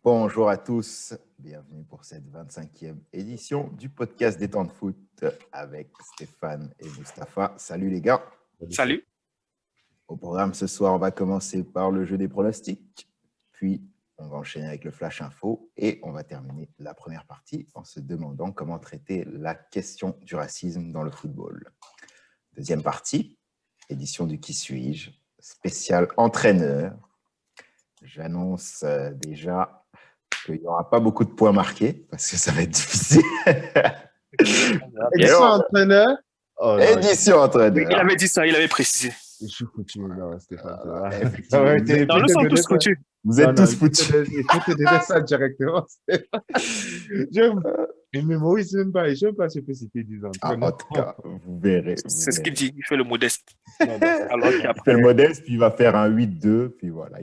Bonjour à tous, bienvenue pour cette 25e édition du podcast des temps de foot avec Stéphane et Mustapha. Salut les gars. Salut. Au programme ce soir, on va commencer par le jeu des pronostics, puis on va enchaîner avec le flash info et on va terminer la première partie en se demandant comment traiter la question du racisme dans le football. Deuxième partie, édition du Qui suis-je, spécial entraîneur. J'annonce déjà qu'il n'y aura pas beaucoup de points marqués parce que ça va être difficile. Édition entraîneur. Oh, édition entraîneur. Il avait dit ça, il avait précisé. Je suis foutu, non, Stéphane. Dans le sont tous foutus. Vous êtes tous foutus. Il faut te donner ça directement, Stéphane. Je ne mémorise même pas. Je ne sais pas si c'était 10 ans. En tout cas, vous verrez. C'est ce qu'il dit. Il fait le modeste. Alors il fait le modeste, puis il va faire un 8-2, puis voilà.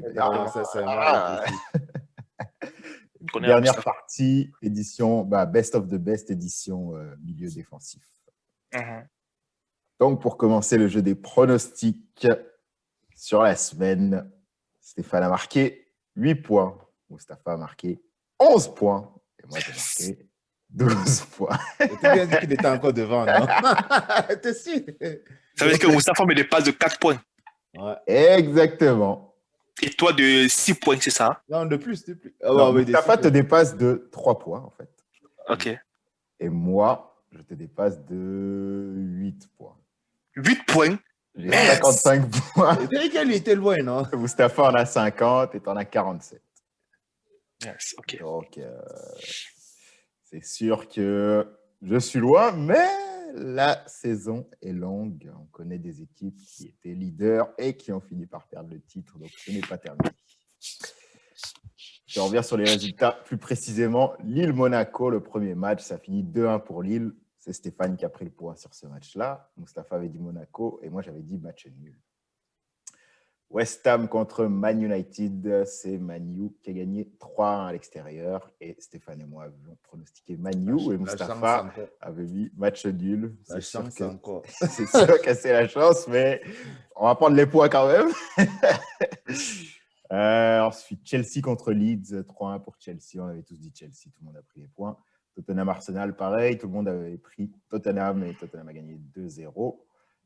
Dernière partie, édition, best of the best, édition milieu défensif. Donc, pour commencer le jeu des pronostics sur la semaine, Stéphane a marqué 8 points. Mustapha a marqué 11 points. Et moi, j'ai marqué 12 points. Tu bien dit qu'il était encore devant, non? T'es sûr? Ça veut dire que Mustapha me dépasse de 4 points. Ouais. Exactement. Et toi de 6 points, c'est ça? Non, de plus. Mustapha te dépasse de 3 points, en fait. Ok. Et moi, je te dépasse de 8 points. 8 points? J'ai 55 points. Et qu'elle était loin, non? Mustapha en a 50 et t'en as 47. Yes, ok. Donc, c'est sûr que je suis loin, mais la saison est longue. On connaît des équipes qui étaient leaders et qui ont fini par perdre le titre. Donc, ce n'est pas terminé. Je reviens sur les résultats plus précisément. Lille-Monaco, le premier match, ça finit 2-1 pour Lille. C'est Stéphane qui a pris le point sur ce match-là. Mustapha avait dit Monaco et moi, j'avais dit match nul. West Ham contre Man United, c'est Man U qui a gagné 3-1 à l'extérieur. Et Stéphane et moi avions pronostiqué Man U et Mustapha avait mis match nul. C'est sûr que c'est la chance, mais on va prendre les points quand même. Ensuite, Chelsea contre Leeds, 3-1 pour Chelsea. On avait tous dit Chelsea, tout le monde a pris les points. Tottenham-Arsenal, pareil, tout le monde avait pris Tottenham et Tottenham a gagné 2-0.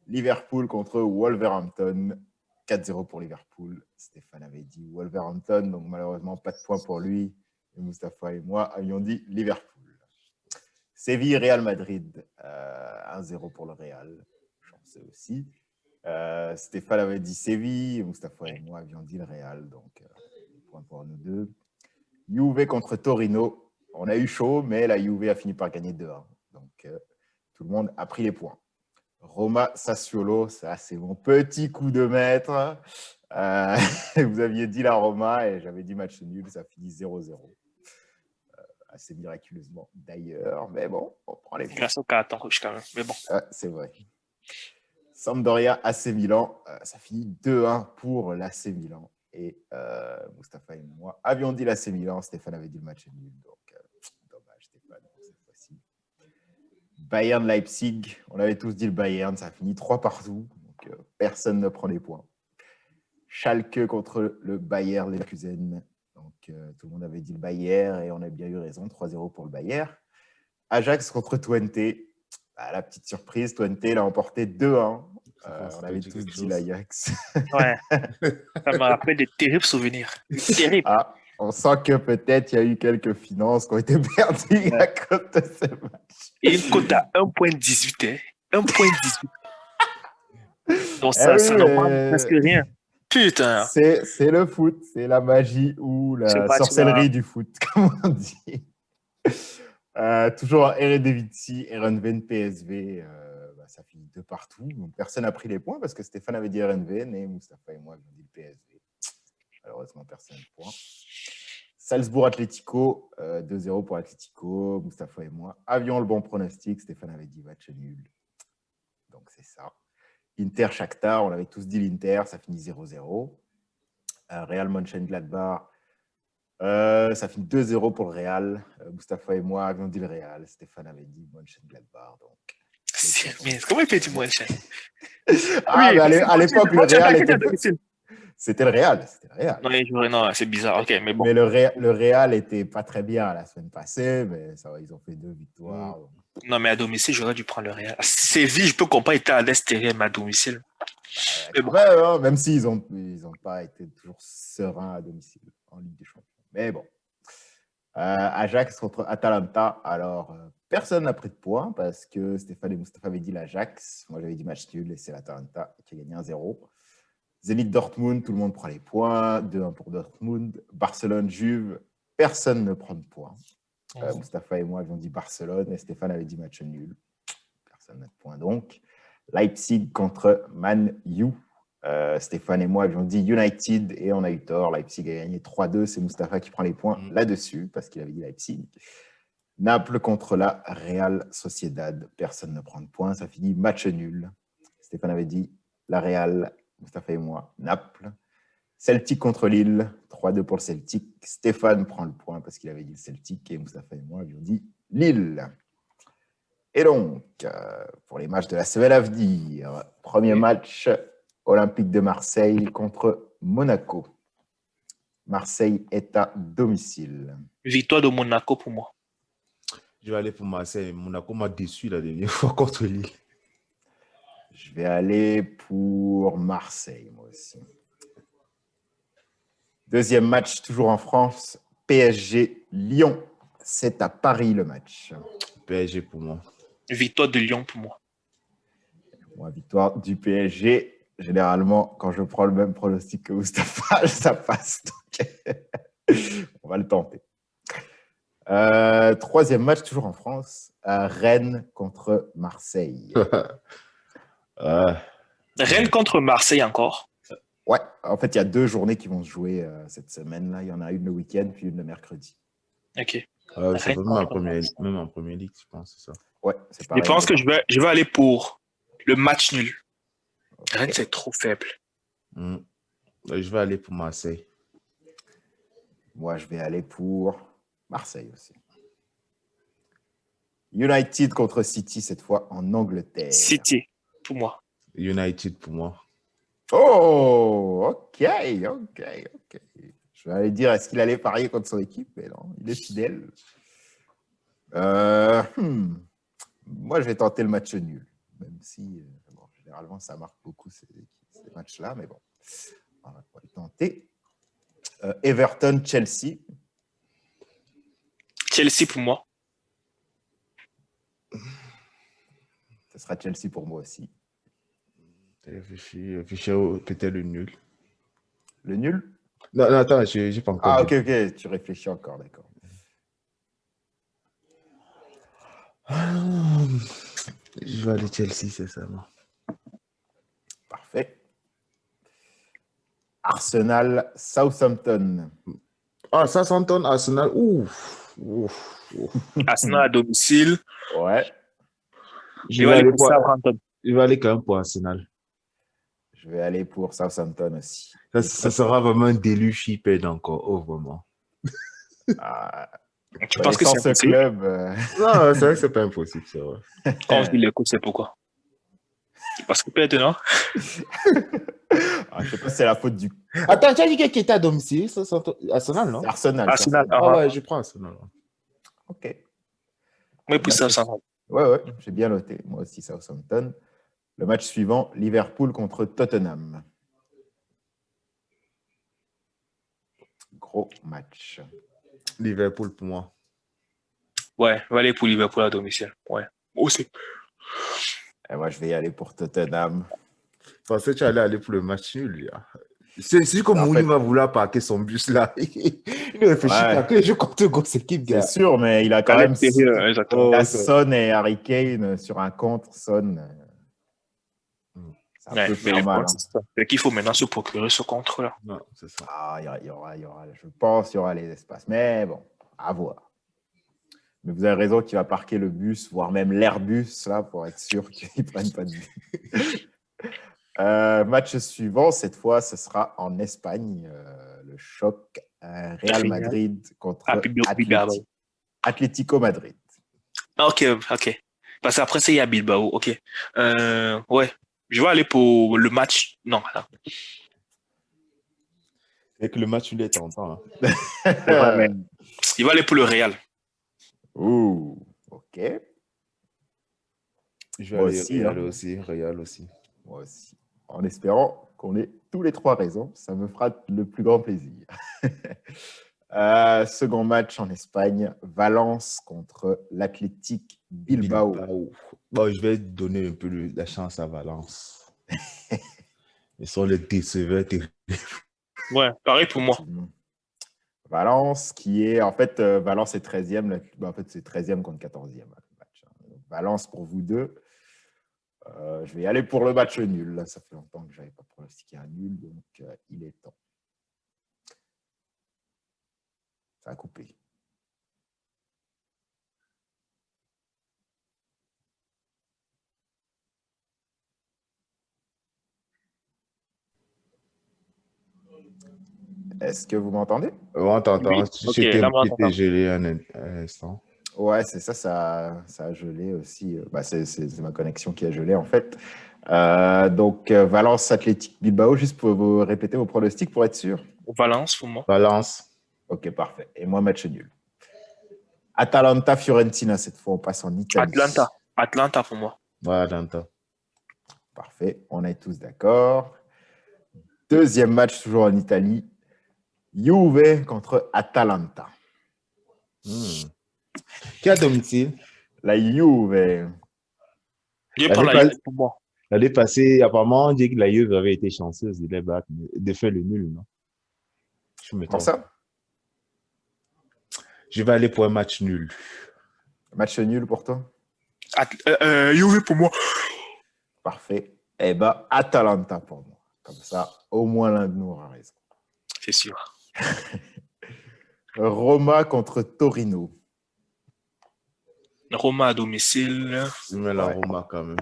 Liverpool contre Wolverhampton, 4-0 pour Liverpool. Stéphane avait dit Wolverhampton, donc malheureusement pas de points pour lui. Et Mustapha et moi avions dit Liverpool. Séville-Real Madrid, 1-0 pour le Real. Chanceux aussi. Stéphane avait dit Séville, Mustapha et moi avions dit le Real, donc point pour nous deux. Juve contre Torino. On a eu chaud, mais la Juve a fini par gagner 2-1. Donc, tout le monde a pris les points. Roma-Sassuolo, ça, c'est mon petit coup de maître. Vous aviez dit la Roma et j'avais dit match nul, ça finit 0-0. Assez miraculeusement d'ailleurs, mais bon, on prend les points. Grâce au carton rouge quand même, mais bon. C'est vrai. Sampdoria-AC Milan, ça finit 2-1 pour l'AC Milan. Et Mustapha et moi avions dit l'AC Milan, Stéphane avait dit le match nul. Donc, dommage, Stéphane, cette fois-ci. Bayern-Leipzig, on avait tous dit le Bayern, ça a fini 3 partout. Donc, personne ne prend les points. Schalke contre le Bayer Leverkusen. Donc, tout le monde avait dit le Bayern et on a bien eu raison, 3-0 pour le Bayern. Ajax contre Twente. La petite surprise, Twente l'a emporté 2-1. On avait tous dit l'Ajax. Ouais, ça me rappelle des terribles souvenirs. Terribles. On sent que peut-être il y a eu quelques finances qui ont été perdues à cause de ce match. Et une cote à 1,18. 1,18. Donc ça n'augmente presque rien. Putain. C'est le foot, c'est la magie ou la sorcellerie du foot, comme on dit. Toujours Eredivisie, Heerenveen, PSV, ça finit 2 partout. Donc, personne n'a pris les points parce que Stéphane avait dit Heerenveen et Mustapha et moi avions dit le PSV. Malheureusement, personne n'a de points. Salzbourg-Atlético, 2-0 pour Atlético. Mustapha et moi avions le bon pronostic. Stéphane avait dit match nul. Donc, c'est ça. Inter-Shakhtar, on avait tous dit l'Inter, ça finit 0-0. Real Mönchengladbach, ça finit 2-0 pour le Real. Mustapha et moi avions dit le Real. Stéphane avait dit Mönchengladbach. Donc, comment il fait du Mönchen? À l'époque, le Real était... C'était le Real. C'était le Real. Non, c'est bizarre. OK, mais bon. Mais le Real était pas très bien la semaine passée, mais ça va, ils ont fait 2 victoires. Non, mais à domicile, j'aurais dû prendre le Real. Séville, je peux comprendre, était à l'extérieur, mais à domicile. Mais bon. Ouais, même s'ils ont pas été toujours sereins à domicile en Ligue des Champions. Mais bon. Ajax contre Atalanta. Alors, personne n'a pris de points parce que Stéphane et Moustapha avaient dit l'Ajax. Moi, j'avais dit match nul et c'est l'Atalanta qui a gagné 1-0. Zénith Dortmund, tout le monde prend les points. 2-1 pour Dortmund. Barcelone, Juve, personne ne prend de points. Moustapha et moi avions dit Barcelone et Stéphane avait dit match nul. Personne n'a de points donc. Leipzig contre Man U. Stéphane et moi avions dit United et on a eu tort. Leipzig a gagné 3-2. C'est Moustapha qui prend les points là-dessus parce qu'il avait dit Leipzig. Naples contre la Real Sociedad. Personne ne prend de points. Ça finit match nul. Stéphane avait dit la Real, Moustapha et moi, Naples. Celtic contre Lille. 3-2 pour le Celtic. Stéphane prend le point parce qu'il avait dit le Celtic et Moustapha et moi avions dit Lille. Et donc, pour les matchs de la semaine à venir, premier match, Olympique de Marseille contre Monaco. Marseille est à domicile. Victoire de Monaco pour moi. Je vais aller pour Marseille. Monaco m'a déçu la dernière fois contre Lille. Je vais aller pour Marseille, moi aussi. Deuxième match, toujours en France, PSG-Lyon. C'est à Paris le match. PSG pour moi. Victoire de Lyon pour moi. Moi, victoire du PSG. Généralement, quand je prends le même pronostic que Moustapha, ça passe. Donc, on va le tenter. Troisième match, toujours en France. Rennes contre Marseille. Rennes contre Marseille encore. Ouais, en fait, il y a 2 journées qui vont se jouer cette semaine-là. Il y en a une le week-end, puis une le mercredi. OK. C'est même en première ligue, je pense, c'est ça. Ouais, c'est pareil. Je pense que je vais aller pour le match nul. Okay. Rennes, c'est trop faible. Je vais aller pour Marseille. Moi, je vais aller pour Marseille aussi. United contre City, cette fois en Angleterre. City, pour moi. United pour moi. Oh, ok. Je vais aller dire, est-ce qu'il allait parier contre son équipe? Mais non, il est fidèle. Moi, je vais tenter le match nul. Même si, généralement, ça marque beaucoup ces matchs-là. Mais bon, on va le tenter. Everton-Chelsea. Chelsea pour moi. Ce sera Chelsea pour moi aussi. Réfléchis peut-être le nul. Le nul? Non, attends, j'ai pas encore. Ah, ok, tu réfléchis encore, d'accord. Je vais aller Chelsea, c'est ça. Moi. Parfait. Arsenal, Southampton. Ah, Southampton, Arsenal. Ouf. Arsenal à domicile. Ouais. Je vais aller pour Southampton. Je vais aller quand même pour Arsenal. Je vais aller pour Southampton aussi. Ça sera vraiment un déluge s'ils perdent encore. Oh, vraiment. Tu penses que c'est ce club Non, c'est vrai que c'est pas impossible, c'est vrai. Quand on dit l'écoute, c'est pourquoi? Parce que peut-être, non? Je sais pas si c'est la faute du... Attends, tu as dit qui était à domicile? Arsenal, non? Arsenal. Ouais, je prends Arsenal. Ok. Oui, pour Southampton. Ouais, j'ai bien noté. Moi aussi, Southampton. Le match suivant, Liverpool contre Tottenham. Gros match. Liverpool pour moi. Ouais, je vais aller pour Liverpool à domicile. Ouais, aussi. Et moi, je vais y aller pour Tottenham. Je pensais que tu allais aller pour le match nul. C'est comme Mouni va vouloir parquer son bus là. Il réfléchit pas que je compte grosse équipe, gars. C'est sûr, mais il a quand même Son et Harry Kane sur un contre. Son. C'est un peu normal. C'est qu'il faut maintenant se procurer ce contre-là. Non, c'est ça. Il y aura, je pense qu'il y aura les espaces. Mais bon, à voir. Mais vous avez raison qu'il va parquer le bus, voire même l'Airbus, là, pour être sûr qu'il ne prenne pas de but. Match suivant, cette fois, ce sera en Espagne. Le choc Real Madrid contre Atlético Madrid. Ok. Parce qu'après, c'est à Bilbao. Ok. Ouais. Je vais aller pour le match. Non, là. Et que le match, il est tentant. Hein. C'est vrai, mais il va aller pour le Real. Ouh, ok. Je vais Moi aller aussi, Real hein. aussi, Real aussi. Moi aussi. En espérant qu'on ait tous les trois raisons, ça me fera le plus grand plaisir. Second match en Espagne, Valence contre l'Athletic Bilbao. Bon, je vais donner un peu la chance à Valence. Ils sont les décevants. Ouais, pareil pour moi. Valence qui est, en fait, Valence est 13e. En fait, c'est 13e contre 14e. Match. Valence pour vous deux. Je vais y aller pour le match nul. Là, ça fait longtemps que je n'avais pas pronostiqué un nul, donc il est temps. Ça a coupé. Est-ce que vous m'entendez? On t'entend. Oui. J'étais Là, moi, j'entends. gelé un instant. Ouais, c'est ça, ça a gelé aussi. C'est ma connexion qui a gelé, en fait. Donc, Valence Athletic Bilbao, juste pour vous répéter vos pronostics pour être sûr. Valence pour moi. Valence. Ok, parfait. Et moi, match nul. Atalanta Fiorentina, cette fois, on passe en Italie. Atlanta pour moi. Ouais, Atlanta. Parfait, on est tous d'accord. Deuxième match, toujours en Italie. Juve contre Atalanta. Qui a domicile? La Juve. Je prends la Juve pour moi. L'année passée, apparemment, on dit que la Juve avait été chanceuse de les battre, de faire le nul, non? Je me trompe. Ça? Je vais aller pour un match nul. Match nul pour toi? Juve pour moi. Parfait. Eh bien, Atalanta pour moi. Comme ça, au moins l'un de nous aura raison. C'est sûr. Roma contre Torino. Roma à domicile. Je mets la Roma quand même.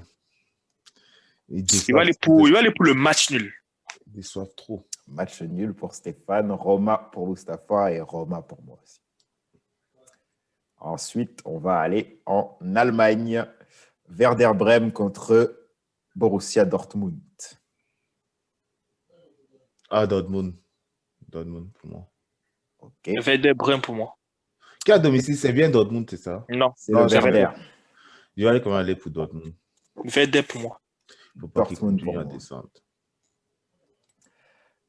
Il va aller pour le match nul. Ils déçoivent trop. Match nul pour Stéphane, Roma pour Mustapha et Roma pour moi aussi. Ensuite, on va aller en Allemagne. Werder Bremen contre Borussia Dortmund. Ah, Dortmund. Dortmund pour moi. Ok. Werder Bremen pour moi. Qui a domicile, c'est bien Dortmund, c'est ça? Non, c'est le Werder. Je vais aller comment aller pour Dortmund. Werder pour moi. Il ne faut pas qu'il continue à descendre.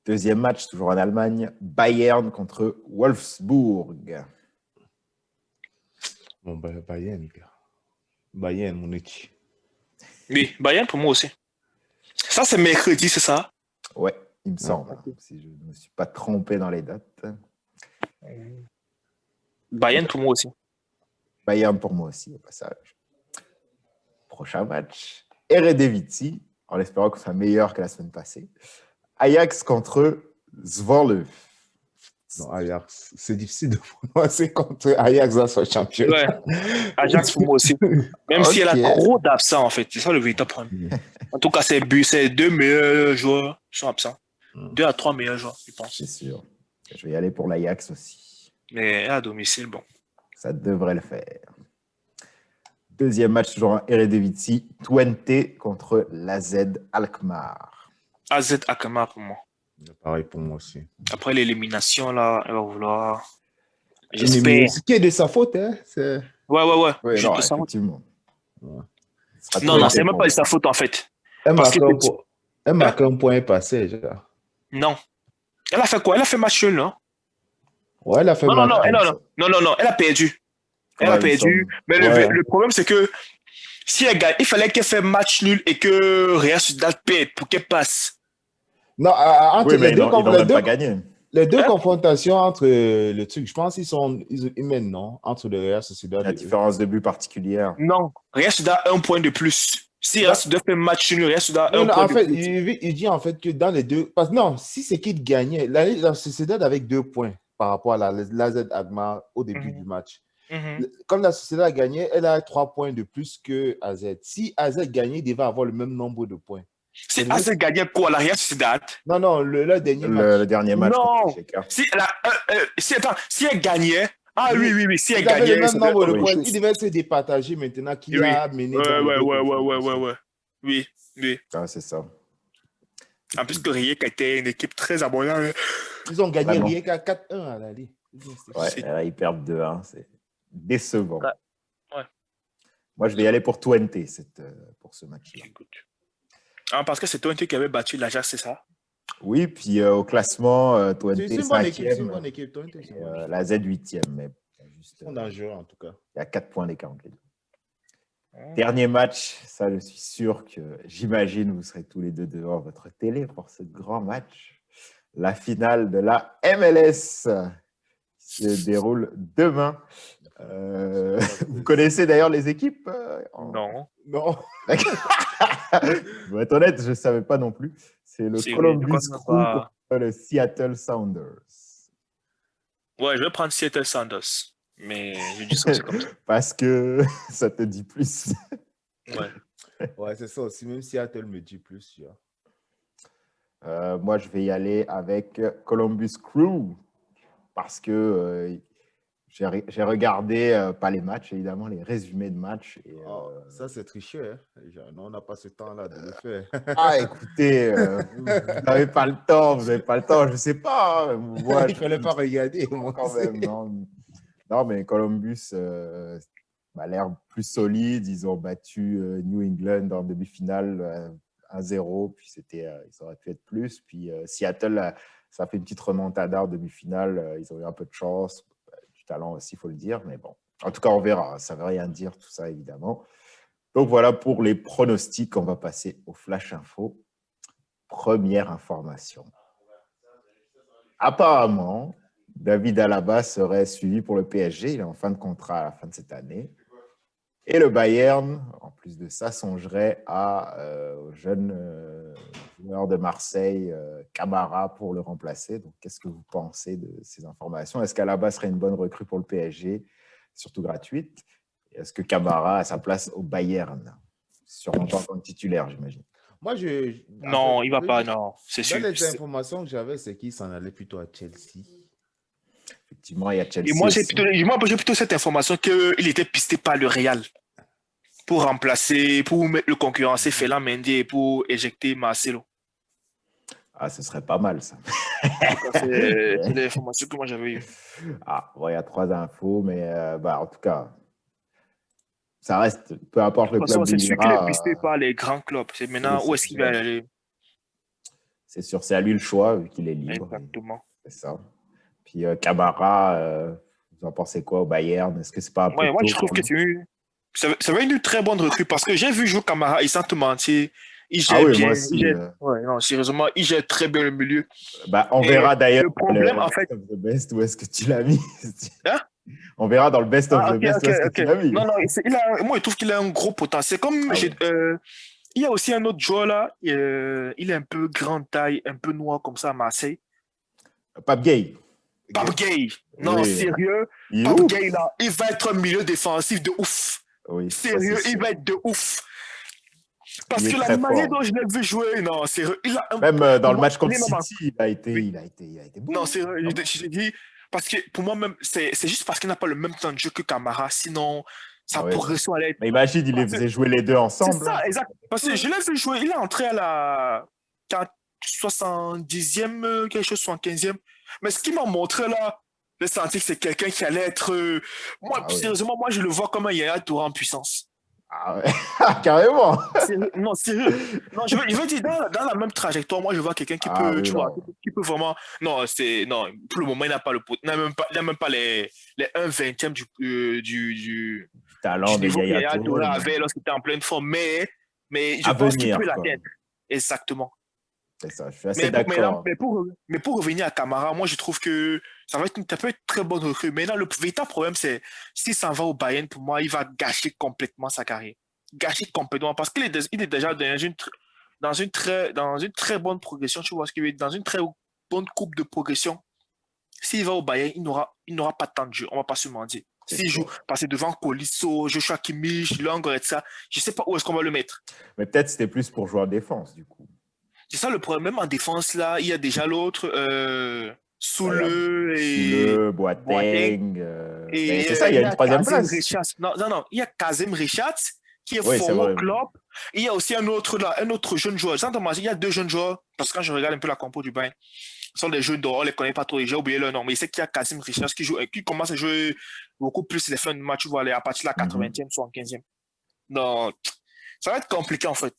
Deuxième match, toujours en Allemagne. Bayern contre Wolfsburg. Bon, Bayern, gars. Bayern, mon équipe. Oui, Bayern pour moi aussi. Ça, c'est mercredi, c'est ça? Ouais, il me semble. Si je ne me suis pas trompé dans les dates. Bayern pour moi aussi. Bayern pour moi aussi, au passage. Prochain match. Eredivisie, en espérant que ce soit meilleur que la semaine passée. Ajax contre Zwolle. Non, Ajax, c'est difficile de prononcer contre Ajax dans son championnat. Ouais, Ajax pour moi aussi. Même si elle a trop d'absents, en fait. C'est ça le véritable problème. En tout cas, ces deux meilleurs joueurs sont absents. 2 à 3 meilleurs joueurs, je pense. C'est sûr. Je vais y aller pour l'Ajax aussi. Mais à domicile, bon. Ça devrait le faire. Deuxième match, toujours en Eredivisie. Twente contre l'AZ Alkmaar. AZ Alkmaar pour moi. Pareil pour moi aussi. Après l'élimination, là, elle va vouloir. J'espère. Ce qui est de sa faute, hein? Ouais. Oui, non, effectivement. Ouais. Non, c'est même pas de sa faute, en fait. Elle marque un point passé, genre. Non. Elle a fait quoi? Elle a fait match nul, non? Ouais, elle a fait match nul. Non, elle a perdu. Elle a perdu. Mais le problème, c'est que si elle gagne, il fallait qu'elle fasse match nul et que Real Sociedad perde pour qu'elle passe. Non, entre les deux Hein? confrontations entre le truc, je pense qu'ils mènent, non? Entre le Real Sociedad. La différence de but particulière. Non, Real Sociedad a un point de plus. Si Real Sociedad fait match nul, Real Sociedad a un point de plus. Il dit en fait que dans les deux. Parce que non, si c'est qu'il gagnait, la Sociedad avec 2 points par rapport à l'AZ Alkmaar au début du match. Comme la Sociedad a gagné, elle a 3 points de plus que AZ. Si AZ gagnait, il devait avoir le même nombre de points. Si AZ gagnait quoi, la Real Sociedad? Non, le dernier match. Le dernier match. Non, si elle gagnait. Ah oui, si elle gagnait. Le même nombre de points. Il devait se départager maintenant qu'il a mené. Ouais. Oui. Ah, c'est ça. En plus que Rijeka était une équipe très abondante. Ils ont gagné Vraiment. Rijeka 4-1 à l'aller. Ouais, là, ils perdent 2-1. C'est décevant. Ouais. Moi, je vais y aller pour Twente pour ce match-là. Ah, parce que c'est Twente qui avait battu l'Ajax, c'est ça? Oui, puis au classement, Twente C'est une bonne équipe. C'est une bonne équipe. Twente, c'est une bonne équipe. La Z 8e. Mais juste, Ils sont dangereux, en tout cas. Il y a 4 points d'écart entre les deux. Dernier match, ça, je suis sûr que j'imagine vous serez tous les deux devant votre télé pour ce grand match. La finale de la MLS qui se déroule demain. Vous connaissez d'ailleurs les équipes Non. Non. Pour être honnête, je ne savais pas non plus. C'est le Columbus Crew contre le Seattle Sounders. Ouais, je vais prendre Seattle Sounders. Mais je dis ça, c'est comme ça. Parce que ça te dit plus. Ouais, c'est ça aussi. Même Seattle me dit plus. Moi, je vais y aller avec Columbus Crew parce que j'ai regardé, pas les matchs, évidemment, les résumés de matchs. Et, ça, c'est triché. Hein? On n'a pas ce temps-là de le faire. Écoutez, vous n'avez pas le temps, je ne sais pas. Moi, il ne fallait pas regarder. Moi, quand même, non, mais Columbus a l'air plus solide. Ils ont battu New England en demi-finale 1-0, puis ils auraient pu être plus. Puis Seattle, ça a fait une petite remontada en demi-finale. Ils ont eu un peu de chance, du talent aussi, il faut le dire. Mais bon, en tout cas, on verra. Ça ne veut rien dire, tout ça, évidemment. Donc voilà pour les pronostics. On va passer au Flash Info. Première information. Apparemment, David Alaba serait suivi pour le PSG. Il est en fin de contrat à la fin de cette année. Et le Bayern, en plus de ça, songerait au jeune joueur de Marseille, Camara, pour le remplacer. Donc, qu'est-ce que vous pensez de ces informations? Est-ce qu'Alaba serait une bonne recrue pour le PSG, surtout gratuite? Et est-ce que Camara a sa place au Bayern? Sûrement pas comme titulaire, j'imagine. Moi, non, il ne va pas, non. C'est sûr. Les informations que j'avais, c'est qu'il s'en allait plutôt à Chelsea. Effectivement, il y a Chelsea. Et moi, j'ai plutôt cette information qu'il était pisté par le Real pour remplacer, pour mettre le concurrencer Ferland Mendy et pour éjecter Marcelo. Ah, ce serait pas mal, ça. C'est l'information que moi j'avais eue. Bon, il y a 3 infos, mais en tout cas, ça reste, peu importe le club. C'est sûr qu'il est pisté par les grands clubs. C'est maintenant où est-ce qu'il va aller. C'est sûr, c'est à lui le choix, vu qu'il est libre. Exactement. C'est ça. Puis Camara, vous en pensez quoi au Bayern? Est-ce que c'est pas un peu moi, je trouve que ça va être une très bonne recrue parce que j'ai vu jouer Camara, et sans te mentir, il gère bien. Moi aussi, non, sérieusement, il gère très bien le milieu. On verra d'ailleurs le problème, en fait, Best of the Best, où est-ce que tu l'as mis? Hein? On verra dans le Best of the Best où est-ce que tu l'as mis. Non, moi, je trouve qu'il a un gros potentiel. Il y a aussi un autre joueur là, il est un peu grande taille, un peu noir comme ça à Marseille. Pape Gueye. Pape Gueye. Non, sérieux. Pape Gueye, là, il va être un milieu défensif de ouf. Oui, sérieux, il va être de ouf. Parce que la manière dont je l'ai vu jouer, non, sérieux. Même dans le match contre City, il a été bon. Non, sérieux, je dis, parce que pour moi, même, c'est juste parce qu'il n'a pas le même temps de jeu que Camara. Sinon, sa progression allait être. Mais imagine, il les faisait jouer les deux ensemble. C'est ça, exact. Parce que je l'ai vu jouer, il est entré à la 70e, quelque chose, 75e. Mais ce qu'il m'a montré là, j'ai senti que c'est quelqu'un qui allait être. Sérieusement, moi, je le vois comme un Yaya Touré en puissance. Ah ouais, carrément. Non, sérieux. Non, je veux dire, dans la même trajectoire, moi, je vois quelqu'un qui peut, qui peut vraiment. Non, pour le moment, il n'a pas le pot. Il n'a même pas les 1/20e du talent de Yaya Touré avait lorsqu'il était en pleine forme. Mais je pense qu'il peut l'atteindre. Exactement. C'est ça, je suis assez d'accord. Mais pour revenir à Camara, moi, je trouve que ça peut être une très bonne recrue. Maintenant, le véritable problème, c'est s'il s'en va au Bayern, pour moi, il va gâcher complètement sa carrière. Gâcher complètement. Parce qu'il est déjà dans une très bonne progression. Tu vois ce qu'il veut dire? Dans une très bonne courbe de progression. S'il va au Bayern, il n'aura pas tant de jeu. On ne va pas se mentir. S'il joue, passer devant Colisso, Joshua Kimmich, Goretzka, je ne sais pas où est-ce qu'on va le mettre. Mais peut-être c'était plus pour jouer en défense, du coup. C'est ça le problème. Même en défense, là, il y a déjà l'autre, Soule Boateng. C'est ça, il y a une troisième place. Non, il y a Kazem Richards qui est Oui, c'est formé au vrai. club. Et il y a aussi un autre jeune joueur. Il y a deux jeunes joueurs, parce que quand je regarde un peu la compo du Bayern, ce sont des jeunes dont on ne les connaît pas trop, et j'ai oublié leur nom, mais il sait qu'il y a Kasim Richard qui commence à jouer beaucoup plus les fins de match, tu vois, à partir de la 80e, 75e. Donc, ça va être compliqué en fait.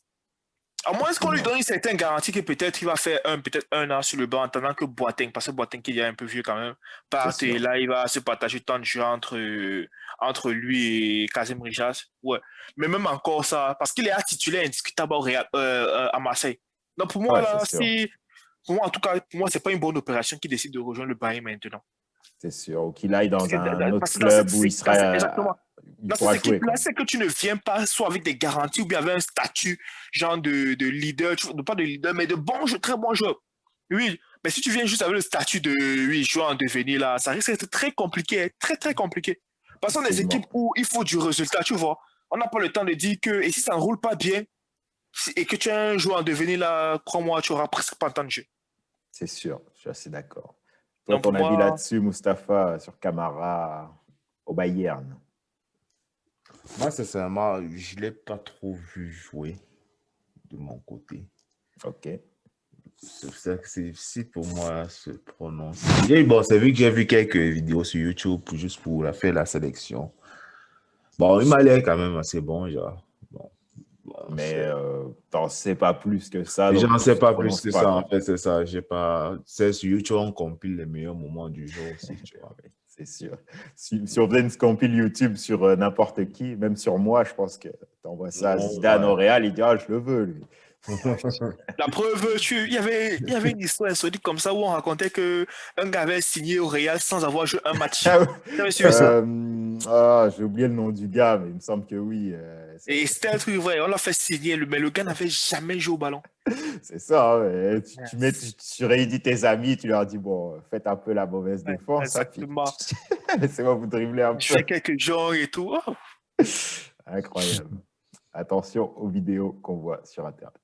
À moins qu'on lui donne une certaine garantie que peut-être il va faire peut-être un an sur le banc en attendant que Boateng, parce que Boateng qui est un peu vieux quand même, parte et là il va se partager tant de jeu entre lui et Kasim Richard. Ouais. Mais même encore ça, parce qu'il est titulaire indiscutable à Marseille. Donc pour moi, Ouais, là, c'est sûr. pour moi, en tout cas, pour moi, c'est pas une bonne opération qu'il décide de rejoindre le Bayern maintenant. C'est sûr. Ou qu'il aille dans un autre Parce que dans cette, club où il sera, exactement. il Dans cette pourra jouer, équipe-là, quoi. c'est que tu ne viens pas soit avec des garanties ou bien avec un statut genre de leader, pas de leader, mais de bon jeu, très bon joueur. Oui, mais si tu viens juste avec le statut de oui, joueur en devenir là, ça risque d'être très compliqué, très très compliqué. Parce qu'on a des équipes Effectivement. où il faut du résultat, tu vois. On n'a pas le temps de dire que, et si ça ne roule pas bien, et que tu es un joueur en devenir là, crois-moi, tu auras presque pas le temps de jeu. C'est sûr. Je suis assez d'accord. Toi, Donc ton pour avis moi, là-dessus, Mustapha, sur Camara au Bayern? Moi, sincèrement, je ne l'ai pas trop vu jouer de mon côté. Ok. C'est difficile pour moi à se prononcer. Bon, c'est vu que j'ai vu quelques vidéos sur YouTube juste pour faire la sélection. Bon, il m'a l'air quand même assez bon, genre. Bon, Mais t'en sais pas plus que ça, je donc n'en tu sais te pas plus prononces que pas, ça, en quoi. fait, c'est ça. J'ai pas... C'est sur YouTube, on compile les meilleurs moments du jour aussi, tu vois. Oui, c'est sûr. Si on faisait une compile YouTube sur n'importe qui, même sur moi, je pense que tu envoies ça à Non, Zidane au Real, il dit ah, je le veux, lui. la preuve, il y avait une histoire insolite comme ça où on racontait que un gars avait signé au Real sans avoir joué un match. Tu avais suivi ça? J'ai oublié le nom du gars, mais il me semble que oui. Et c'était un truc vrai, on l'a fait signer, mais le gars n'avait jamais joué au ballon. C'est ça. Hein, Yes. tu réunis tes amis, tu leur dis bon, faites un peu la mauvaise Ouais, défense, hein, puis exactement. laissez-moi vous dribbler un Je peu. fais quelques genres et tout. Oh. Incroyable. Attention aux vidéos qu'on voit sur Internet.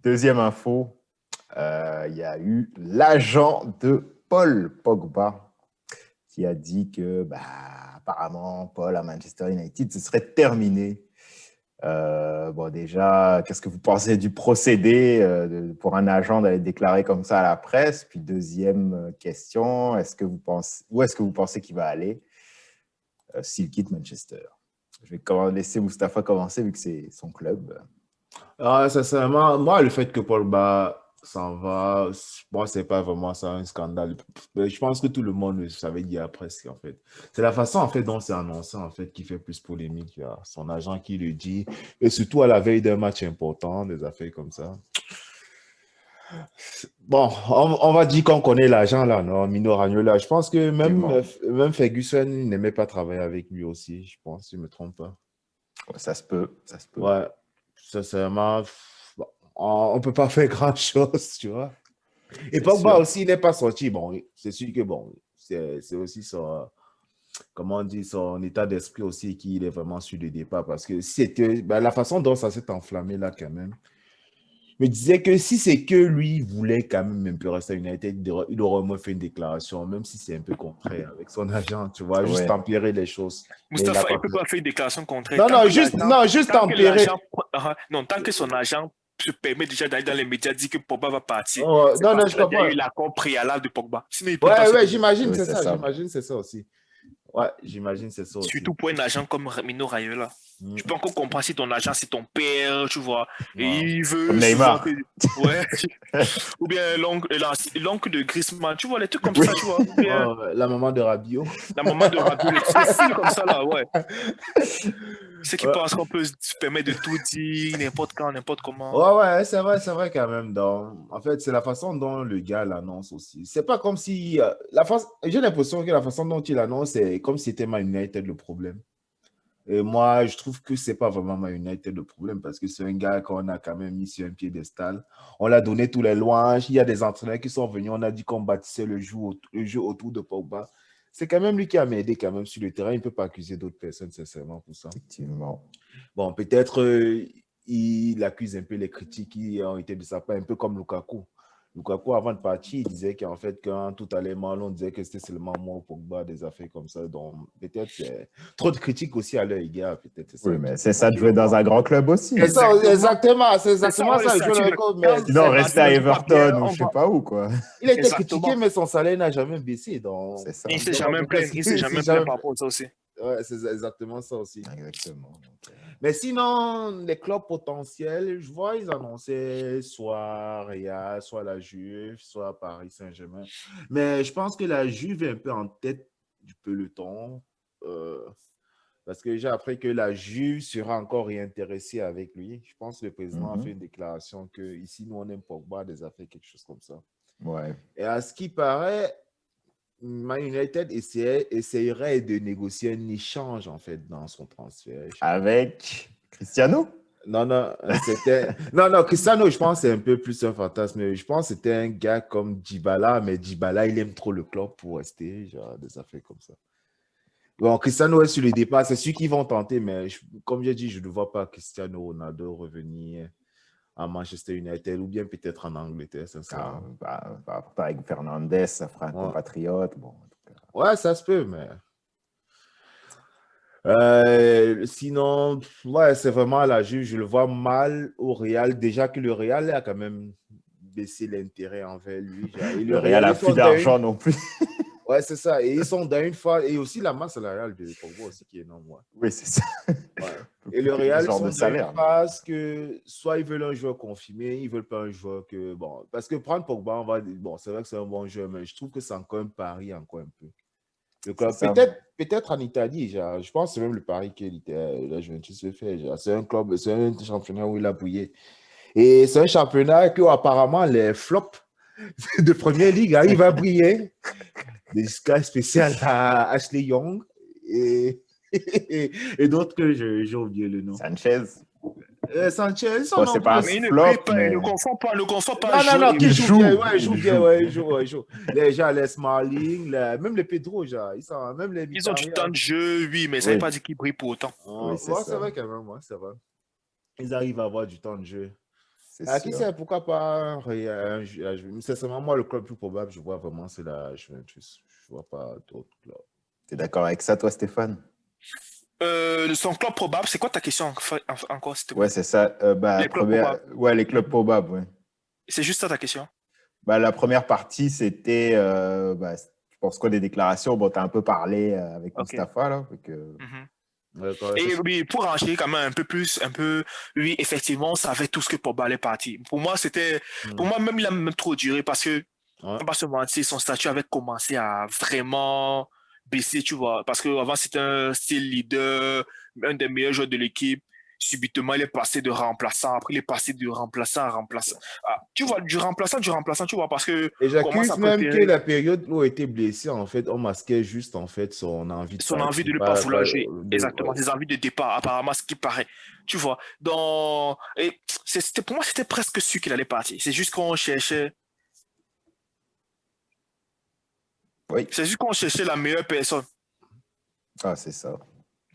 Deuxième info, il y a eu l'agent de Paul Pogba qui a dit que, apparemment, Paul à Manchester United, ce serait terminé. Bon, déjà, qu'est-ce que vous pensez du procédé pour un agent d'aller déclarer comme ça à la presse? Puis deuxième question, où est-ce que vous pensez qu'il va aller s'il quitte Manchester? Je vais laisser Mustapha commencer vu que c'est son club. Sincèrement, moi, le fait que Paul Ba s'en va, moi, c'est pas vraiment ça un scandale. Mais je pense que tout le monde le savait dire presque, en fait. C'est la façon, en fait, dont c'est annoncé, en fait, qui fait plus polémique. Il y a son agent qui le dit, et surtout à la veille d'un match important, des affaires comme ça. Bon, on va dire qu'on connaît l'agent, là, non, Mino Ragnola. Je pense que même Ferguson n'aimait pas travailler avec lui aussi, je pense, si je ne me trompe pas. Ça se peut, ça se peut. Ouais, sincèrement, bon, on ne peut pas faire grand-chose, tu vois. Et Pogba aussi, il n'est pas sorti. Bon, c'est sûr que bon, c'est aussi son, comment on dit, son état d'esprit aussi qu'il est vraiment sur le départ. Parce que c'était la façon dont ça s'est enflammé là, quand même. Je me disais que si c'est que lui voulait quand même un peu rester à United, il aurait au moins fait une déclaration, même si c'est un peu contraire avec son agent, tu vois, juste tempérer les choses. Mais il n'a Mustapha, il pas ne peut fait. pas faire une déclaration contraire. Non, non, juste tempérer. Non, tant que son agent se permet déjà d'aller dans les médias dire que Pogba va partir, Oh, c'est non, parce non, je qu'il a déjà comprends. eu l'accord préalable de Pogba. Sinon, il ne peut pas Ouais, se ouais, permettre. j'imagine, Oui, c'est c'est ça, ça. j'imagine, c'est ça aussi. Ouais, j'imagine, c'est ça aussi. Surtout pour un agent comme Mino Raiola. Je peux encore comprendre si ton agent, c'est ton père, tu vois, et Ouais. il Comme veut souvent que... Neymar. Ouais. Ou bien l'oncle de Griezmann, tu vois, les trucs comme Oui. ça, tu vois. Ou bien La maman de Rabiot. la maman de Rabiot, les styles comme ça, là, ouais. Ceux qui pensent qu'on peut se permettre de tout dire, n'importe quand, n'importe comment. Ouais, ouais, c'est vrai quand même. En fait, c'est la façon dont le gars l'annonce aussi. C'est pas comme si... j'ai l'impression que la façon dont il annonce, c'est comme si c'était Man United le problème. Et moi, je trouve que c'est pas vraiment Man United le problème parce que c'est un gars qu'on a quand même mis sur un piédestal. On l'a donné tous les louanges. Il y a des entraîneurs qui sont venus. On a dit qu'on bâtissait le jeu autour de Pogba. C'est quand même lui qui a m'aidé quand même sur le terrain. Il ne peut pas accuser d'autres personnes, sincèrement, pour ça. Effectivement. Bon, peut-être il accuse un peu les critiques qui ont été de sa part, un peu comme Lukaku. Lukaku, avant de partir, il disait qu'en fait, quand tout allait mal, on disait que c'était seulement moi, Pogba, des affaires comme ça. Donc, peut-être c'est trop de critiques aussi à leur égard. Peut-être c'est ça Oui, mais c'est c'est ça ça de qui jouer va dans voir. un grand club aussi. C'est ça, exactement, c'est C'est ça, exactement ouais, le ça. Il joue statut le de club, mais quand Sinon, c'est rester à Barcelone joue pas Everton bien, ou on je sais va. pas où, quoi. il a été critiqué, Exactement. mais son salaire n'a jamais baissé. Donc, C'est ça. Il s'est donc en jamais tout cas, plaint. Il s'est jamais plaint par rapport à ça aussi. Ouais, c'est exactement ça aussi. Exactement. Donc, Mais sinon, les clubs potentiels, je vois, ils annonçaient soit Real, soit la Juve, soit Paris Saint-Germain. Mais je pense que la Juve est un peu en tête du peloton. euh, Parce que j'ai appris que la Juve sera encore réintéressée avec lui. Je pense que le président a fait une déclaration que ici, nous, on aime Pogba, des affaires, quelque chose comme ça. ouais. Et à ce qui paraît, Man United essayerait de négocier un échange, en fait, dans son transfert. Avec Cristiano? Non, non, c'était... Non, non, Cristiano, je pense que c'est un peu plus un fantasme. Je pense que c'était un gars comme Dybala, mais Dybala, il aime trop le club pour rester, genre des affaires comme ça. Bon, Cristiano est sur le départ, c'est sûr qu'ils vont tenter, mais comme j'ai dit, je ne vois pas Cristiano Ronaldo revenir à Manchester United ou bien peut-être en Angleterre, sincèrement. Pourtant, avec Fernandez, ça fera un Ouais. compatriote. Bon, en tout cas. Ouais, ça se peut, mais... sinon, ouais, c'est vraiment la Juve, je le vois mal au Real. Déjà que le Real a quand même baissé l'intérêt envers lui. Et Le Real a plus d'argent non plus. Ouais, c'est ça. Et ils sont dans une phase. Et aussi la masse salariale de Pogba aussi qui est énorme. Ouais. Oui, c'est ça. Ouais. Et le Real, ils sont dans salaire, une phase que soit ils veulent un joueur confirmé, ils veulent pas un joueur que... Bon, parce que prendre Pogba, on va dire, bon, c'est vrai que c'est un bon joueur, mais je trouve que c'est encore un pari, encore un peu. Peut-être en Italie, genre, je pense que c'est même le pari que la Juventus se fait. C'est un club, c'est un championnat où il a bouillé. Et c'est un championnat que apparemment les flops de première ligue arrivent à briller. Des cas spéciaux à Ashley Young et d'autres que j'ai oublié le nom. Sanchez. Sanchez, Bon, c'est pas un Mais il ne flop, brille pas, mais... il ne confond pas Non, non, non, qui joue bien, ouais, il joue bien, joue. ouais, il joue. Les gens, les Smalling, même les Pedro, genre, même les ils ont du temps Mkhitaryan. de jeu, oui, mais ça ne veut pas dire qu'ils brillent pour autant. Oui, c'est Ouais, ça. c'est vrai quand même, ouais, c'est vrai. Ils arrivent à avoir du temps de jeu. C'est Qui sûr. sait, pourquoi pas c'est seulement moi le club plus probable, je vois vraiment, c'est la Juventus. Je vois pas d'autres clubs. Tu es d'accord avec ça, toi, Stéphane? Son club probable, c'est quoi ta question encore, s'il te plaît? Ouais, c'est ça. Les clubs probables. Ouais, les clubs probables, ouais. C'est juste ça ta question? La première partie, c'était, je pense quoi, des déclarations. Bon, tu as un peu parlé avec Ok. Mustapha, là. Et oui, pour enchaîner quand même oui, effectivement, on savait tous que Pogba allait partir. Pour moi, même il a même trop duré parce que, on va pas se mentir, son statut avait commencé à vraiment baisser, tu vois. Parce qu'avant, c'était un style leader, un des meilleurs joueurs de l'équipe. Subitement, il est passé de remplaçant. Après, il est passé de remplaçant à remplaçant. Tu vois, du remplaçant, tu vois, parce que Et commence j'accuse à même que préférer la période où il était blessé, en fait, on masquait juste en fait son envie de son envie de partir. ne pas vouloir jouer. Exactement, Ouais. ses envies de départ, apparemment, ce qui paraît. Tu vois. Pour moi, c'était presque sûr qu'il allait partir. C'est juste qu'on cherchait. Oui. C'est juste qu'on cherchait la meilleure personne. Ah, c'est ça.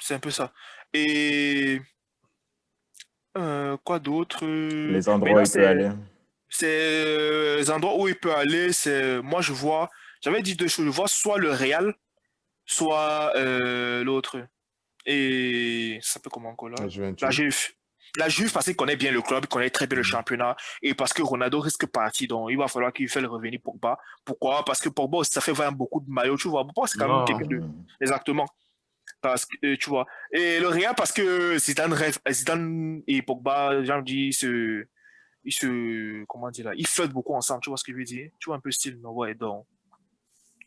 C'est un peu ça. Et quoi d'autre? Les endroits où il peut aller. C'est les endroits où il peut aller. Moi, j'avais dit deux choses. Je vois soit le Real, soit l'autre. Et ça s'appelle comment encore là? La Juve. La Juve parce qu'il connaît bien le club, il connaît très bien le championnat et parce que Ronaldo risque de partir, donc il va falloir qu'il fasse revenir Pogba. Pourquoi? Parce que Pogba ça fait vraiment beaucoup de maillots, tu vois. Pogba c'est quand même quelqu'un de... Exactement. Parce que, tu vois. Et le Real parce que Zidane et Pogba, j'ai envie comment dire là, ils flirtent beaucoup ensemble, tu vois ce que je veux dire? Tu vois un peu style, non, ouais, donc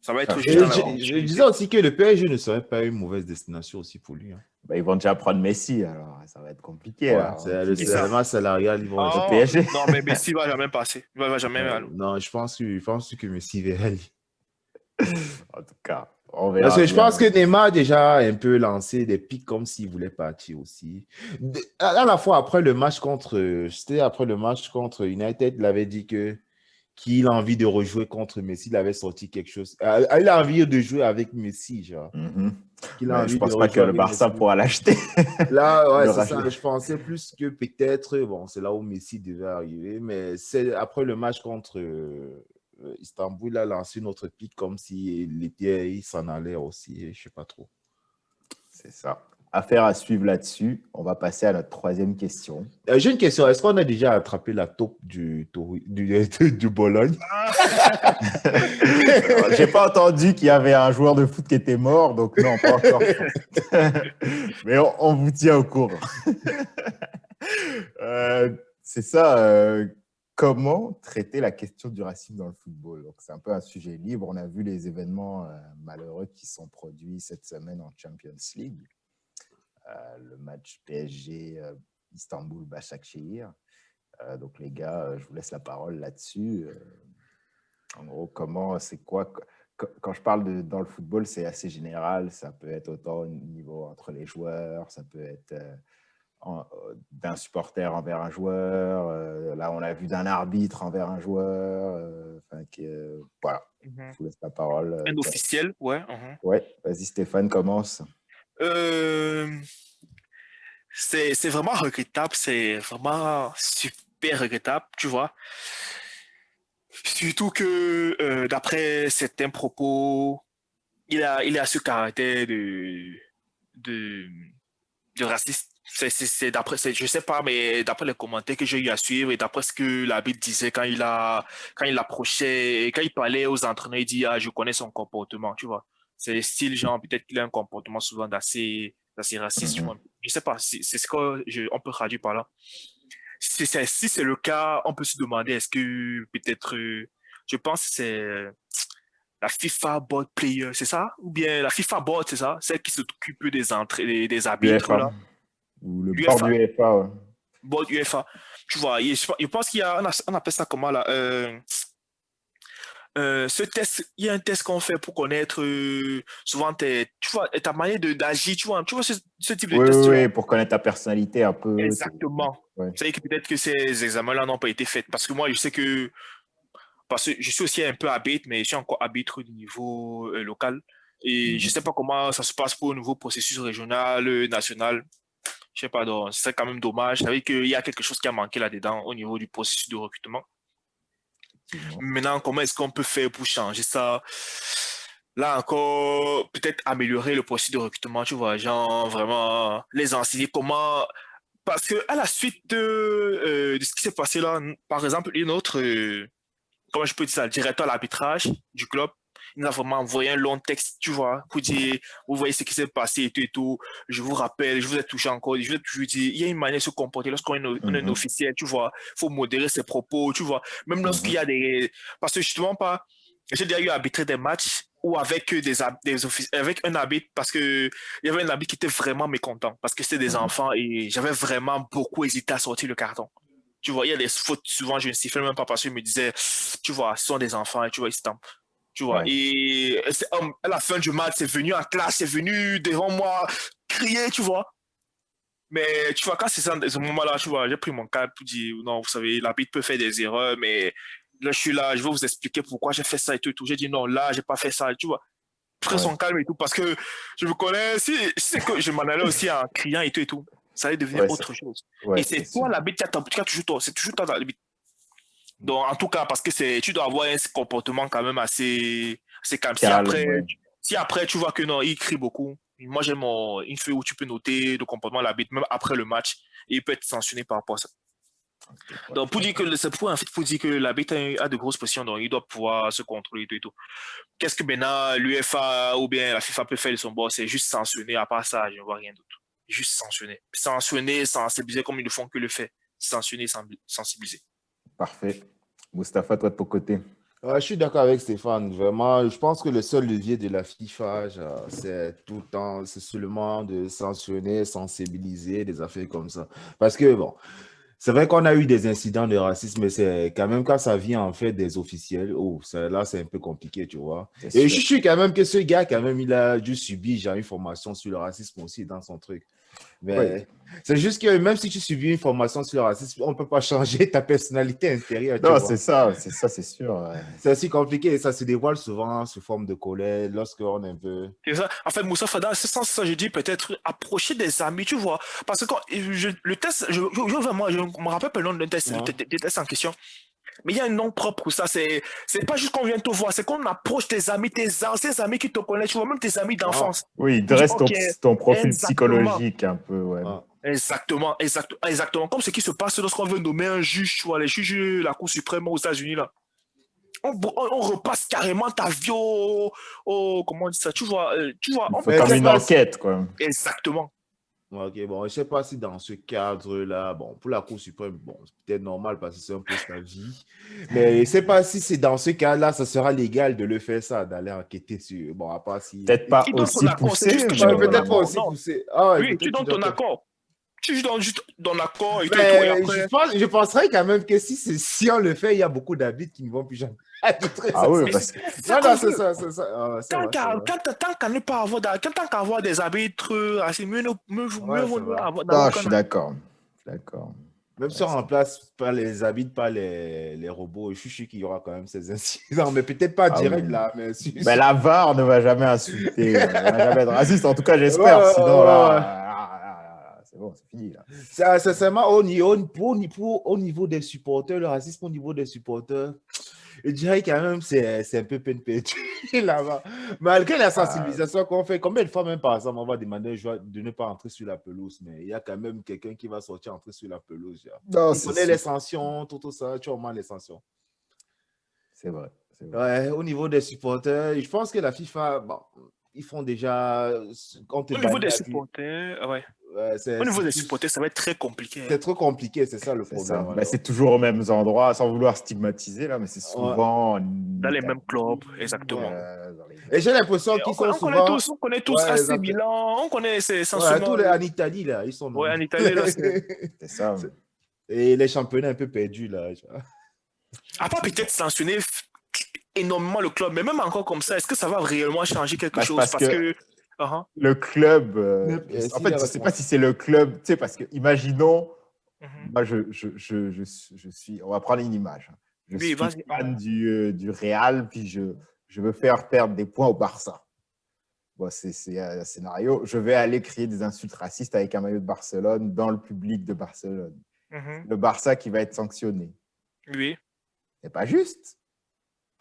ça va être juste dans la je disais aussi que le PSG ne serait pas une mauvaise destination aussi pour lui. Hein. Ils vont déjà prendre Messi, alors ça va être compliqué. Ouais, c'est le masse salarial, ils vont au PSG. Non, mais Messi va jamais passer. Il va jamais aller. Non, je pense que Messi verra aller. En tout cas, on verra. Parce que je pense que Neymar a déjà un peu lancé des pics comme s'il voulait partir aussi. À la fois après le match contre United, il avait dit qu'il a envie de rejouer contre Messi. Il avait sorti quelque chose. Il a envie de jouer avec Messi, genre. Je ne pense pas que le Barça pourra l'acheter. Là, ouais, c'est ça. Je pensais plus que peut-être, bon, c'est là où Messi devait arriver, mais c'est après le match contre Istanbul, il a lancé notre pique comme si il s'en allait aussi. Je ne sais pas trop. C'est ça. Affaire à suivre là-dessus. On va passer à notre troisième question. J'ai une question. Est-ce qu'on a déjà attrapé la taupe du Bologne? J'ai pas entendu qu'il y avait un joueur de foot qui était mort, donc non, pas encore. Mais on vous tient au courant. C'est ça. Comment traiter la question du racisme dans le football? Donc, c'est un peu un sujet libre. On a vu les événements malheureux qui sont produits cette semaine en Champions League. Le match PSG Istanbul-Başakşehir. Donc, les gars, je vous laisse la parole là-dessus. En gros, c'est quoi? Quand je parle dans le football, c'est assez général. Ça peut être autant au niveau entre les joueurs, ça peut être d'un supporter envers un joueur. Là, on a vu d'un arbitre envers un joueur. Voilà, je vous laisse la parole. Un officiel, ouais. Ouais, vas-y Stéphane, commence. C'est vraiment regrettable, c'est vraiment super regrettable, tu vois. Surtout que d'après certains propos, il a ce caractère de raciste. C'est d'après, je sais pas, mais d'après les commentaires que j'ai eu à suivre et d'après ce que l'arbitre disait quand il approchait, quand il parlait aux entraîneurs, il dit je connais son comportement, tu vois. C'est style genre peut-être qu'il a un comportement souvent d'assez raciste, tu vois. Je sais pas, c'est ce on peut traduire par là. Si c'est le cas, on peut se demander est-ce que peut-être, je pense que c'est la FIFA Board Player, c'est ça? Ou bien la FIFA Board, c'est ça? Celle qui s'occupe des arbitres, là. Ou le board du UEFA, ouais. Board UEFA. Tu vois, je pense qu'il y a, on appelle ça comment là? Ce test, il y a un test qu'on fait pour connaître souvent tu vois, ta manière d'agir, tu vois ce type de test. Oui, pour connaître ta personnalité un peu. Exactement. Ouais. C'est que peut-être que ces examens-là n'ont pas été faits. Parce que moi, je sais que parce que je suis aussi un peu arbitre, mais je suis encore arbitre du niveau local. Et je ne sais pas comment ça se passe pour le nouveau processus régional, national. Je ne sais pas, donc c'est quand même dommage. Ça veut dire qu'il y a quelque chose qui a manqué là-dedans au niveau du processus de recrutement. Maintenant, comment est-ce qu'on peut faire pour changer ça? Là encore, peut-être améliorer le processus de recrutement, tu vois, genre vraiment les enseigner comment... Parce que à la suite de ce qui s'est passé là, par exemple, une autre... comment je peux dire ça, le directeur à l'arbitrage du club, il nous a vraiment envoyé un long texte, tu vois, pour dire, vous voyez ce qui s'est passé et tout, je vous rappelle, je vous ai touché encore, je vous ai toujours dit, il y a une manière de se comporter lorsqu'on est un officiel, tu vois, il faut modérer ses propos, tu vois, même lorsqu'il y a des... Parce que justement, j'ai déjà eu à arbitrer des matchs ou avec avec un arbitre, parce que il y avait un arbitre qui était vraiment mécontent, parce que c'était des enfants et j'avais vraiment beaucoup hésité à sortir le carton. Tu vois, il y a des fautes, souvent je ne sifflais même pas parce qu'il me disait, tu vois, ce sont des enfants, et tu vois, ils se tampent. Tu vois, et à la fin du match, c'est venu en classe, c'est venu devant moi, crier, tu vois. Mais tu vois, quand c'est ça, ce moment-là, tu vois, j'ai pris mon calme pour dire, non, vous savez, l'arbitre peut faire des erreurs, mais là, je suis là, je vais vous expliquer pourquoi j'ai fait ça et tout. J'ai dit, non, là, j'ai pas fait ça, tu vois. Pris son calme et tout, parce que je me connais, si c'est que je m'en allais aussi en criant et tout. Ça allait devenir autre chose. Et c'est toi l'arbitre qui a toujours tort. C'est toujours toi l'arbitre. Donc, en tout cas, parce que tu dois avoir un comportement quand même assez calme. Si après, tu vois que non, il crie beaucoup, moi j'ai une feuille où tu peux noter le comportement de l'arbitre, même après le match, et il peut être sanctionné par rapport à ça. Donc, pour dire que l'arbitre a de grosses pressions, donc il doit pouvoir se contrôler et tout. Qu'est-ce que maintenant l'UEFA ou bien la FIFA peut faire de son bord? C'est juste sanctionner. À part ça, je ne vois rien d'autre. Juste sanctionner. Sanctionner, sensibiliser comme ils ne font que le fait. Sanctionner, sensibiliser. Parfait. Mustapha, toi de ton côté? Je suis d'accord avec Stéphane. Vraiment, je pense que le seul levier de la FIFA, c'est tout le temps, c'est seulement de sanctionner, sensibiliser, des affaires comme ça. Parce que, bon, c'est vrai qu'on a eu des incidents de racisme, mais c'est quand même quand ça vient en fait des officiels, là c'est un peu compliqué, tu vois. Et je suis quand même que ce gars, quand même, il a dû subir une formation sur le racisme aussi dans son truc. Mais c'est juste que même si tu subis une formation sur le racisme, on ne peut pas changer ta personnalité intérieure. Non, c'est ça, c'est sûr. Ouais. C'est assez compliqué et ça se dévoile souvent sous forme de colère lorsqu'on est un peu. C'est ça. En fait, Moussa Fada, c'est sans ça, je dis peut-être approcher des amis, tu vois. Parce que quand le test, je me rappelle pas le nom d'un test, le test en question. Mais il y a un nom propre pour ça. C'est pas juste qu'on vient te voir, c'est qu'on approche tes amis, tes anciens amis qui te connaissent, tu vois, même tes amis d'enfance. Oui, dresse ton profil Exactement. psychologique un peu. Ouais. Exactement. Comme ce qui se passe lorsqu'on veut nommer un juge, tu vois, les juges de la Cour suprême aux États-Unis, là. On repasse carrément ta vie comment on dit ça, tu vois, on fait comme une enquête, quoi. Exactement. Ok, bon, je ne sais pas si dans ce cadre-là, bon, pour la Cour suprême, bon, c'est peut-être normal parce que c'est un peu sa vie, mais je ne sais pas si c'est dans ce cas-là, ça sera légal de le faire ça, d'aller enquêter sur, bon, à part si... Peut-être pas aussi poussé. Peut-être pas aussi poussé. Ah, oui, tu donnes ton accord. Tu donnes juste ton accord et tout. Et après... je penserais quand même que si on le fait, il y a beaucoup d'habits qui ne vont plus jamais être très oui, parce que... Non, c'est ça. Tant qu'à ne pas avoir tant qu'à avoir des arbitres, c'est mieux vaut avoir. Non, je suis d'accord. Même si on remplace pas les habits, pas les robots, je suis sûr qu'il y aura quand même ces incidents, mais peut-être pas direct là. Mais la VAR ne va jamais insulter, ne va jamais être raciste, en tout cas j'espère, sinon là... C'est bon, c'est fini là. C'est sincèrement au niveau des supporters, le racisme au niveau des supporters, je dirais quand même c'est un peu peine perdue là-bas. Malgré la sensibilisation qu'on fait, combien de fois même par exemple on va demander aux joueurs de ne pas entrer sur la pelouse, mais il y a quand même quelqu'un qui va sortir entrer sur la pelouse. Non, il connaît les sanctions, tout ça, tu as au moins les sanctions. C'est vrai. Ouais, au niveau des supporters, je pense que la FIFA, bon, ils font déjà... Au niveau des supporters, ouais. Au niveau des supporters, ça va être très compliqué. C'est trop compliqué, c'est ça le problème. C'est toujours aux mêmes endroits, sans vouloir stigmatiser, là, mais c'est souvent... Dans les mêmes clubs, exactement. Et j'ai l'impression qu'ils sont souvent... On connaît tous AC Milan, on connaît essentiellement... tous les en Italie, là, ils sont... Ouais, en Italie, là, c'est ça. Et les championnats un peu perdus, là. À part peut-être sanctionner énormément le club, mais même encore comme ça, est-ce que ça va réellement changer quelque chose? Parce que le club, en fait, je ne sais pas si c'est le club, tu sais, parce que imaginons, moi je suis, on va prendre une image. Je suis fan du Real, puis je veux faire perdre des points au Barça. Bon, c'est un scénario. Je vais aller crier des insultes racistes avec un maillot de Barcelone dans le public de Barcelone. Le Barça qui va être sanctionné. Oui. C'est pas juste.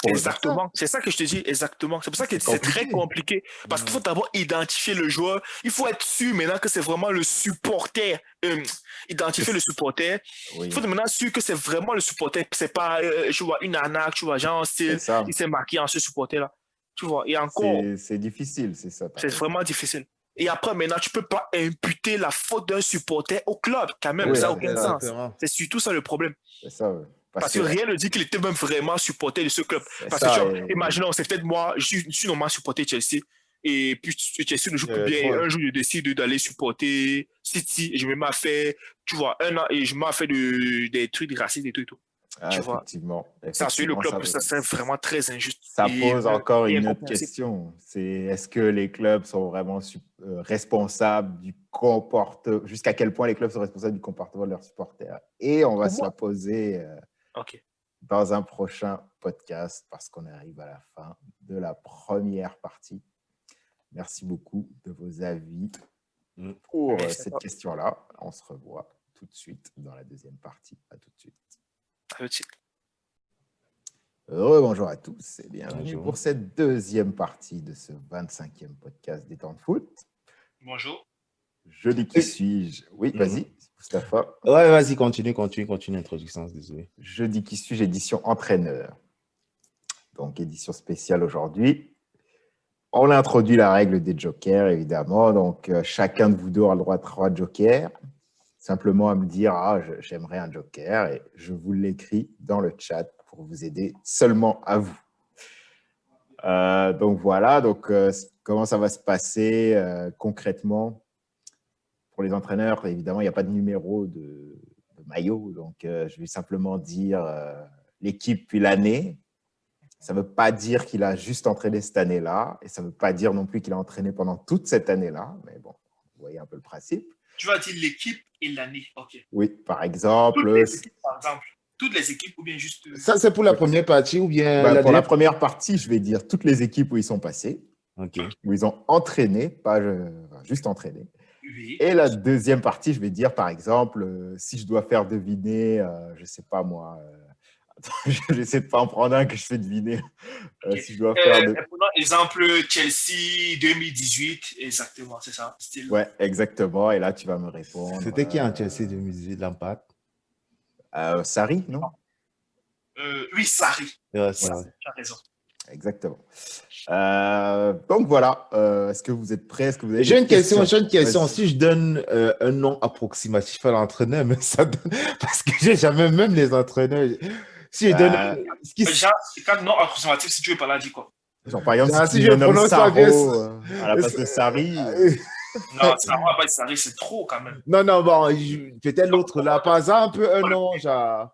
Exactement, c'est ça que je te dis, exactement. C'est pour ça que c'est très compliqué. Parce qu'il faut d'abord identifier le joueur. Il faut être sûr maintenant que c'est vraiment le supporter. Identifier le supporter. Il faut maintenant être sûr que c'est vraiment le supporter. C'est pas, je vois, une arnaque, tu vois, genre, il s'est marqué en ce supporter-là. Tu vois, et encore. C'est difficile, c'est ça. C'est vraiment difficile. Et après, maintenant, tu peux pas imputer la faute d'un supporter au club, quand même. Ça n'a aucun sens. C'est surtout ça le problème. C'est ça, oui. Parce que rien ne dit qu'il était même vraiment supporter de ce club. Parce que, genre, imaginons, c'est peut-être moi, je suis normalement supporter Chelsea, et puis Chelsea ne joue plus bien, et un jour, je décide d'aller supporter City, et je me mets à faire, tu vois, un an, et je me mets à faire des trucs racistes et tout et tout. Tu vois, ça suit le club, ça serait vraiment très injuste. Ça pose encore une autre question. C'est est-ce que les clubs sont vraiment responsables du comportement, jusqu'à quel point les clubs sont responsables du comportement de leurs supporters? Et on va se la poser dans un prochain podcast parce qu'on arrive à la fin de la première partie. Merci beaucoup de vos avis pour cette question-là. On se revoit tout de suite dans la deuxième partie. À tout de suite. Bonjour à tous et bienvenue pour cette deuxième partie de ce 25e podcast des temps de foot. Bonjour. Jeudi qui suis-je? Oui, vas-y, Mustapha. Ouais, vas-y, continue l'introduction, désolé. Jeudi qui suis-je, édition entraîneur. Donc, édition spéciale aujourd'hui. On a introduit la règle des jokers, évidemment. Donc, chacun de vous deux aura le droit à 3 jokers. Simplement à me dire, j'aimerais un joker et je vous l'écris dans le chat pour vous aider seulement à vous. Donc voilà, comment ça va se passer concrètement pour les entraîneurs? Évidemment, il n'y a pas de numéro de maillot, donc je vais simplement dire l'équipe puis l'année. Ça ne veut pas dire qu'il a juste entraîné cette année-là et ça ne veut pas dire non plus qu'il a entraîné pendant toute cette année-là, mais bon, vous voyez un peu le principe. Tu vas dire l'équipe et l'année. OK. Oui, par exemple. Toutes les équipes, par exemple. Toutes les équipes ou bien juste. Ça, c'est pour la première partie ou bien Bah, la pour la deuxième? première partie, je vais dire toutes les équipes où ils sont passés, Ok. où ils ont entraîné, pas juste entraîné. Oui. Et la deuxième partie, je vais dire, par exemple, si je dois faire deviner, je ne sais pas moi, j'essaie de ne pas en prendre un que je fais deviner. Okay. Si je dois faire de... Prenons exemple Chelsea 2018, exactement, c'est ça. Style. Ouais, exactement. Et là, tu vas me répondre. C'était qui en Chelsea 2018, Lampard? Sarri, non? Oui, Sarri. Ouais, Tu as raison. Exactement. Donc voilà. Est-ce que vous êtes prêts? Est-ce que vous avez J'ai des une question. questions? Si je donne un nom approximatif à l'entraîneur, mais ça donne... parce que j'ai jamais même les entraîneurs. Si je donne Genre, quand non approximatif, si tu veux pas là, dis quoi? Genre, par exemple, genre, si si je tu nommes prononce pas bien, Saro à la place de Sarri. Non, ça va pas être Sarri, c'est trop quand même. non, bon, peut-être l'autre là. Par exemple, un nom, genre.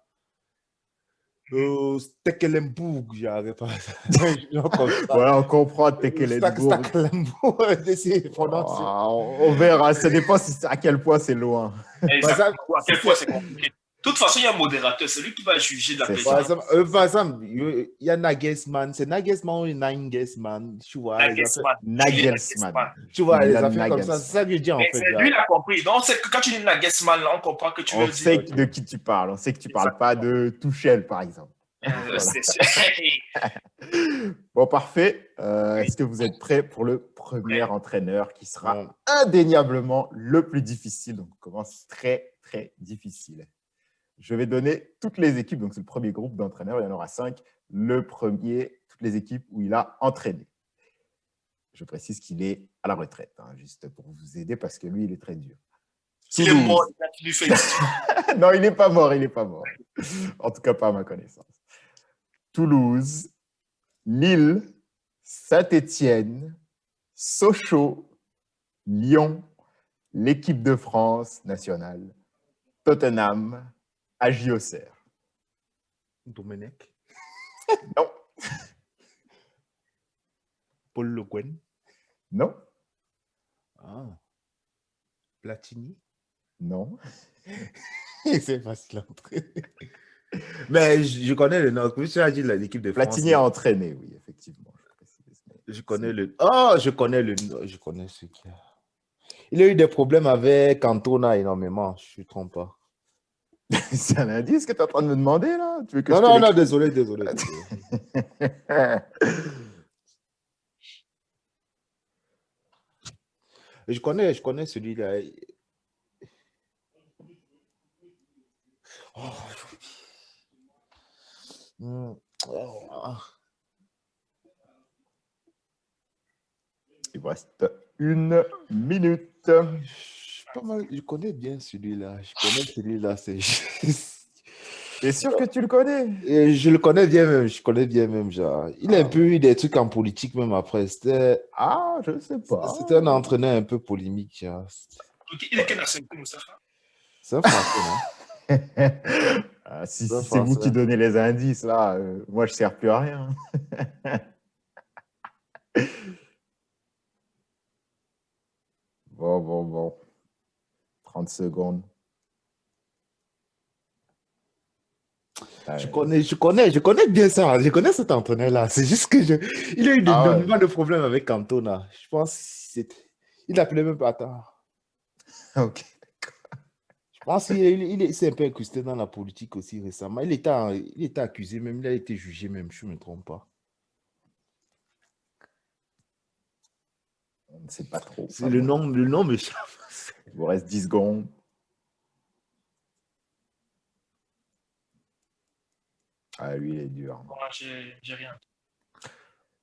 Stekelenburg, j'arrive pas. Voilà, on comprend Tekelenburg. Stekelenburg, d'essayer de prononcer. On verra, ça dépend à quel point c'est loin. Exactement, à quel point c'est compliqué. De toute façon, il y a un modérateur, c'est lui qui va juger de la personne. Par exemple, il y a Nagelsmann. C'est Nagelsmann ou Nagelsmann? Tu vois, Nagelsmann. Tu vois, les affaires comme ça. C'est ça que je dis en fait. Lui, il a compris. Donc, quand tu dis Nagelsmann, on comprend que tu veux dire. On sait de qui tu parles. On sait que tu ne parles pas de Tuchel, par exemple. C'est sûr. Bon, parfait. Est-ce que vous êtes prêts pour le premier entraîneur qui sera indéniablement le plus difficile? Donc, on commence très, très difficile. Je vais donner toutes les équipes. Donc, c'est le premier groupe d'entraîneurs. Il y en aura 5. Le premier, toutes les équipes où il a entraîné. Je précise qu'il est à la retraite, hein, juste pour vous aider parce que lui, il est très dur. Il est mort, il lui fait non, il n'est pas mort, il n'est pas mort. En tout cas, pas à ma connaissance. Toulouse, Lille, Saint-Étienne, Sochaux, Lyon, l'équipe de France nationale, Tottenham, AJ Auxerre. Domenech. Non. Paul Le Guen. Non. Ah. Platini. Non. C'est facile à entraîner. Mais je connais le nom. Tu as dit l'équipe de France. Platini a entraîné, oui, effectivement. Je connais le. Oh, je connais le. Je connais ce qui a. Il a eu des problèmes avec Cantona énormément. Je ne me trompe pas. C'est un indice que tu es en train de me demander, là? Tu veux que non, désolé. Je connais celui-là. Il vous reste 1 minute. Je connais bien celui-là. T'es sûr que tu le connais? Et je le connais bien même. Genre. Il a un peu eu des trucs en politique même après. Ah, je ne sais pas. C'était un entraîneur un peu polémique. Genre. Il est quelle nationalité, Moustapha? C'est un Français, non? Si c'est vous qui donnez les indices, là, moi, je ne sers plus à rien. Bon. 30 secondes. Je connais bien ça. Je connais cet entraîneur-là. C'est juste que il a eu de problèmes avec Cantona. Je pense il appelait même pas tard. Ok. Je pense qu'il s'est un peu incrusté dans la politique aussi récemment. Il était accusé même, il a été jugé même, je ne me trompe pas. On ne sait pas trop. Le nom me chauffe. Il vous reste 10 secondes. Ah, lui, il est dur. Moi, j'ai rien.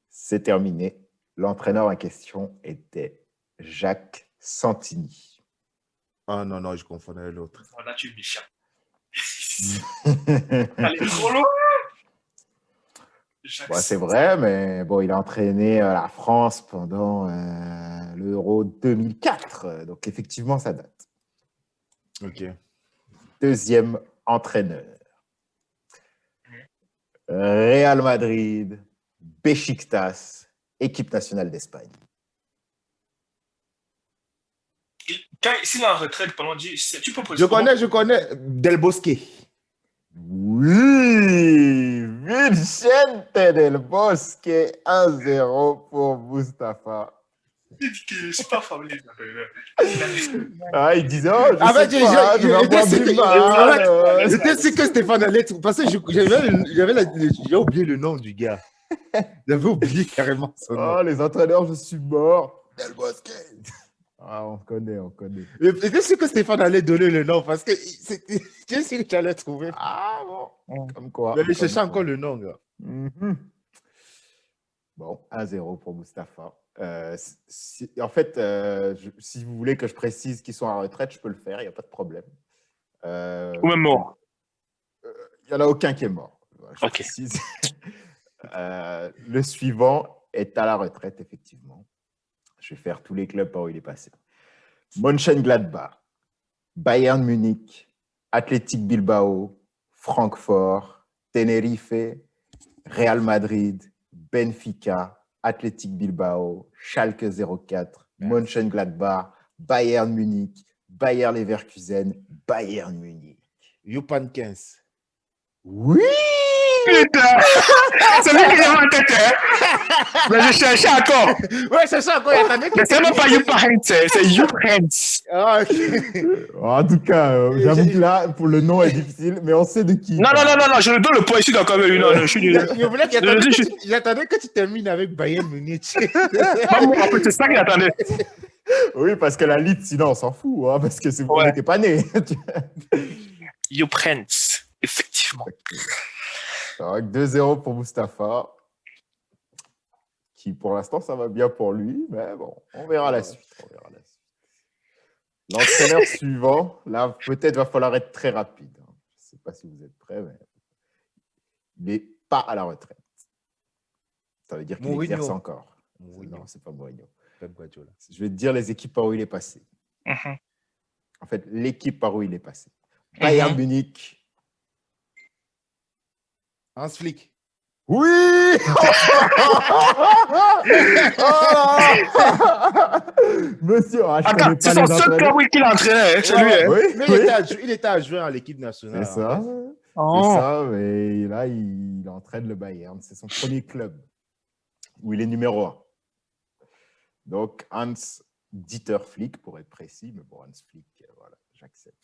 C'est terminé. L'entraîneur en question était Jacques Santini. Ah non, je confondais l'autre. Voilà, tu es méchant. Allez, trop loin. C'est vrai, mais bon, il a entraîné la France pendant l'Euro 2004. Donc, effectivement, ça date. Ok. Deuxième entraîneur. Real Madrid, Beşiktaş, équipe nationale d'Espagne. S'il est en retraite pendant 10, tu peux poser Je connais Del Bosque. Oui, Vicente Del Bosque, 1-0 pour Mustapha. Je suis pas familier. Ah, il disait, oh, je En sais fait, pas, je vais avoir du mal. c'était ce que Stéphane allait trouver. Parce que j'ai oublié le nom du gars. J'avais oublié carrément son nom. Oh, les entraîneurs, je suis mort. Del Bosque. Ah, on connaît, on connaît. J'étais sûr que Stéphane allait donner le nom parce que j'étais sûr que tu allais trouver. Ah, bon. Comme quoi. Mais je cherchais encore le nom, gars. Bon, 1-0 pour Mustapha. En fait, si vous voulez que je précise qu'ils sont en retraite, je peux le faire, il n'y a pas de problème. Ou même mort. Il n'y en a aucun qui est mort. Je Ok. précise. Le suivant est à la retraite, effectivement. Je vais faire tous les clubs par où il est passé. Mönchengladbach, Bayern Munich, Athletic Bilbao, Francfort, Tenerife, Real Madrid, Benfica, Athletic Bilbao, Schalke 04, Mönchengladbach, Bayern Munich, Bayer Leverkusen, Bayern Munich. Jupan 15. Oui! Putain! C'est lui qui est en tête, hein? Mais je cherchais encore. Ouais, c'est ça, quoi. Mais c'est même pas Youparents, c'est Youparents. Ah, ok. En tout cas, j'avoue que là, pour le nom est difficile, mais on sait de qui. Non, je le donne le point ici, d'accord, mais non, je suis désolé. J'attendais que tu termines avec Bayern Munich. Maman, en fait, c'est ça qu'il attendait. Oui, parce que la Ligue, sinon, on s'en fout, hein, parce que vous n'étiez pas né. Youparents, effectivement. Donc, 2-0 pour Mustapha, qui pour l'instant, ça va bien pour lui, mais bon, on verra la suite. L'entraîneur suivant, là, peut-être va falloir être très rapide. Je ne sais pas si vous êtes prêts, mais il n'est pas à la retraite. Ça veut dire qu'il exerce encore. Non, ce n'est pas Mourinho. Je vais te dire les équipes par où il est passé. En fait, l'équipe par où il est passé. Bayern Munich. Hans Flick. Oui! Monsieur, attends, c'est son seul club qu'il entraînait, c'est lui. Oui, mais il était adjoint à l'équipe nationale. C'est ça. C'est ça, mais là, il entraîne le Bayern. C'est son premier club où il est numéro 1. Donc, Hans-Dieter Flick, pour être précis, mais bon, Hans Flick, voilà, j'accepte.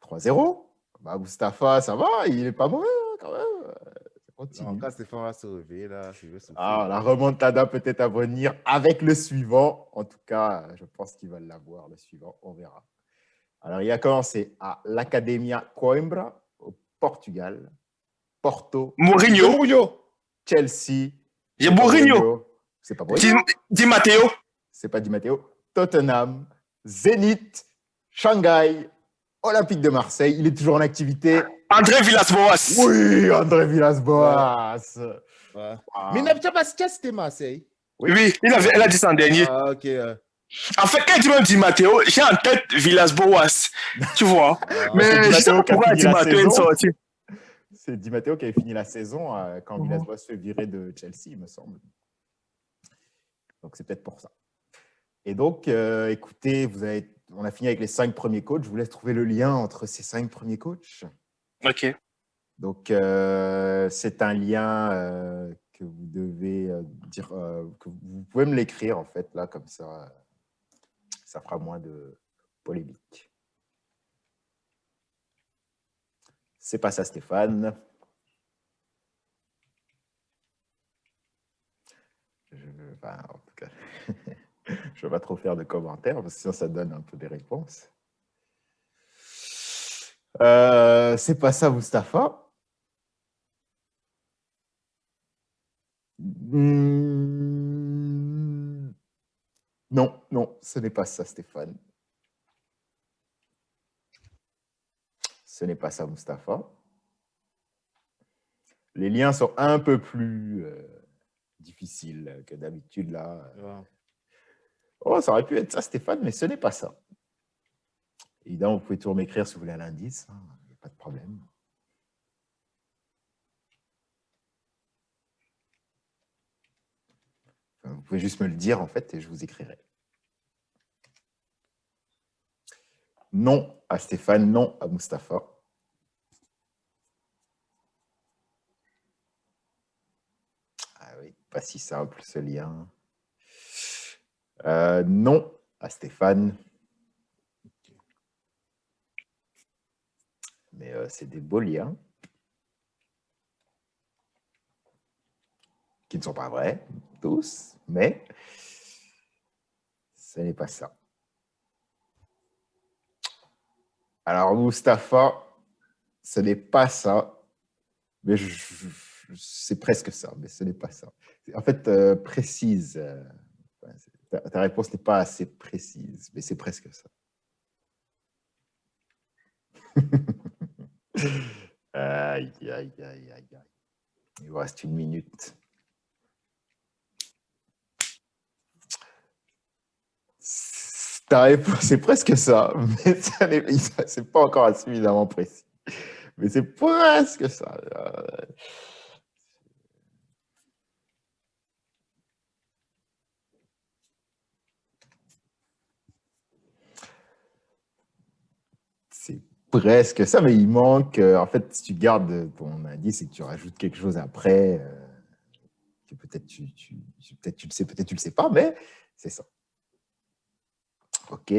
3-0. Bah, Mustapha, ça va, il n'est pas mauvais quand même. Ça continue. Non, quand Stéphane va se réveiller, là, je vais souffrir. La remontada peut-être à venir avec le suivant. En tout cas, je pense qu'il va l'avoir, le suivant. On verra. Alors, il a commencé à l'Academia Coimbra, au Portugal. Porto. Mourinho. Chelsea. J'ai Mourinho. C'est pas Mourinho. Di Matteo. C'est pas Di Matteo. Tottenham. Zénith. Shanghai. Olympique de Marseille. Il est toujours en activité. André Villas-Boas. Oui, André Villas-Boas. Ouais. Mais n'as-tu pas c'était Marseille? Oui, elle a dit ça en dernier. Ah, ok. En fait, quand tu me dis Matteo, j'ai en tête Villas-Boas. Tu vois. Mais je sais pas pourquoi Di Matteo est sorti. C'est Di Matteo qui avait fini la saison quand Villas-Boas se fait virer de Chelsea, il me semble. Donc, c'est peut-être pour ça. Et donc, écoutez, on a fini avec les 5 premiers coachs. Je vous laisse trouver le lien entre ces 5 premiers coachs. OK. Donc, c'est un lien que vous devez dire, que vous pouvez me l'écrire, en fait, là, comme ça, ça fera moins de polémique. C'est pas ça, Stéphane. En tout cas, je ne vais pas trop faire de commentaires, parce que sinon, ça donne un peu des réponses. C'est pas ça, Mustapha. Non, ce n'est pas ça, Stéphane. Ce n'est pas ça, Mustapha. Les liens sont un peu plus difficiles que d'habitude, là. Oh, ça aurait pu être ça, Stéphane, mais ce n'est pas ça. Évidemment, vous pouvez toujours m'écrire si vous voulez un indice. Il n'y a pas de problème. Vous pouvez juste me le dire, en fait, et je vous écrirai. Non à Stéphane, non à Mustapha. Ah oui, pas si simple ce lien. Non à Stéphane. Mais c'est des beaux liens qui ne sont pas vrais, tous, mais ce n'est pas ça. Alors, Mustapha, ce n'est pas ça, mais c'est presque ça, mais ce n'est pas ça. En fait, précise. Ta réponse n'est pas assez précise, mais c'est presque ça. Aïe, aïe, aïe, aïe, aïe. Il vous reste 1 minute. Ta réponse, c'est presque ça, mais c'est pas encore suffisamment précis. Mais c'est presque ça. C'est presque ça, mais il manque. En fait, si tu gardes ton indice et que tu rajoutes quelque chose après, que peut-être peut-être tu le sais, peut-être tu le sais pas, mais c'est ça. OK.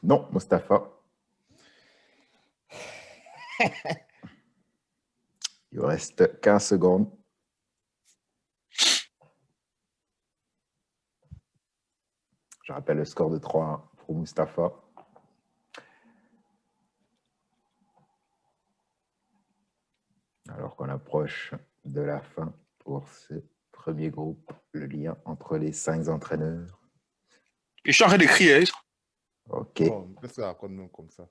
Non, Mustapha. Il vous reste 15 secondes. Je rappelle le score de 3-1 pour Mustapha. Alors qu'on approche de la fin pour ce premier groupe, le lien entre les 5 entraîneurs. Je suis en train d'écrire. OK. Bon, ça raconte comme ça.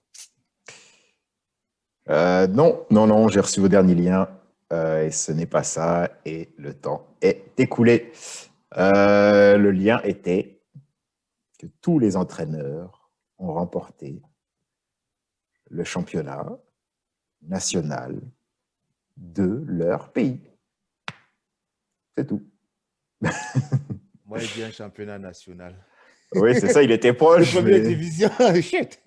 Non, j'ai reçu vos derniers liens et ce n'est pas ça et le temps est écoulé. Le lien était que tous les entraîneurs ont remporté le championnat national de leur pays. C'est tout. Moi, j'ai dit un championnat national. Oui, c'est ça, il était proche. Première division, shit.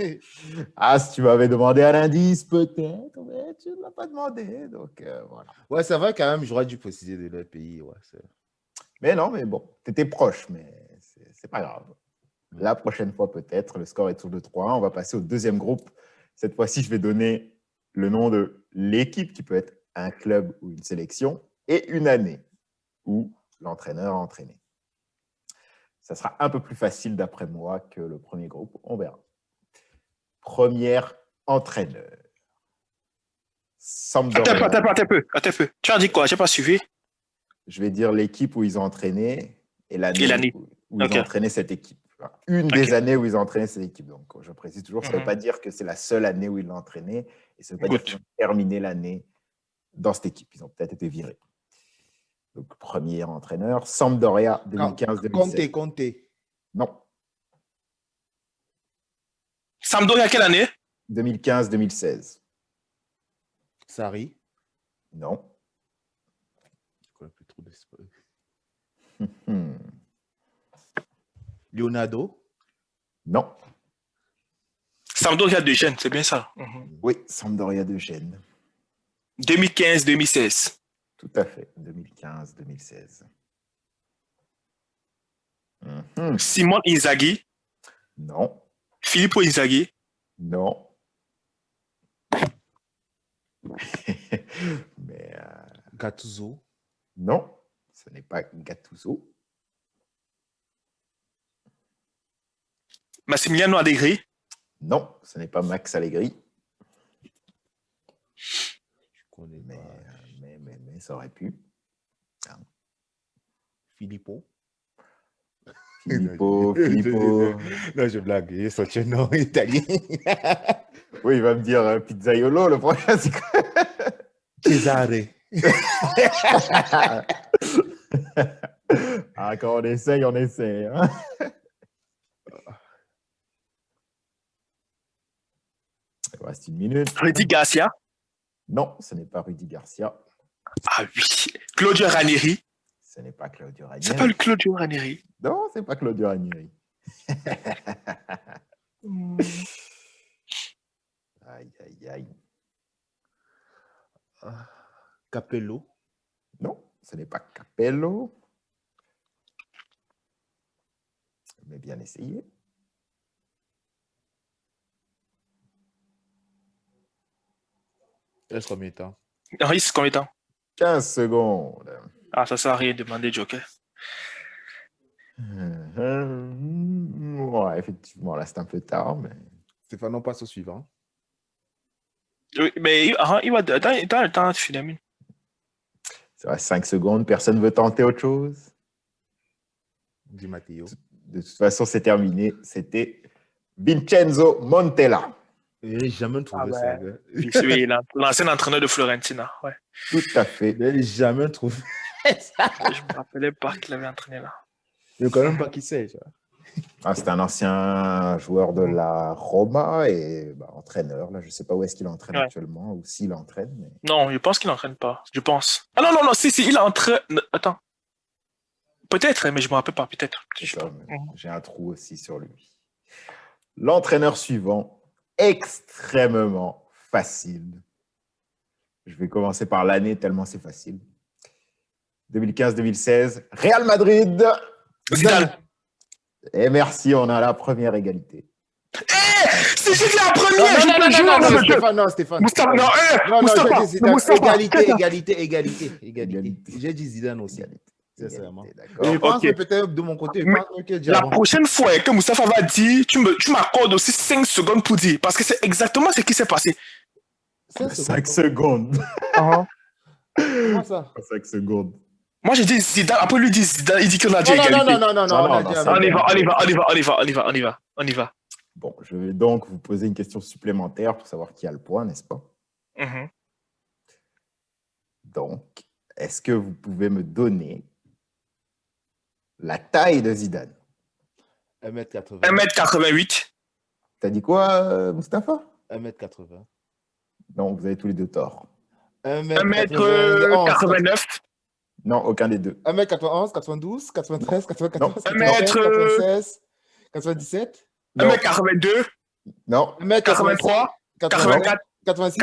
Ah, si tu m'avais demandé un indice, peut-être, mais tu ne l'as pas demandé. Donc, voilà. Ouais, c'est vrai quand même, j'aurais dû préciser de leur pays. Ouais, mais non, mais bon, tu étais proche, mais c'est pas grave. La prochaine fois, peut-être, le score est toujours de 3-1. On va passer au deuxième groupe. Cette fois-ci, je vais donner le nom de l'équipe qui peut être un club ou une sélection et une année où l'entraîneur a entraîné. Ça sera un peu plus facile d'après moi que le premier groupe. On verra. Premier entraîneur. Sampdoria. Attends un peu. Tu as dit quoi? J'ai pas suivi. Je vais dire l'équipe où ils ont entraîné et l'année où ils ont entraîné cette équipe. Une des années où ils ont entraîné cette équipe. Donc, je précise toujours, ça ne veut pas dire que c'est la seule année où ils l'ont entraîné et ça ne veut pas dire qu'ils ont terminé l'année dans cette équipe. Ils ont peut-être été virés. Donc, premier entraîneur, Sampdoria 2015-2016. Conte. Non. Sampdoria, quelle année? 2015-2016. Sarri. Non. Je connais plus trop d'espoir. Leonardo. Non. Sampdoria de Gênes, c'est bien ça? Oui, Sampdoria de Gênes. 2015-2016. Tout à fait, 2015-2016. Simone Inzaghi. Non. Filippo Inzaghi. Non. Mais Gattuso. non, ce n'est pas Gattuso. Massimiliano Allegri. Non, ce n'est pas Max Allegri. Je connais mais, pas. Mais ça aurait pu. Non. Filippo. Non, je blague. Il est sorti un nom italien. Oui, il va me dire Pizzaiolo, le prochain, c'est quoi? Cesare. Ah, quand on essaye, on essaye. Hein. reste une minute. Rudy Garcia. Non, ce n'est pas Rudy Garcia. Ah oui. Claudio Ranieri. Ce n'est pas Claudio Ranieri. C'est pas le Claudio Ranieri. Non, c'est pas Claudio Ranieri. Aïe, aïe, aïe. Capello. Non, ce n'est pas Capello. Mais bien essayé. Il reste combien de temps? Henri, c'est combien de temps? 15 secondes. Ah, ça sert à rien de demander Joker. Ouais, effectivement, là, c'est un peu tard, mais... Stéphane, on passe au suivant. Oui, mais il va dans le temps de finir. Ça reste 5 secondes. Personne ne veut tenter autre chose? Di Matteo. De toute façon, c'est terminé. C'était Vincenzo Montella. J'ai jamais trouvé ça. Gars. Oui, l'ancien entraîneur de Florentina. Ouais. Tout à fait. J'ai jamais trouvé ça. Je me rappelais pas qu'il avait entraîné là. Je ne connais même pas qui c'est. C'est un ancien joueur de la Roma et entraîneur. Là, je ne sais pas où est-ce qu'il entraîne actuellement ou s'il entraîne. Mais... Non, je pense qu'il n'entraîne pas. Je pense. Ah non, si, il entraîne. Attends. Peut-être, mais je ne me rappelle pas. Peut-être. J'ai un trou aussi sur lui. L'entraîneur suivant, extrêmement facile. Je vais commencer par l'année tellement c'est facile. 2015-2016, Real Madrid. Zidane. Et merci, on a la première égalité. C'est juste la première. Non, Stéphane. Moustapha, égalité. J'ai dit Zidane aussi. Sincèrement. Je pense que peut-être de mon côté, la prochaine fois que Moustapha va dire, tu m'accordes aussi 5 secondes pour dire, parce que c'est exactement ce qui s'est passé. 5 secondes. Comment ça? 5 secondes. Moi, j'ai dit Zidane, après lui dit Zidane, il dit qu'on a dit égalité. Non. On y va. Bon, je vais donc vous poser une question supplémentaire pour savoir qui a le point, n'est-ce pas? Donc, est-ce que vous pouvez me donner la taille de Zidane? 1m80. 1m88. T'as dit quoi, Moustapha? 1m80. Non, vous avez tous les deux tort. 1m89. Non, aucun des deux. 1m91, 92, 93, 94, 96, 97. 1m82. Non. 1m83. 84. 86.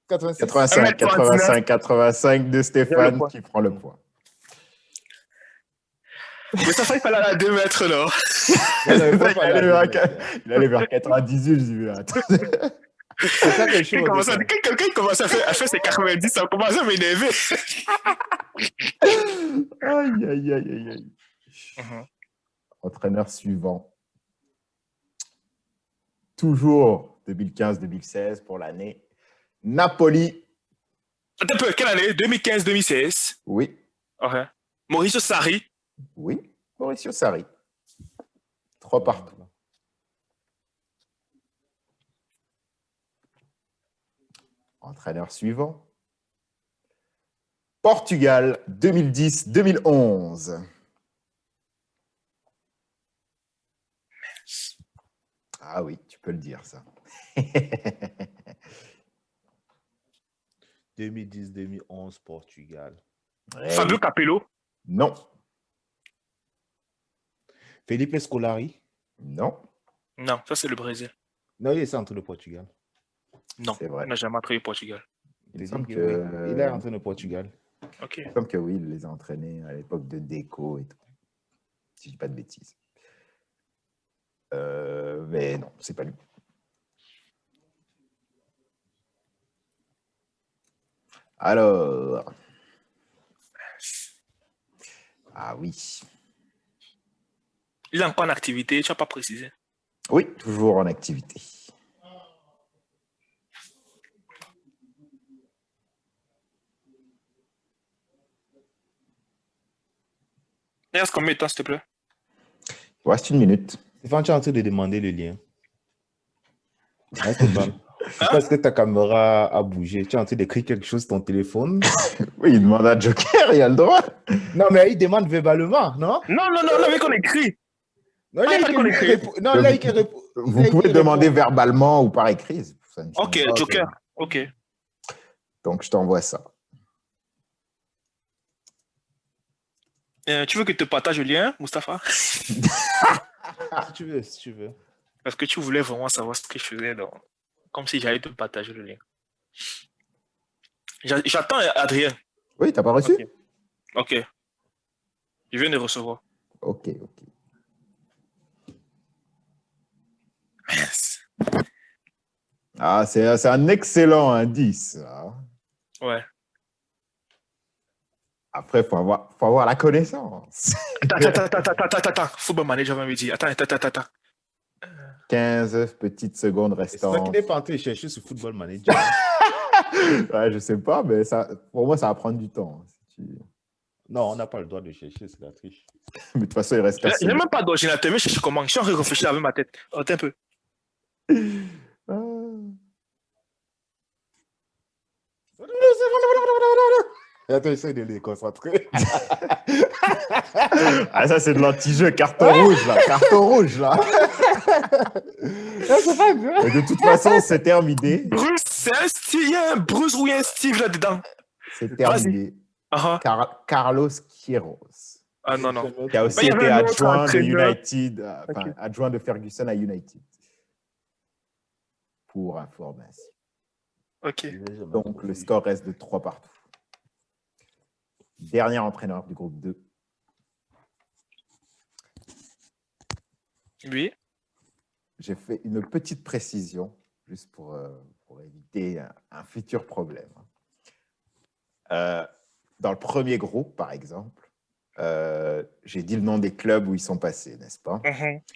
85. 85 de Stéphane qui prend le point. Mais ça fait qu'il fallait aller à 2 mètres là. Il allait vers 98, je dis, attends. C'est ça que je suis. Quelqu'un commence à faire ses 90, ça commence à m'énerver. Aïe. Entraîneur suivant. Toujours 2015-2016 pour l'année. Napoli. Attends un peu, quelle année? 2015-2016. Oui. Okay. Mauricio Sarri. Oui, Mauricio Sarri. 3 partout. Entraîneur suivant. Portugal, 2010-2011. Ah oui, tu peux le dire, ça. 2010-2011, Portugal. Fabio Capello. Non. Felipe Scolari. Non. Non, ça c'est le Brésil. Non, il est entre le Portugal. Non, il n'a jamais entraîné le Portugal. Il est entraîné le Portugal. Okay. Comme que oui, il les a entraînés à l'époque de Deco et tout. Si je dis pas de bêtises. Mais non, c'est pas lui. Alors. Ah oui. Il est encore en activité, tu n'as pas précisé. Oui, toujours en activité. Il reste combien de temps, s'il te plaît? Il reste 1 minute. Stéphane, tu es en train de demander le lien. Parce que ta caméra a bougé. Tu es en train d'écrire quelque chose sur ton téléphone. Oui, il demande à Joker, il a le droit. Non, mais il demande verbalement, non? Non, mais qu'on écrit. Non, là, il répond. Vous pouvez demander verbalement ou par écrit. Ça ne Ok, change pas. Joker. Ok. Donc, je t'envoie ça. Tu veux que je te partage le lien, Mustapha? Si tu veux, si tu veux. Parce que tu voulais vraiment savoir ce que je faisais, donc, comme si j'allais te partager le lien. J'attends Adrien. Oui, t'as pas reçu? Ok. Ok. Je viens de recevoir. Ok. Yes. Ah, c'est un excellent indice. Ça. Ouais. Après, il faut avoir la connaissance. Attends. Football Manager va me dire. Attends. 15 petites secondes C'est toi qui restantes. n'es pas en train de chercher sur Football Manager. Ouais, je sais pas, mais ça, pour moi, ça va prendre du temps. Non, on n'a pas le droit de chercher, c'est la triche. Mais de toute façon, il reste Je 4 n'ai secondes. même pas d'ordinateur, mais je sais comment. Je suis en train de réfléchir avec ma tête. Attends un peu. Ah. Attends, essaye de les concentrer. Ah, ça, c'est de l'anti-jeu. Carton rouge, là. Carton rouge, là. C'est pas dur. Et de toute façon, c'est terminé. Bruce, c'est un Steve. Il y a un Bruce ou il y a un Steve là-dedans. C'est terminé. Carlos Queiroz, Ah non. qui a aussi Il y avait été un autre adjoint de entraîneur. United, Ok. adjoint de Ferguson à United. Pour information. Ok. Donc, le score reste de 3 partout. Dernier entraîneur du groupe 2. Oui. J'ai fait une petite précision, juste pour éviter un futur problème. Dans le premier groupe, par exemple, j'ai dit le nom des clubs où ils sont passés, n'est-ce pas?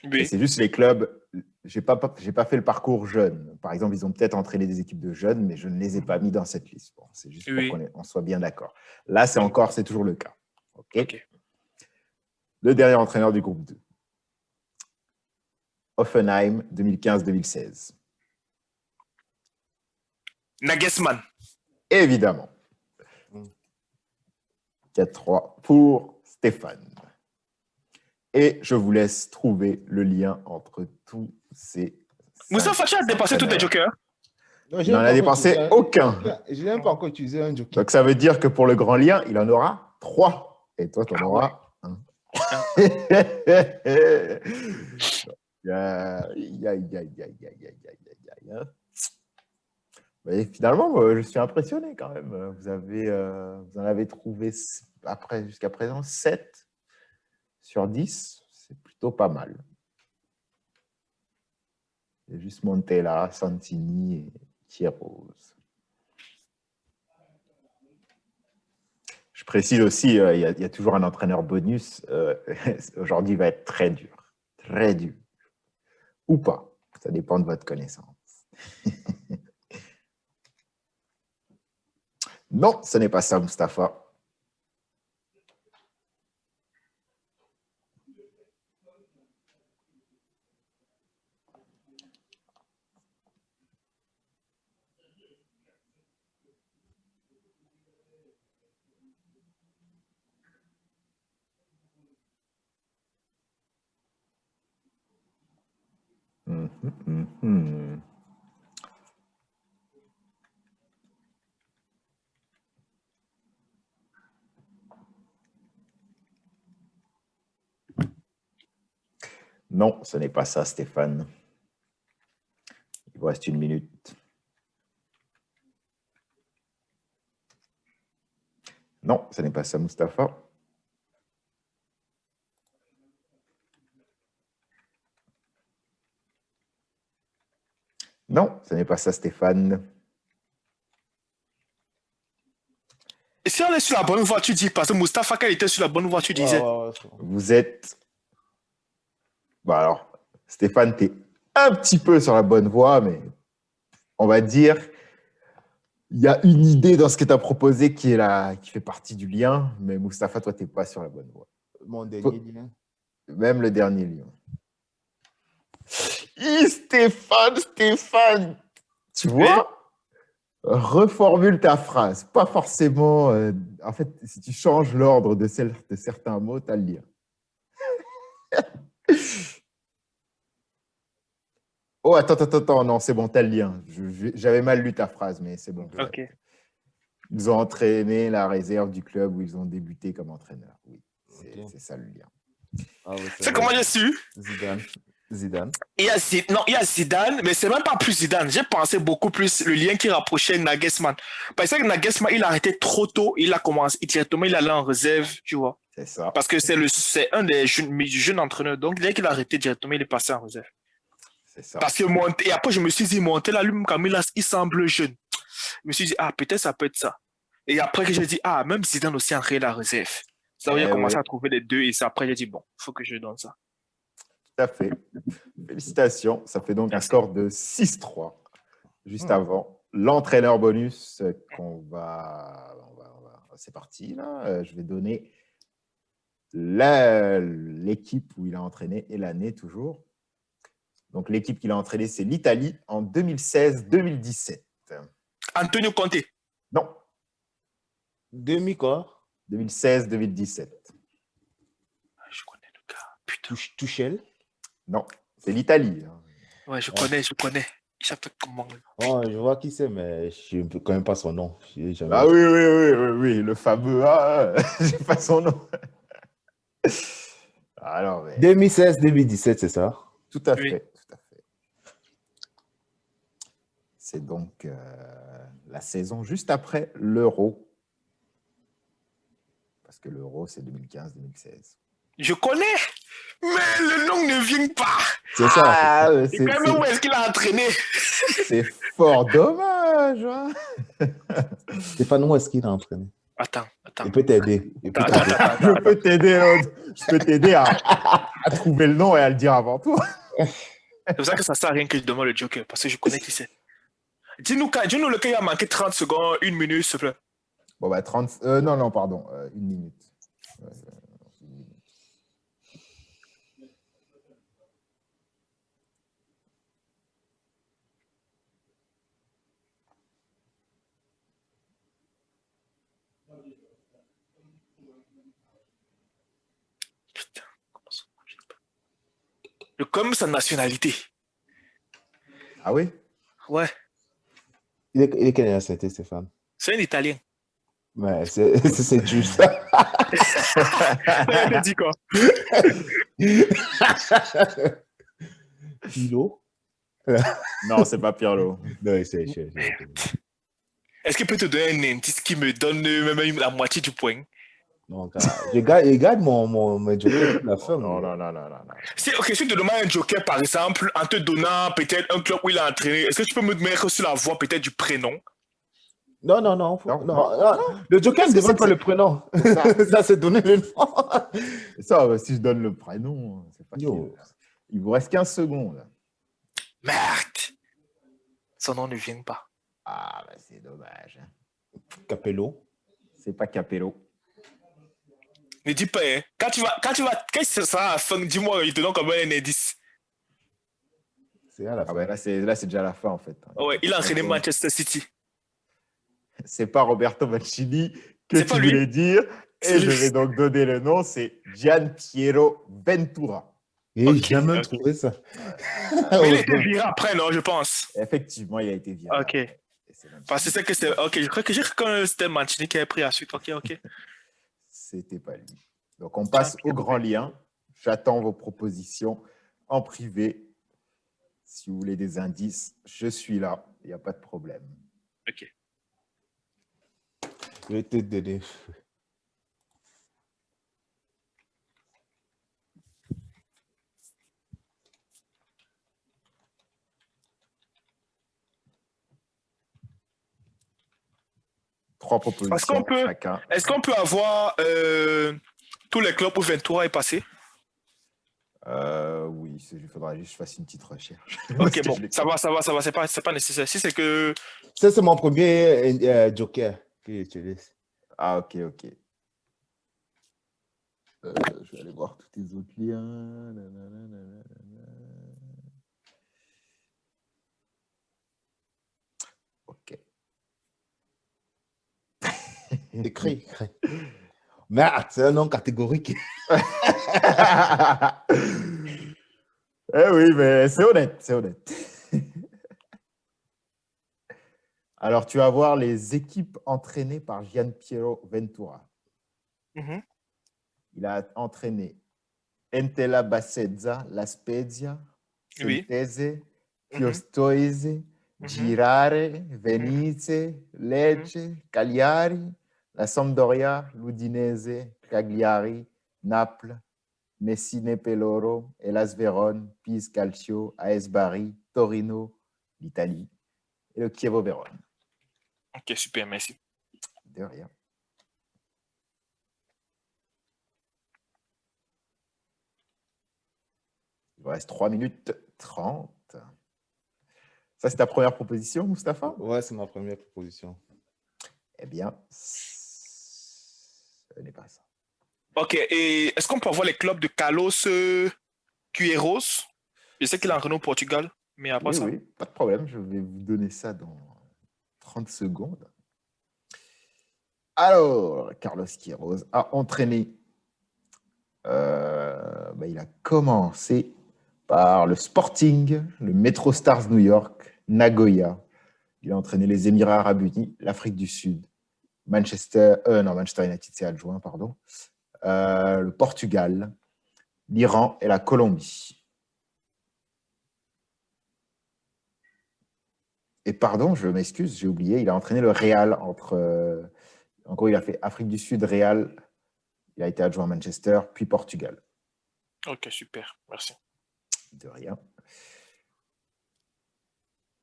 Oui. Et c'est juste les clubs, j'ai pas fait le parcours jeune. Par exemple, ils ont peut-être entraîné des équipes de jeunes, mais je ne les ai pas mis dans cette liste. Bon, c'est juste pour qu'on soit bien d'accord. Là, c'est toujours le cas. Ok. Le dernier entraîneur du groupe 2. Hoffenheim, 2015-2016. Nagelsmann. Évidemment. 4-3 pour Stéphane. Et je vous laisse trouver le lien entre tous ces. Moussa Fachi a dépassé tous tes jokers. Non, il n'en a dépensé aucun. Je n'ai même pas encore utilisé un joker. Donc ça veut dire que pour le grand lien, il en aura 3. Et toi, tu en auras 1. Mais finalement, je suis impressionné quand même. Vous en avez trouvé jusqu'à présent 7 sur 10. C'est plutôt pas mal. Il y a juste Montella, Santini et Queiroz. Je précise aussi, il y a toujours un entraîneur bonus. Aujourd'hui, il va être très dur. Très dur. Ou pas. Ça dépend de votre connaissance. Non, ce n'est pas ça, Mustapha. Non, ce n'est pas ça, Stéphane. Il vous reste 1 minute. Non, ce n'est pas ça, Mustapha. Non, ce n'est pas ça, Stéphane. Et si on est sur la bonne voie, tu dis, parce que Mustapha, quand il était sur la bonne voie, tu disais. Vous êtes... Bon, alors, Stéphane, tu es un petit peu sur la bonne voie, mais on va dire, il y a une idée dans ce que tu as proposé qui fait partie du lien, mais Mustapha, toi, tu n'es pas sur la bonne voie. Mon dernier lien. Même le dernier lien. Stéphane, tu vois, reformule ta phrase. Pas forcément... en fait, si tu changes l'ordre de certains mots, tu as le lien. Oh, attends, non, c'est bon, t'as le lien. J'avais mal lu ta phrase, mais c'est bon. Ok. Ils ont entraîné la réserve du club où ils ont débuté comme entraîneur. Oui, c'est ça le lien. Ah, ouais, C'est comment j'ai su? Zidane. Il y a Zidane, mais c'est même pas plus Zidane. J'ai pensé beaucoup plus le lien qui rapprochait Nagelsmann. Parce que Nagelsmann, il a arrêté trop tôt. Il a commencé directement, il allait en réserve, tu vois. C'est ça. Parce que c'est un des jeunes entraîneurs. Donc, dès qu'il a arrêté directement, il est passé en réserve. C'est ça. Parce que et après, je me suis dit, Montel, lui, comme il semble jeune. Je me suis dit, peut-être ça peut être ça. Et après que j'ai dit, même Zidane aussi a entré la réserve. Ça veut dire commencer à trouver les deux. Et c'est après, j'ai dit, bon, il faut que je donne ça. Tout à fait. Félicitations. Ça fait donc un score de 6-3. Juste avant, l'entraîneur bonus qu'on va... C'est parti, là. Je vais donner l'équipe où il a entraîné et l'année toujours. Donc, l'équipe qu'il a entraînée, c'est l'Italie en 2016-2017. Antonio Conte. Non. Demi quoi? 2016-2017. Je connais le gars. Putain. Tuchel? Non, c'est l'Italie. Ouais, je connais. Il s'appelle comment? Oh, je vois qui c'est, mais je ne connais pas son nom. Ah oui, le fameux. Je n'ai pas son nom. Alors, mais... 2016-2017, c'est ça? Tout à fait. C'est donc la saison juste après l'Euro. Parce que l'Euro, c'est 2015-2016. Je connais, mais le nom ne vient pas. C'est ça. C'est quand même où est-ce qu'il a entraîné? C'est fort dommage. Hein. Stéphane, où est-ce qu'il a entraîné? Attends. Il peut t'aider. Je peux t'aider à trouver le nom et à le dire avant toi. C'est pour ça que ça ne sert à rien que je demande le Joker, parce que je connais qui c'est. Dis-nous lequel il a manqué 30 secondes, 1 minute, s'il te plaît. Bon, bah, 30... non, pardon. 1 minute. Putain, comment ça marche pas? Comme sa nationalité. Ah oui? Ouais. Il est quelle nationalité, Stéphane? C'est un Italien. Ouais, c'est juste. Il dit quoi? Pirlo? Non, c'est pas Pirlo. Non, c'est. Est-ce qu'il peut te donner un indice qui me donne même la moitié du point? Non, je garde mon joker pour la fin. Non. Si tu te demandes un joker, par exemple, en te donnant peut-être un club où il a entraîné, est-ce que tu peux me mettre sur la voie peut-être du prénom? Non. Le joker ne demande pas le prénom. Ça, c'est donner le nom. Ça, si je donne le prénom, c'est pas il vous reste 15 secondes. Merde! Son nom ne vient pas. Ah, bah, c'est dommage. Capello? C'est pas Capello. Ne dis pas, hein. Quand ce sera à la fin, dis-moi, il te donne comme un indice. C'est à la fin. Ah, bah, là, c'est déjà la fin, en fait. Ouais, il a entraîné Manchester City. C'est pas Roberto Mancini que tu lui. voulais dire. Et je vais donc donner le nom, c'est Gianpiero Ventura. J'ai jamais trouvé ça. Mais il a été viré après, non, je pense. Effectivement, il a été viré. Ok. Parce que c'est que c'est. Ok, je crois que c'était Mancini qui avait pris la suite. Ok. C'était pas lui. Donc, on passe au grand lien. J'attends vos propositions en privé. Si vous voulez des indices, je suis là. Il n'y a pas de problème. Ok. Je vais te donner. Trois propositions chacun. Est-ce qu'on peut avoir tous les clubs où Ventura est passé? Oui, il faudra juste que je fasse une petite recherche. Ok, bon, ça va, c'est pas nécessaire. Si c'est que... Ça, c'est mon premier joker que j'utilise. Ah, ok. Je vais aller voir tous tes autres liens. Ok. Écrit. Merde, c'est un nom catégorique. Eh oui, mais c'est honnête. Alors, tu vas voir les équipes entraînées par Gianpiero Ventura. Mhm. Il a entraîné Entella Bassezza, La Spezia, Oui. Sentese, Mhm. Pistoiese, Mhm. Girare, Venise, Lecce, Cagliari, la Sampdoria, l'Udinese, Cagliari, Naples, Messine Peloro, Hellas Vérone, Pise Calcio, AS Bari, Torino, l'Italie et le Chievo Vérone. Ok, super, merci. De rien. Il vous reste 3 minutes 30. Ça, c'est ta première proposition, Mustapha? Ouais, c'est ma première proposition. Eh bien, ce n'est pas ça. Ok, et est-ce qu'on peut avoir les clubs de Carlos Queiroz? Je sais qu'il est entraîné au Portugal, mais après Oui, ça. oui, pas de problème. Je vais vous donner ça dans 30 secondes. Alors, Carlos Queiroz a entraîné. Il a commencé par le Sporting, le Metro Stars New York, Nagoya. Il a entraîné les Émirats Arabes Unis, l'Afrique du Sud, Manchester United, c'est adjoint, pardon. Le Portugal, l'Iran et la Colombie. Et pardon, je m'excuse, j'ai oublié, il a entraîné le Real entre. En gros, il a fait Afrique du Sud, Real. Il a été adjoint à Manchester, puis Portugal. Ok, super, merci. De rien.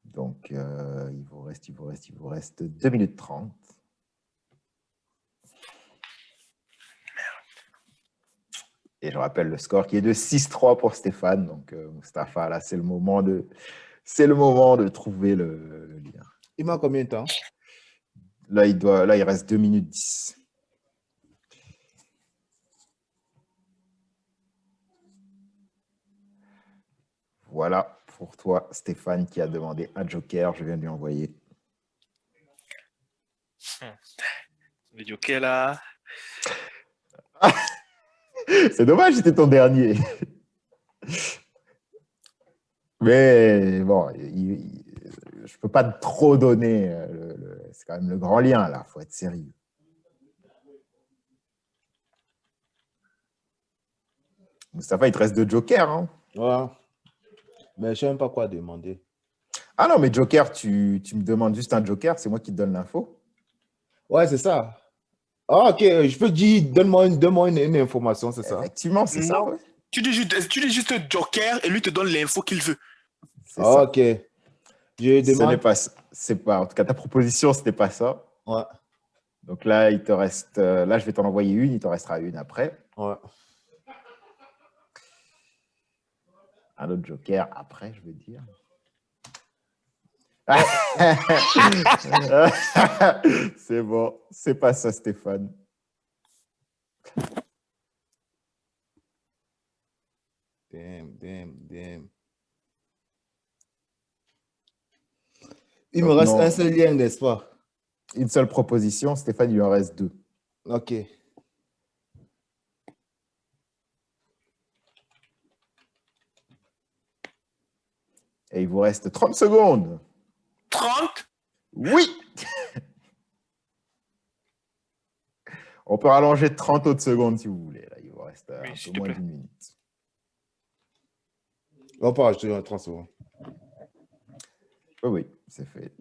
Donc, il vous reste 2 minutes 30. Et je rappelle le score qui est de 6-3 pour Stéphane. Donc, Mustapha, là, c'est le moment de trouver le lien. Il m'a combien de temps? Là, il reste 2 minutes 10. Voilà pour toi, Stéphane, qui a demandé un joker. Je viens de lui envoyer. Le joker là. C'est dommage, c'était ton dernier. Mais bon, je ne peux pas trop donner. C'est quand même le grand lien, là. Il faut être sérieux. Mustapha, il te reste 2 jokers. Hein. Ouais. Mais je ne sais même pas quoi demander. Ah non, mais joker, tu me demandes juste un joker. C'est moi qui te donne l'info. Ouais, c'est ça. Ah, ok, je peux dire, donne-moi une information, c'est ça? Effectivement, c'est ça. Non. Ouais. Tu dis juste joker et lui te donne l'info qu'il veut. C'est ça. Ok. Je Ce demande. n'est pas ça. C'est pas. En tout cas, ta proposition, ce n'était pas ça. Ouais. Donc là, il te reste. Là, je vais t'en envoyer une. Il t'en restera une après. Ouais. Un autre joker après, je veux dire. C'est bon. C'est pas ça, Stéphane. Damn. Il me reste un seul lien, n'est-ce pas? Une seule proposition. Stéphane, il lui en reste 2. Ok. Et il vous reste 30 secondes. 30? Oui. On peut rallonger de 30 autres secondes si vous voulez. Là, il vous reste un peu moins d'une minute. On peut rajouter un 30 secondes. Oui, c'est fait.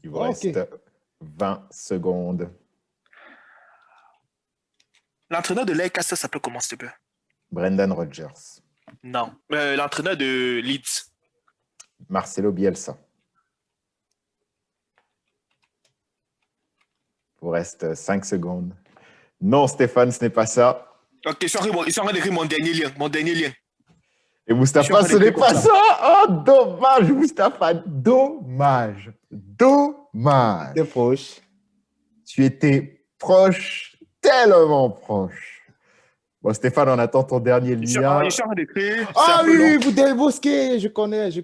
Il vous reste 20 secondes. L'entraîneur de l'AEK, ça s'appelle comment, s'il te plaît? Brendan Rodgers. Non. L'entraîneur de Leeds. Marcelo Bielsa. Il vous reste 5 secondes. Non, Stéphane, ce n'est pas ça. Ok, ils sont en train d'écrire mon dernier lien. Et Mustapha, ce n'est pas ça. Oh, dommage, Mustapha. Dommage. T'es proche. Tu étais proche, tellement proche. Bon, Stéphane, on attend ton dernier Je suis lien. en train d'écrire. C'est Ah un peu oui, long. oui, vous débosquez. Je connais. Je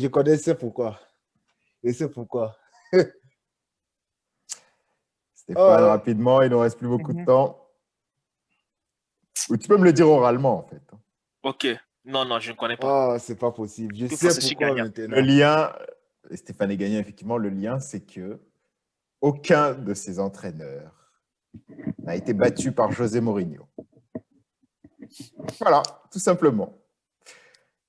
connais, c'est pourquoi. Et c'est pourquoi. Stéphane, Oh, rapidement, il ne nous reste plus beaucoup de Mhm. temps. Ou tu peux me le dire oralement, en fait. Ok. Non, non, je ne connais pas. oh, c'est pas possible. Je Toute façon, sais je suis pourquoi gagnant. Le maintenant. lien, Stéphane est gagnant, effectivement, le lien, c'est que aucun de ses entraîneurs n'a été battu par José Mourinho. Voilà, tout simplement.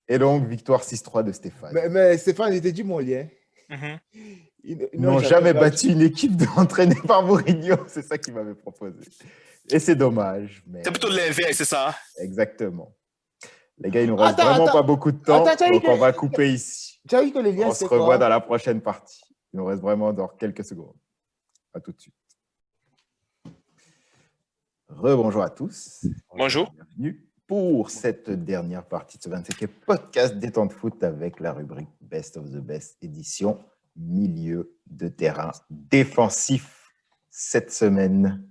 Et donc, victoire 6-3 de Stéphane. Mais Stéphane, il t'a dit mon lien. Mhm. Ils Ils n'ont n'ont jamais jamais battu. battu une équipe entraînée par Mourinho. C'est ça qu'il m'avait proposé. Et c'est dommage, C'est mais plutôt l'inverse, c'est ça? exactement. Les gars, il nous reste Attends, vraiment attends. pas beaucoup de Attends, temps, donc on va couper ici. tu as dit que le lien, On se c'était revoit dans quoi? la prochaine partie. Il nous reste vraiment dans quelques secondes. À tout de suite. Rebonjour à tous. Bonjour. Bienvenue pour cette dernière partie de ce 25e podcast Détente Foot avec la rubrique Best of the Best édition milieu de terrain défensif cette semaine.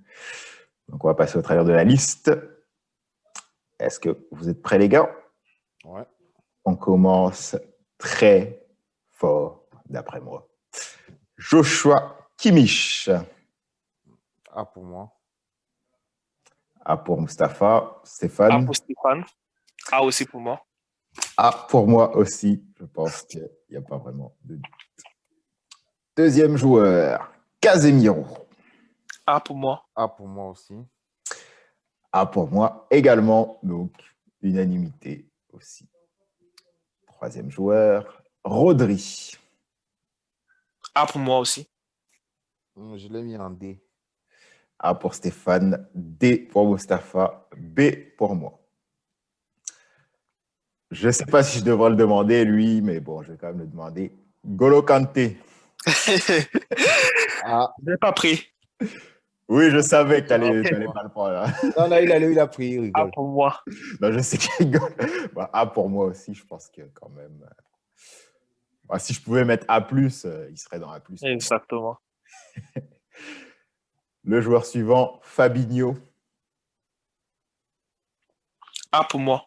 Donc on va passer au travers de la liste. Est-ce que vous êtes prêts les gars? Ouais. On commence très fort d'après moi. Joshua Kimmich. Ah, pour moi. A pour Mustapha. A Stéphane. pour Stéphane. A aussi pour moi. A pour moi aussi. Je pense qu'il n'y a pas vraiment de doute. Deuxième joueur, Casemiro. A pour moi. Ah, pour moi aussi. A pour moi également. Donc, unanimité aussi. Troisième joueur, Rodri. A pour moi aussi. Je l'ai mis en D. A pour Stéphane, D pour Mustapha, B pour moi. Je ne sais pas si je devrais le demander, lui, mais bon, je vais quand même le demander. Golo Kanté. Ah, Je n'ai pas pris. Oui, je savais que tu Ah, n'allais pour moi. pas le prendre. Hein. Non, non, il a pris, il A rigole. pour moi. Non, je sais qu'il rigole. Bah, A pour moi aussi, je pense que quand même. Bah, si je pouvais mettre A, il serait dans A. Exactement. Le joueur suivant, Fabinho. A pour moi.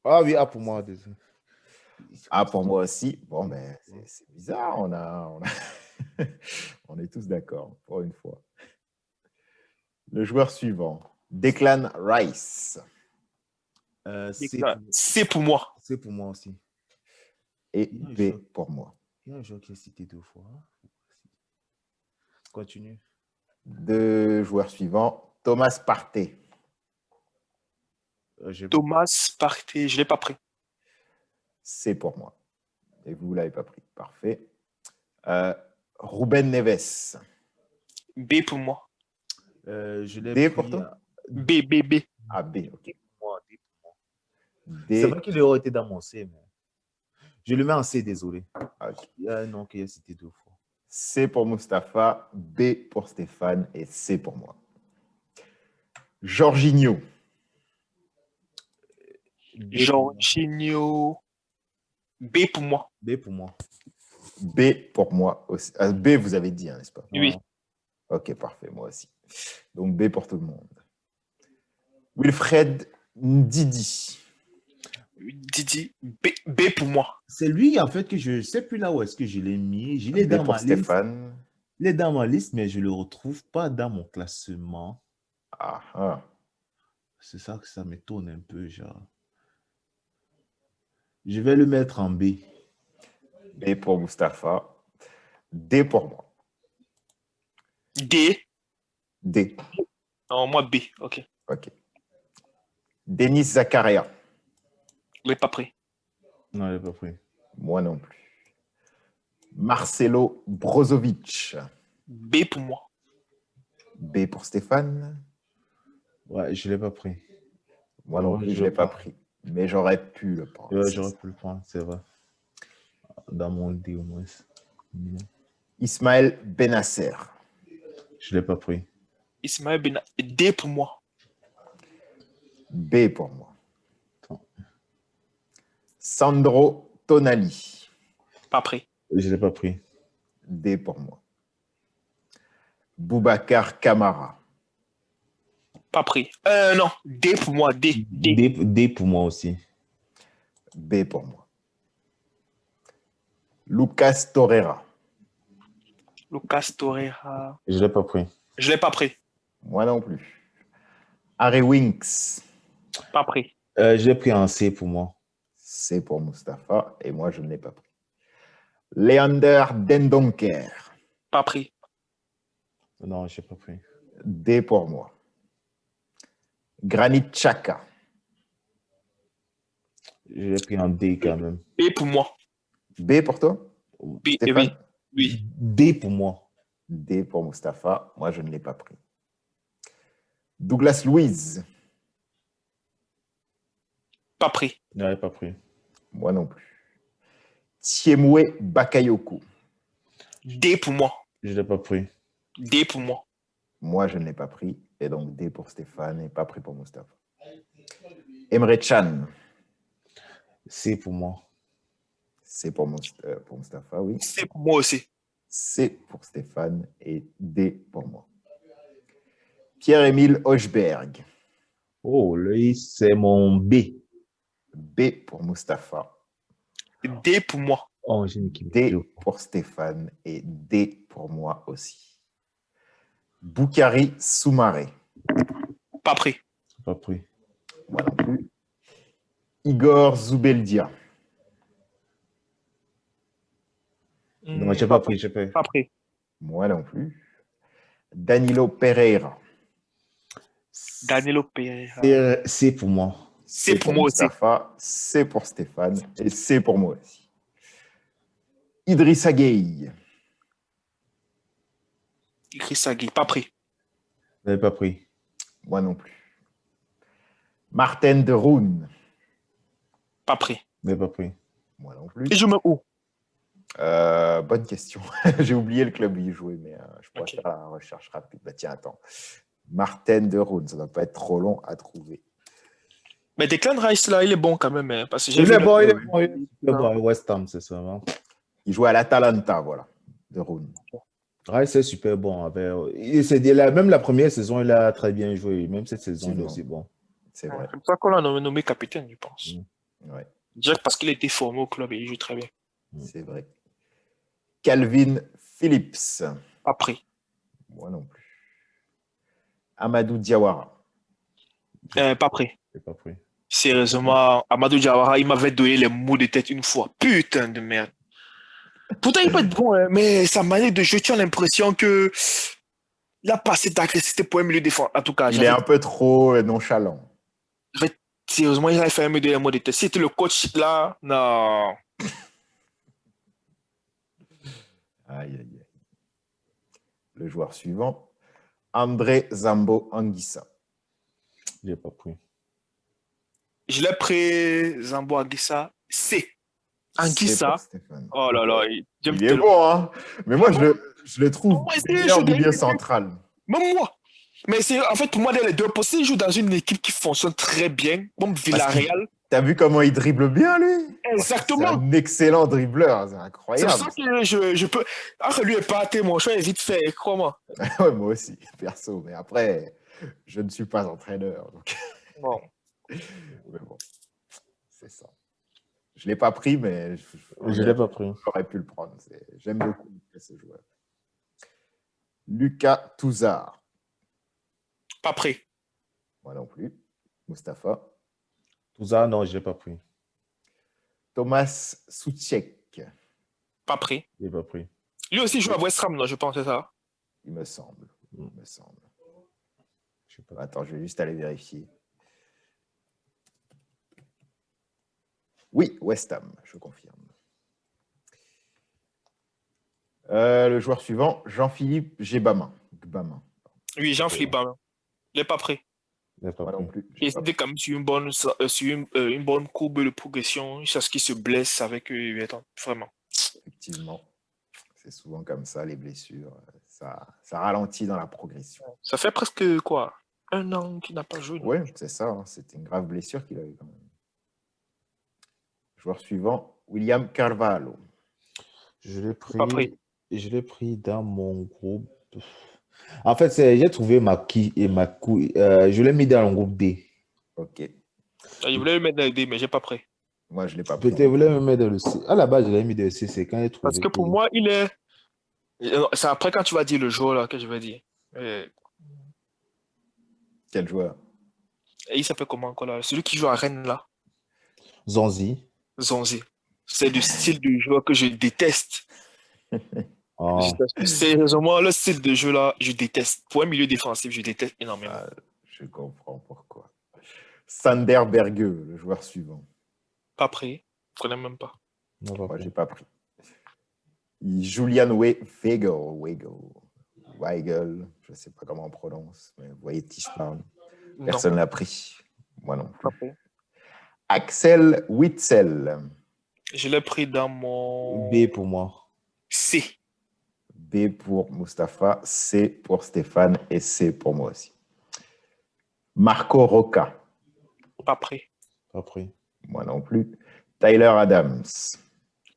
Ah oui, ah, pour moi. Désolé. A pour moi aussi. Bon, mais c'est bizarre. On est tous d'accord, pour une fois. Le joueur suivant, Declan Rice. C pour moi. C'est pour moi aussi. Et B pour moi. Il y a un joueur qui est cité 2 fois. Continue. Deux joueurs suivants, Thomas Partey. Thomas Partey. Je ne l'ai pas pris. C pour moi. Et vous ne l'avez pas pris. Parfait. Ruben Neves. B pour moi. Je l'ai D pris. pour toi? B. Ah, B, ok. C'est vrai qu'il aurait été dans mon C, mais je le mets en C, désolé. Okay. Il y a un nom qui est cité 2 fois. C pour Mustapha, B pour Stéphane et C pour moi. Jorginho. Jorginho. B pour moi. B pour moi. B pour moi aussi. B, vous avez dit, hein, n'est-ce pas? Oui. Ok, parfait, moi aussi. Donc B pour tout le monde. Wilfred Ndidi. Didi. B pour moi. C'est lui, en fait, que je ne sais plus là où est-ce que je l'ai mis. Je l'ai B dans pour ma liste. Stéphane. Il est dans ma liste, mais je ne le retrouve pas dans mon classement. Ah. C'est ça que ça m'étonne un peu, genre. Je vais le mettre en B. B pour Mustapha. D pour moi. D. D. Non, moi B. Ok. Ok. Denis Zakaria. Je ne l'ai pas pris. Non, il n'est pas pris. Moi non plus. Marcelo Brozovic. B pour moi. B pour Stéphane. Ouais, je ne l'ai pas pris. Moi non plus, je ne l'ai pas pris. Mais j'aurais pu le prendre. Ouais, j'aurais pu le prendre, c'est vrai. Dans mon D au moins. Ismaël Benasser. Je ne l'ai pas pris. Ismaël Bena. D pour moi. B pour moi. Sandro Tonali. Pas pris. Je ne l'ai pas pris. D pour moi. Boubacar Kamara. Pas pris. Non, D pour moi, D. D pour moi aussi. B pour moi. Lucas Torreira. Lucas Torreira. Je ne l'ai pas pris. Je l'ai pas pris. Moi non plus. Harry Winks. Pas pris. Je l'ai pris en C pour moi. C pour Mustapha. Et moi, je ne l'ai pas pris. Leander Dendoncker. Pas pris. Non, je n'ai pas pris. D pour moi. Granit Xhaka. Je l'ai pris en D quand même. B pour moi. B pour toi? B, Stéphane? oui. D pour moi. D pour Mustapha. Moi, je ne l'ai pas pris. Douglas Luiz. Pas pris. Je n'avais pas pris. Moi non plus. Thiemoué Bakayoko. D pour moi. Je ne l'ai pas pris. D pour moi. Moi, je ne l'ai pas pris. Et donc, D pour Stéphane et pas pris pour Mustapha. Emre Can. C pour moi. C pour Mustapha, oui. C pour moi aussi. C pour Stéphane et D pour moi. Pierre-Émile Hochberg. Oh, lui, c'est mon B. B pour Mustapha. D pour moi. Oh, j'ai une équipe. D pour Stéphane et D pour moi aussi. Boukari Soumaré. Pas pris. Pas pris. Moi non plus. Igor Zoubeldia. Non, je n'ai pas pris. Je n'ai Pas pris. Moi non plus. Danilo Pereira. Danilo Pereira. C pour moi. C pour moi aussi. Mustapha, C pour Stéphane et C pour moi aussi. Idrissa Gueye. Idrissa Gueye. Pas pris. Je n'avais pas pris. Moi non plus. Martin de Roon. Pas pris. Je n'avais pas pris. Moi non plus. Et je me où? Bonne question. J'ai oublié le club où il jouait, mais je pourrais Ok. faire la recherche rapide. Bah, tiens, attends. Martin de Roon, ça ne doit pas être trop long à trouver. Mais Declan Rice, là, il est bon quand même. Hein, parce que j'ai Il vu est le- bon, il est bon. Il est bon. West Ham, c'est ça. Hein? Il jouait à l'Atalanta, voilà, de Roon. Ouais, c'est super bon. Même la première saison, il a très bien joué. Même cette saison, il est aussi bon. C'est vrai. C'est pour ça qu'on l'a nommé capitaine, je pense. Ouais, Direct parce qu'il était formé au club et il joue très bien. c'est vrai. Calvin Phillips. Pas pris. Moi non plus. Amadou Diawara. Pas pris. Je n'ai pas pris. Sérieusement, Amadou Diawara, il m'avait donné les mots de tête une fois. Putain de merde. Pourtant, il peut être bon, hein, mais sa manière de jouer, tu as l'impression que il a passé d'agressivité pour un milieu défensif. En tout cas, Il est un peu trop nonchalant. sérieusement, il a fait un me donner les mots de tête. Si c'était le coach là, non. Aïe, aïe, aïe. Le joueur suivant, André Zambo Anguissa. Je n'ai pas pris. Je l'ai pris, Zambo Anguissa. C. Anguissa. Oh là là, il est bon, hein? Mais moi, je le trouve meilleur milieu central. Même moi. Mais c'est en fait pour moi, les deux postes, il joue dans une équipe qui fonctionne très bien, comme Villarreal. T'as vu comment il dribble bien, lui? Exactement. C'est un excellent dribbleur, c'est incroyable. C'est pour ça que je peux. Ah, lui est pâté, mon choix est vite fait, crois-moi. Ouais, moi aussi, perso. Mais après, je ne suis pas entraîneur. Donc... Bon. Mais bon, c'est ça. Je ne l'ai pas pris, mais je l'ai pas pris. J'aurais pu le prendre. J'aime beaucoup ce joueur. Lucas Touzard. Pas pris. Moi non plus. Mustapha. Touzard, non, je l'ai pas pris. Thomas Soucek. Pas pris. Je l'ai pas pris. Lui aussi joue à West Ham, non, je pense, c'est ça. Il me semble. Il me semble. Je sais pas. Attends, je vais juste aller vérifier. Oui, West Ham, je confirme. Le joueur suivant, Jean-Philippe Gbamin. Oui, Jean-Philippe Gbamin. Il n'est pas prêt. Moi non plus. Il était quand même sur une bonne courbe de progression. C'est ce qui se blesse avec vraiment. Effectivement. C'est souvent comme ça, les blessures. Ça ralentit dans la progression. Ça fait presque quoi? 1 an qu'il n'a pas joué. Oui, c'est ça. Hein. C'était une grave blessure qu'il a eu quand même. Joueur suivant, William Carvalho. Je l'ai pris. Pas pris. Je l'ai pris dans mon groupe. En fait, j'ai trouvé Maki et Makou. Je l'ai mis dans le groupe D. Ok. Je voulais le mettre dans le D, mais j'ai pas pris. Moi, je ne l'ai pas pris. Peut-être vous voulez me mettre dans le C. À la base, je l'ai mis dans le C. C'est quand j'ai trouvé. Parce que pour moi, il est. C'est après quand tu vas dire le joueur là que je vais dire. Quel joueur? Et il s'appelle comment encore là? Celui qui joue à Rennes là. Zonzi. Zonzi. C'est le style de joueur que je déteste. Oh. Sérieusement, le style de jeu là, je déteste. Pour un milieu défensif, je déteste énormément. Je comprends pourquoi. Sander Berge, le joueur suivant. Pas pris. Je connais même pas. Non, Moi, je n'ai pas pris. Julian Weigel. Weigel, je ne sais pas comment on prononce, mais vous voyez qui je parle. Personne n'a pris. Moi non plus. Pas pris. Axel Witsel. Je l'ai pris dans mon B pour moi. C. B pour Mustapha, C pour Stéphane et C pour moi aussi. Marco Roca. Pas pris. Pas pris. Moi non plus. Tyler Adams.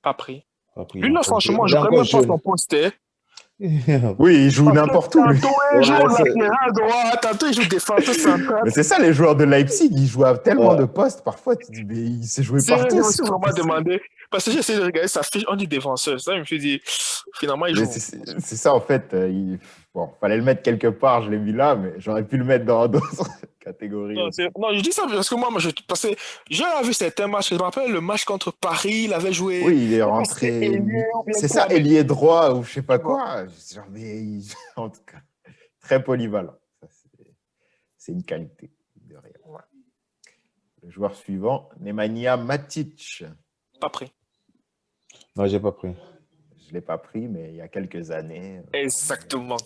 Pas pris. Pas pris. Lui, là, franchement, je ne même pas son poster. Oui, il joue n'importe où. Tantôt, il joue latéral droit, tantôt, il joue défenseur central. Mais c'est ça, les joueurs de Leipzig, ils jouent à tellement de postes. Parfois, tu dis, mais il s'est joué partout. Je me suis vraiment demandé. Parce que j'ai essayé de regarder sa fiche, on dit défenseur. Ça, je me suis dit, finalement, il joue. C'est ça, en fait. Bon, fallait le mettre quelque part, je l'ai mis là, mais j'aurais pu le mettre dans d'autres catégories. Non, je dis ça parce que moi, parce que j'ai vu certains matchs. Je me rappelle le match contre Paris, il avait joué. Oui, il est rentré. C'est ça, ailier droit ou je sais pas quoi. Genre, mais en tout cas, très polyvalent. C'est une qualité de rien. Ouais. Le joueur suivant, Nemanja Matic. Pas pris. Non, j'ai pas pris. Je ne l'ai pas pris, mais il y a quelques années. Exactement.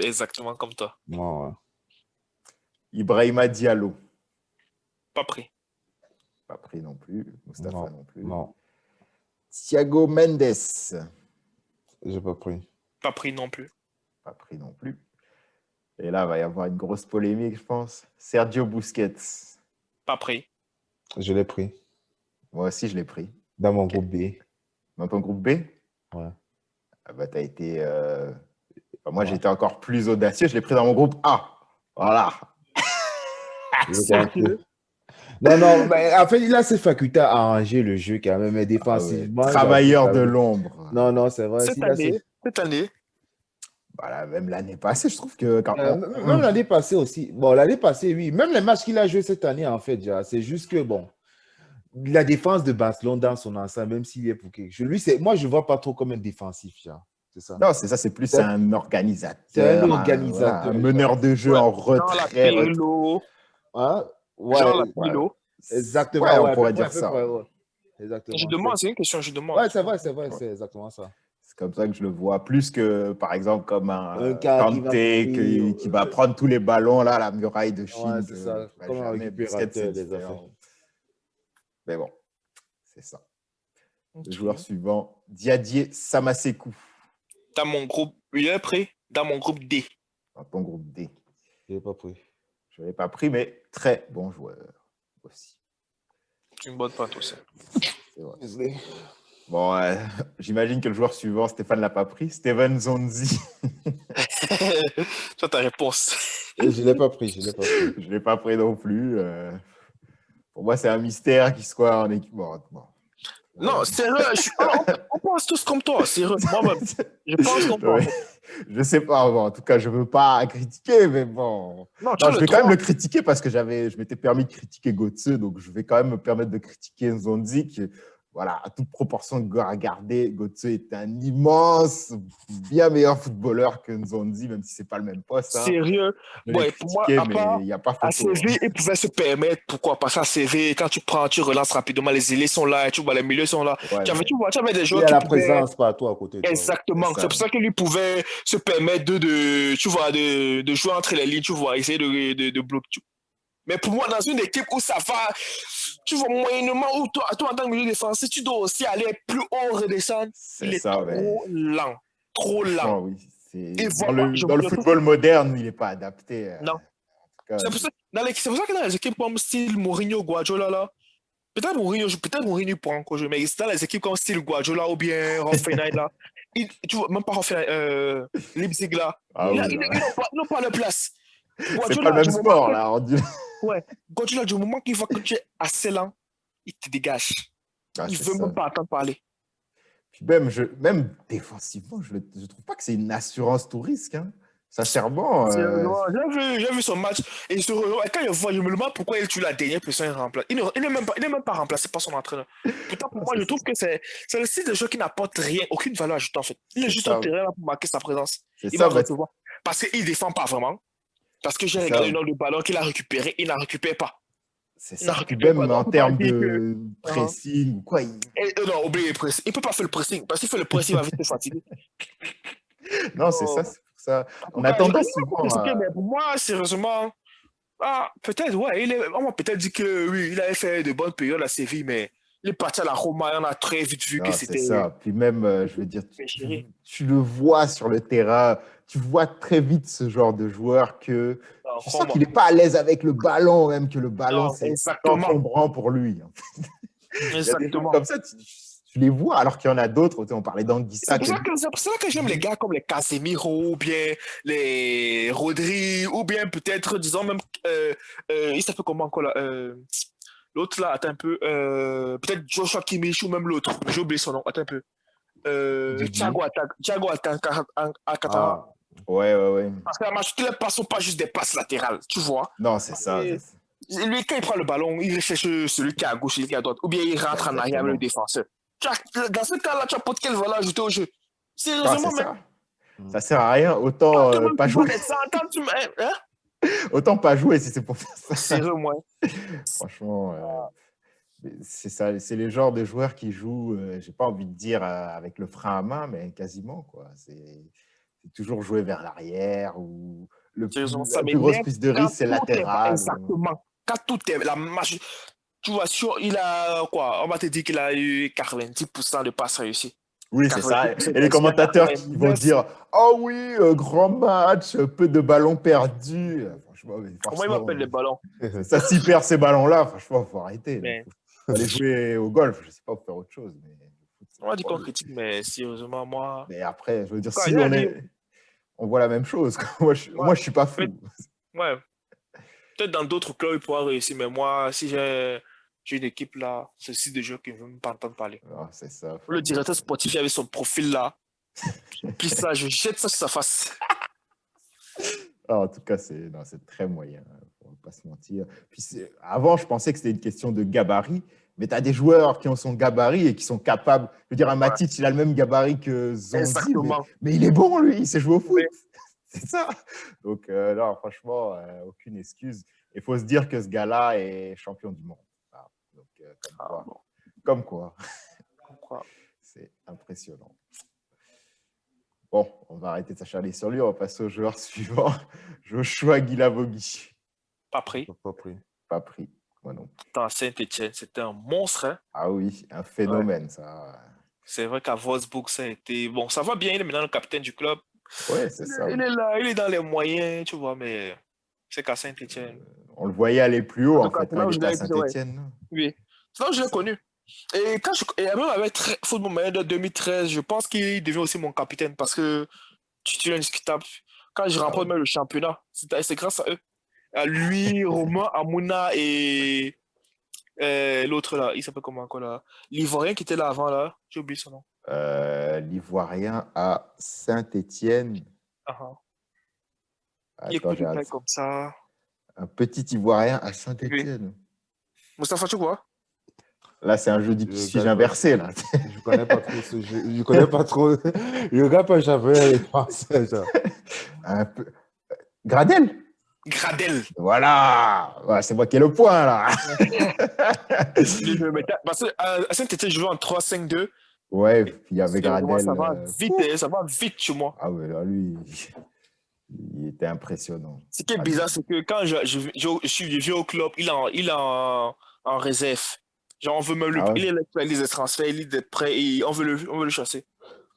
Exactement comme toi. Non, ouais. Ibrahima Diallo. Pas pris. Pas pris non plus. Mustapha non plus. Non. Thiago Mendes. J'ai pas pris. Pas pris non plus. Pas pris non plus. Et là, il va y avoir une grosse polémique, je pense. Sergio Busquets. Pas pris. Je l'ai pris. Moi aussi, je l'ai pris. Dans mon groupe B. Dans ton groupe B? Ouais. Ah bah, t'as été... Moi, j'étais encore plus audacieux. Je l'ai pris dans mon groupe A. Voilà. Non, mais en fait, il a cette faculté à arranger le jeu quand même, mais défensivement. Travailleur de l'ombre. Non, c'est vrai. Cette année. Voilà, même l'année passée, je trouve que... Même l'année passée aussi. Bon, l'année passée, oui. Même les matchs qu'il a joués cette année, en fait, c'est juste que, bon, la défense de Barcelone dans son ensemble, même s'il est pour quelque chose. Lui, moi, je ne vois pas trop comme un défensif, c'est ça. Non, c'est ça, c'est plus un organisateur. C'est un organisateur. Un meneur de jeu en retrait. Hein? Ouais, genre la Pirlo. Exactement. Ouais, on pourrait dire ça. Exactement. Je demande, c'est une question, je demande. Ouais, c'est vrai, c'est exactement ça. C'est comme ça que je le vois. Plus que, par exemple, comme un Kanté qui va prendre tous les ballons, là, la muraille de Chine. Ouais, c'est ça. Comme un récupérateur des affaires. Mais bon, c'est ça. Le joueur suivant, Diadier Samasekou. Dans mon groupe, il est pris dans mon groupe D. Dans ton groupe D. Je ne l'ai pas pris. Je ne l'ai pas pris, mais très bon joueur aussi. C'est une bonne patte aussi. Bon, j'imagine que le joueur suivant, Stéphane ne l'a pas pris. Steven Zonzi. C'est ta réponse. Je ne l'ai pas pris. Je ne l'ai pas pris non plus. Pour moi, c'est un mystère qu'il soit en équipe. Bon. Non, sérieux, on pense tous comme toi, sérieux. Moi-même, je pense comme toi. Je sais pas, bon, en tout cas, je veux pas critiquer, mais bon. Non, je vais quand même le critiquer parce que je m'étais permis de critiquer Götze, donc je vais quand même me permettre de critiquer Nzonzi, qui, voilà, à toute proportion à garder, Götze est un immense, bien meilleur footballeur que Nzonzi, même si c'est pas le même poste. Hein. Sérieux? Ouais, pour moi, il n'y a pas photo. À CV, il pouvait se permettre, pourquoi pas ça, CV, quand tu relances rapidement, les ailiers sont là, tu vois, les milieux sont là. Ouais, tu avais des joueurs qui... Il y a la présence partout à côté de toi. Exactement. C'est pour ça que lui pouvait se permettre de jouer entre les lignes, tu vois, essayer de bloquer. Mais pour moi, dans une équipe où ça va, tu vois, moyennement, où toi en tant que milieu défensif, tu dois aussi aller plus haut, redescendre. Il est trop lent. Trop lent. Oui, dans le football moderne, il n'est pas adapté. Non. C'est pour ça que dans les équipes comme style Mourinho, Guardiola, là, peut-être Mourinho pour encore jouer, mais dans les équipes comme style Guardiola ou bien Rafinha, là, Tu vois, même pas refaire Leipzig là. Ah oui, là. Ils n'ont pas leur place. C'est pas le même sport, là. Ouais, Guardiola, du moment qu'il voit que tu es assez lent, il te dégage. Ah, Il c'est veut ça. même pas attendre parler. Puis même défensivement, je trouve pas que c'est une assurance tout risque. Hein. Sincèrement. J'ai vu son match et quand je me demande pourquoi il tue la dernière personne il remplace. Il n'est même pas remplacé par son entraîneur. Pourtant, pour moi, je trouve que c'est le style de jeu qui n'apporte rien, aucune valeur ajoutée en fait. Il est juste au terrain là pour marquer sa présence. Il va recevoir. Parce qu'il ne défend pas vraiment. Parce que j'ai regardé le nombre de ballons qu'il a récupéré, il n'en récupère pas. C'est ça. Puis même en termes de pressing ou quoi. Non, oubliez le pressing. Il ne peut pas faire le pressing. Parce qu'il fait le pressing, il va vite se fatiguer. Non, c'est ça, c'est pour ça. On a tendance souvent à... Mais pour moi, sérieusement, peut-être, ouais. On m'a peut-être dit que oui, il avait fait de bonnes périodes à Séville, mais il est parti à la Roma et on a très vite vu que c'était... C'est ça. Puis même, je veux dire, tu le vois sur le terrain, tu vois très vite ce genre de joueur que tu sens qu'il n'est pas à l'aise avec le ballon, même que le ballon, c'est encombrant pour lui. Exactement. Il y a des gens comme ça, tu les vois, alors qu'il y en a d'autres. On parlait d'Anguissa. C'est pour ça que j'aime les gars comme les Casemiro, ou bien les Rodri, ou bien peut-être, disons même, il s'appelle comment encore là l'autre là, attends un peu, peut-être Joshua Kimmich ou même l'autre, j'ai oublié son nom, attends un peu. Thiago Alcantara. Ouais. Parce que la match, les passes sont pas juste des passes latérales, tu vois. Non, c'est ça. Lui, quand il prend le ballon, il recherche celui qui est à gauche, celui qui est à droite, ou bien il rentre en arrière avec le défenseur. Dans ce cas-là, tu apportes quelle valeur ajoutée au jeu? Sérieusement, même. Ça sert à rien. Autant pas jouer. Autant pas jouer si c'est pour faire ça. Sérieux, moi. Franchement, c'est ça. C'est les genres de joueurs qui jouent, j'ai pas envie de dire avec le frein à main, mais quasiment, quoi. C'est toujours jouer vers l'arrière ou la plus grosse piste de risque, c'est latéral. Exactement. Quand tout est la marche, tu vois, il a quoi? On va te dire qu'il a eu 90% de passes réussies. Oui, c'est ça. Et les commentateurs qui vont dire « Oh oui, grand match, peu de ballons perdus. » Franchement, comment il va perdre les ballons? Ça, s'il perd ces ballons-là, franchement, il faut arrêter. Il faut aller jouer au golf, je ne sais pas, faire autre chose. Mais... On va dire qu'on critique, mais sérieusement, moi... Mais après, je veux dire, si on voit la même chose, moi, je ne suis pas fou. Ouais. Peut-être dans d'autres clubs, il pourra réussir, mais moi, si j'ai une équipe là, ce style de jeu qui ne veut même pas entendre parler. C'est ça. Le directeur sportif avec son profil là, puis ça, je jette ça sur sa face. En tout cas, c'est très moyen, on ne va pas se mentir. Puis avant, je pensais que c'était une question de gabarit, mais tu as des joueurs qui ont son gabarit et qui sont capables. Je veux dire, un Matic, il a le même gabarit que Zonzi, mais il est bon, lui, il sait jouer au foot. Ouais. C'est ça. Donc, non, franchement, aucune excuse. Il faut se dire que ce gars-là est champion du monde. Donc, comme quoi. C'est impressionnant. Bon, on va arrêter de s'acharner sur lui. On va passer au joueur suivant, Joshua Guilavogui. Pas pris. Pas pris. Moi non. Dans Saint-Etienne, c'était un monstre. Hein? Ah oui, un phénomène, ça. C'est vrai qu'à Wolfsburg, ça a été... Bon, ça va bien, il est maintenant le capitaine du club. Ouais, c'est ça. Il est là, il est dans les moyens, tu vois, mais c'est qu'à Saint-Etienne. On le voyait aller plus haut, en fait, quand il était à Saint-Etienne. Oui. C'est là où je l'ai connu. Et même avec Football Manager 2013, je pense qu'il devient aussi mon capitaine parce que titulaire indiscutable. Quand je remporte même le championnat, c'est grâce à eux. À lui, Romain, Amouna et l'autre là, il s'appelle comment encore là? L'Ivoirien qui était là avant là, j'ai oublié son nom. L'Ivoirien à Saint-Etienne. Il est comme ça. Un petit Ivoirien à Saint-Etienne. Moustapha, tu vois? Là, c'est un jeu difficile inversé, là. Je connais pas trop ce jeu. Je connais pas trop. Je regarde pas jamais les Français, ça. Un peu. Gradel. Voilà. Ouais, c'est moi qui ai le point, là. Parce qu'à Saint-Etienne, je jouais en 3-5-2. Ouais, il y avait Gradel. Ça va vite chez moi. Ah ouais, là, lui, il était impressionnant. Ce qui est bizarre, c'est que quand je suis vieux au club, il est en réserve. Genre, on veut me il est l'actualise des transferts, il est prêt et on veut le chasser.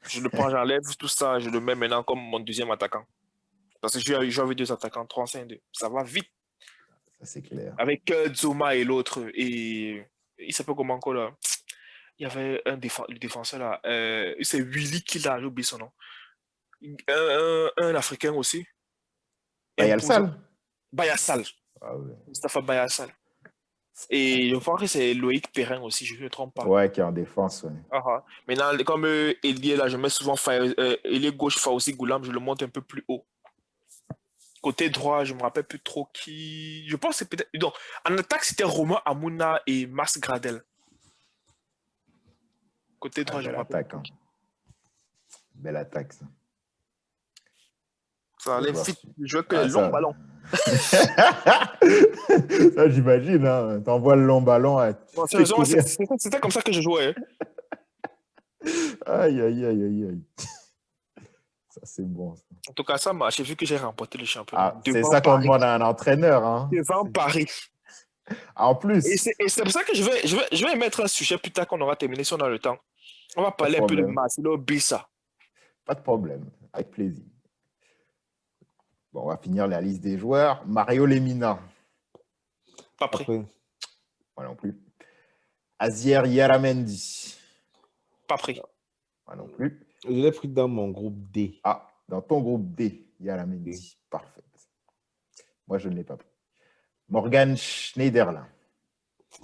Je le prends, j'enlève tout ça, je le mets maintenant comme mon deuxième attaquant. Parce que je joue avec deux attaquants, 3-5-2. Ça va vite. Ça, c'est clair. Avec Zuma et l'autre. Et il s'appelle comment encore là? Il y avait le défenseur là. C'est Willy qui l'a, j'ai oublié son nom. Un Africain aussi. Bayal Imposant. Sall. Bayassal. Ah ouais. Mustafa Bayassal. Et je pense que c'est Loïc Perrin aussi, je ne me trompe pas. Ouais, qui est en défense, ouais. Maintenant, comme ailier, là, je mets souvent ailier gauche, Fawzi Goulam, je le monte un peu plus haut. Côté droit, je ne me rappelle plus trop qui. Je pense que c'est peut-être. Donc, en attaque, c'était Romain Amouna et Mas Gradel. Côté droit, je me Belle rappelle. attaque, hein. Belle attaque, ça. Ça allait vite. Je jouais que Ah, les longs ballons. Ça, j'imagine, hein. T'envoies le long ballon à. Non, sérieusement, c'était comme ça que je jouais. Aïe, aïe, aïe, aïe, aïe. Ça, c'est bon. Ça. En tout cas, ça m'a. J'ai vu que j'ai remporté le championnat. Ah, c'est ça qu'on demande à un entraîneur. Hein. Devant Paris. En plus. Et c'est pour ça que je vais mettre un sujet plus tard qu'on aura terminé si on a le temps. On va parler un peu de Marcelo Bielsa. Pas de problème. Avec plaisir. Bon, on va finir la liste des joueurs. Mario Lemina. Pas prêt. Moi non plus. Azier Yaramendi. Pas prêt. Moi non plus. Je l'ai pris dans mon groupe D. Ah, dans ton groupe D, Yaramendi. D. Parfait. Moi, je ne l'ai pas pris. Morgan Schneiderlin.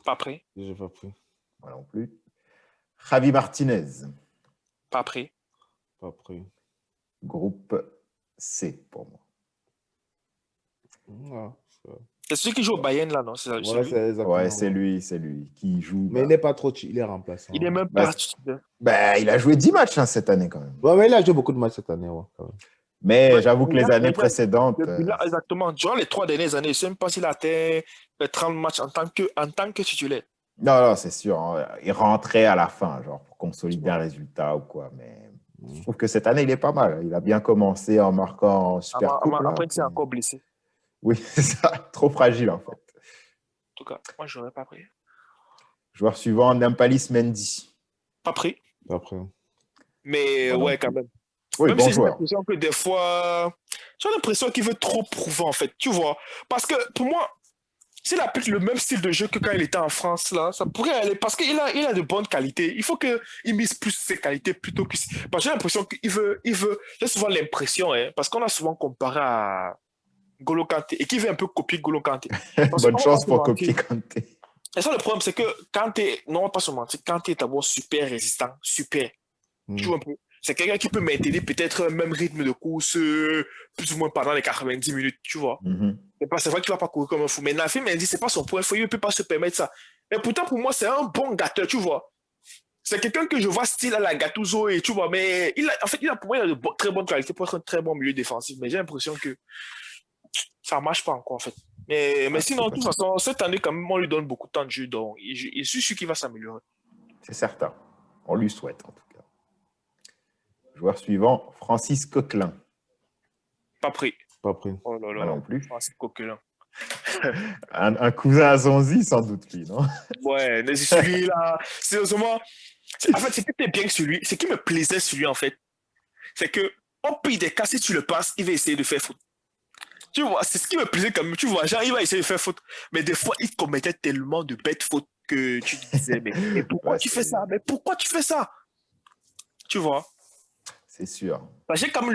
Pas prêt. Je n'ai pas pris. Moi non plus. Javi Martinez. Pas prêt. Pas pris. Groupe C pour moi. C'est celui qui joue au Bayern là, non? Ouais, c'est lui qui joue. Mais il n'est pas trop. Il est remplaçant. Il n'est même pas. Il a joué 10 matchs cette année quand même. Ouais, mais il a joué beaucoup de matchs cette année. Ouais, quand même. Mais j'avoue que les années précédentes. Exactement. Durant les 3 dernières années, je ne sais même pas s'il a atteint 30 matchs en tant que titulaire. Non, c'est sûr. Hein. Il rentrait à la fin, genre pour consolider un résultat ou quoi. Mais je trouve que cette année, il est pas mal. Il a bien commencé en marquant Super Coupe. Après, il s'est encore blessé. Oui, c'est ça. Trop fragile, en fait. En tout cas, moi, je n'aurais pas pris. Joueur suivant, Nampalis Mendy. Pas pris. Pas pris. Mais ouais, quand même. Oui, même bon si j'ai joueur. l'impression que des fois, j'ai l'impression qu'il veut trop prouver, en fait. Tu vois? Parce que pour moi, s'il applique le même style de jeu que quand il était en France, là, ça pourrait aller. Parce qu'il a de bonnes qualités. Il faut qu'il mise plus ses qualités plutôt que. Parce que j'ai l'impression qu'il veut. J'ai souvent l'impression, hein, parce qu'on a souvent comparé à Golo Kanté et qui veut un peu copier Golo Kanté. Bonne chance pour copier Kanté. Et ça, le problème, c'est que Kanté, non, pas se mentir, Kanté est d'abord super résistant, super. Tu vois un peu. C'est quelqu'un qui peut maintenir peut-être un même rythme de course plus ou moins pendant les 90 minutes, tu vois. C'est vrai qu'il ne va pas courir comme un fou. Mais Nafi Mendy, ce n'est pas son point fort, il ne peut pas se permettre ça. Mais pourtant, pour moi, c'est un bon gâteur, tu vois. C'est quelqu'un que je vois style à la Gattuso, et tu vois, mais pour moi, il a de très bonnes qualités pour être un très bon milieu défensif. Mais j'ai l'impression que ça ne marche pas encore, en fait. Mais sinon, de toute façon, cette année, quand même, on lui donne beaucoup de temps de jeu, donc je suis sûr qu'il va s'améliorer. C'est certain. On lui souhaite, en tout cas. Joueur suivant, Francis Coquelin. Pas pris. Pas pris. Oh là là. Non plus. Francis Coquelin. un cousin à Zonzi, sans doute, lui, non? Ouais, mais celui-là, sérieusement, en fait, ce qui était bien sur lui, ce qui me plaisait sur lui, en fait, c'est que, au pire des cas, si tu le passes, il va essayer de faire faute. Tu vois, c'est ce qui me plaisait quand même. Tu vois, genre, il va essayer de faire faute. Mais des fois, il commettait tellement de bêtes fautes que tu te disais, mais pourquoi tu fais ça? Mais pourquoi tu fais ça? Tu vois? C'est sûr. J'aime quand même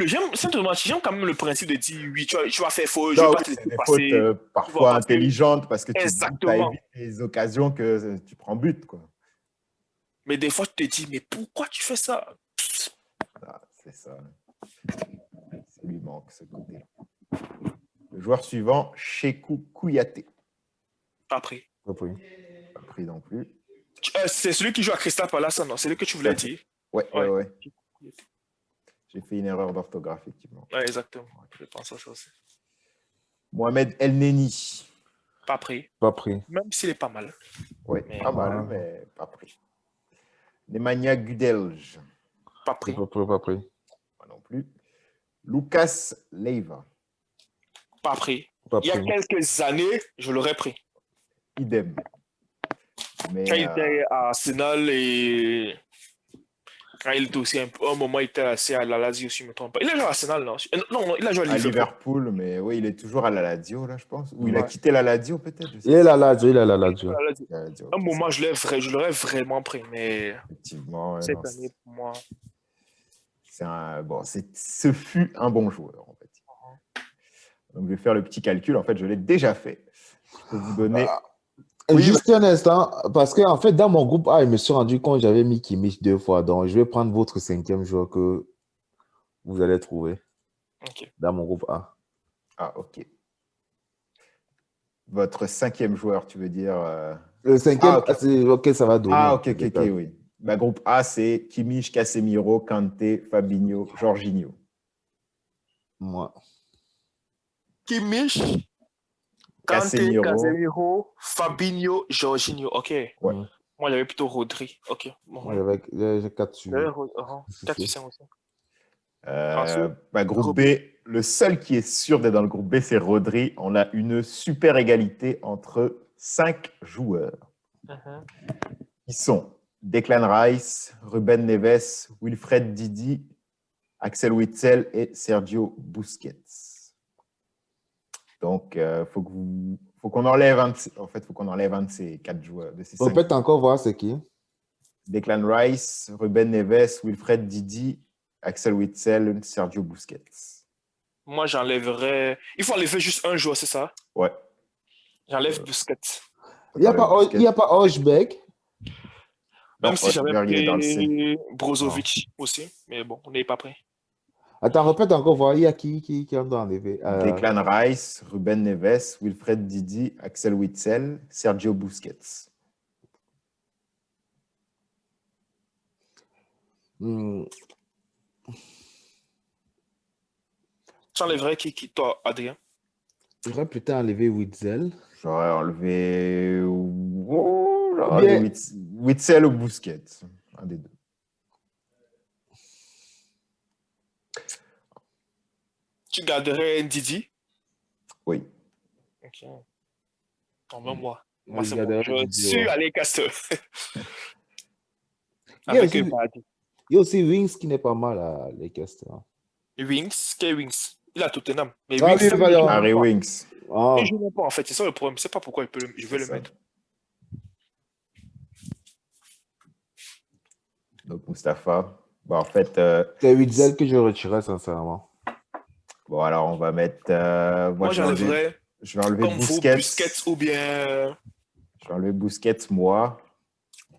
le principe de dire, oui, tu vas faire faute, Non, je vais pas te c'est laisser des passer. fautes parfois intelligentes parce que tu Exactement. évites les occasions que tu prends but, quoi. Mais des fois, tu te dis, mais pourquoi tu fais ça? Ah, c'est ça. Ça lui manque, ce côté-là. Le joueur suivant, Chekou Kouyaté. Pas pris. Pas pris. Pas pris non plus. C'est celui qui joue à Crystal Palace, non? C'est lui que tu voulais dire? Ouais. J'ai fait une erreur d'orthographe, effectivement. Ouais, exactement. Je pense à ça aussi. Mohamed El Neni. Pas pris. Pas pris. Même s'il est pas mal. Oui, pas mal, mais pas pris. Nemanja Gudelj. Pas pris. Pas pris. Moi non plus. Lucas Leiva. Pas pris. Pas Il y a pris. quelques années, je l'aurais pris. Idem. Mais, Quand il était à Arsenal et Il était aussi un moment, il était assez à la Lazio, si je ne me trompe pas. Il a joué à Arsenal, non? Non, il a joué à À Liverpool. Liverpool, mais oui, il est toujours à la Lazio, là, je pense. Ou il a Ouais. quitté la Lazio, peut-être. Je sais Il est pas. là, Lazio, il est là, Lazio. À la Lazio. La Lazio, Un ok, moment, ça je l'aurais vraiment pris, mais va. Effectivement, ouais, non, cette année, pour moi. ce fut un bon joueur, en fait. Donc, je vais faire le petit calcul. En fait, je l'ai déjà fait. Je peux vous donner. Oui, Juste un instant, parce que en fait, dans mon groupe A, je me suis rendu compte que j'avais mis Kimmich 2 fois. Donc, je vais prendre votre 5e joueur que vous allez trouver Ok. dans mon groupe A. Ah, ok. Votre 5e joueur, tu veux dire. Le 5e, Ah, ok. c'est ok, ça va donner. Ah, ok, oui. Bah, groupe A, c'est Kimmich, Casemiro, Kanté, Fabinho, Jorginho. Moi. Kimmich, Kanté, Casemiro. Casemiro, Fabinho, Jorginho. Ok. Ouais. Moi, j'avais plutôt Rodri. Ok. Bon. Moi, j'ai 4 sur. 4 sur 5 aussi. Groupe B, le seul qui est sûr d'être dans le groupe B, c'est Rodri. On a une super égalité entre 5 joueurs. Qui sont Declan Rice, Ruben Neves, Wilfred Didi, Axel Witsel et Sergio Busquets. Donc, faut qu'on enlève un de ces 4 joueurs. De ces 5 Répète encore voir c'est qui. Declan Rice, Ruben Neves, Wilfred Didi, Axel Witsel, Sergio Busquets. Moi, j'enlèverais. Il faut enlever juste un joueur, c'est ça? Ouais. J'enlève Busquets. Il n'y a pas Hojbjerg. Même si j'avais pris dans Brozovic aussi, mais bon, on n'est pas prêt. Attends, répète encore voir. Il y a qui on doit enlever. Declan Rice, Ruben Neves, Wilfred Didi, Axel Witsel, Sergio Busquets. Tu enlèverais qui, toi, Adrien? J'aurais plutôt enlevé Witzel. J'aurais enlevé Witsel ou Busquets. Un des deux. Tu garderais Didi? Oui. Ok. Non, même moi. Moi, C'est bon. Je suis allé Castor. Il y a aussi Wings qui n'est pas mal à Leicester. Wings? Quel Wings? Il a Tottenham. Mais Ah, Wings, Harry Wings. Il joue même pas, en fait. C'est ça le problème. Je sais pas pourquoi je vais le mettre. Donc, Mustapha. Bon, en fait. C'est Witzel que je retirais, sincèrement. Bon, alors, on va mettre. Moi, j'enlèverais. Je vais enlever comme Busquets. Busquets ou bien. Je vais enlever Busquets, moi.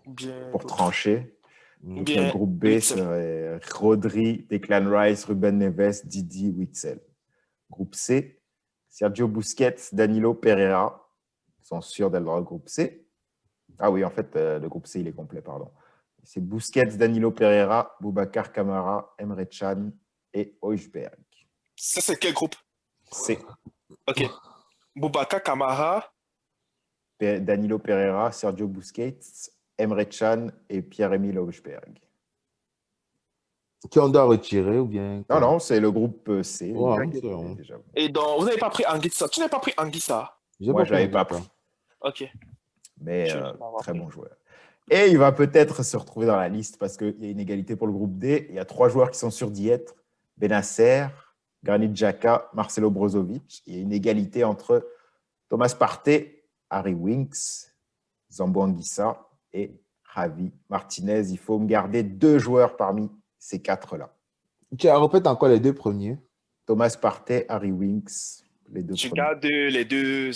Bien. Pour trancher. Ou Donc, bien. le groupe B serait Rodri, Declan Rice, Ruben Neves, Didi, Witsel. Groupe C, Sergio Busquets, Danilo Pereira. Ils sont sûrs d'être dans le groupe C. Ah oui, en fait, le groupe C, il est complet, pardon. C'est Busquets, Danilo Pereira, Boubacar Kamara, Emre Can et Hojbjerg. Ça, c'est quel groupe? C. Ok. Boubacar Kamara. Danilo Pereira, Sergio Busquets, Emre Can et Pierre-Emile Hojbjerg. Qui on doit retirer ou bien? Non, c'est le groupe C. Ouais, déjà. Et donc, vous n'avez pas pris Anguissa? Tu n'as pas pris Anguissa? Moi, je ne l'avais pas pris. Ok. Mais très bon joueur. Et il va peut-être se retrouver dans la liste parce qu'il y a une égalité pour le groupe D. Il y a 3 joueurs qui sont sûrs d'y être. Benacer, Granit Xhaka, Marcelo Brozovic. Il y a une égalité entre Thomas Partey, Harry Winks, Zambo Anguissa et Javi Martinez. Il faut me garder 2 joueurs parmi ces 4-là. Tu répètes encore les 2 premiers. Thomas Partey, Harry Winks, les 2 premiers. Je garde les deux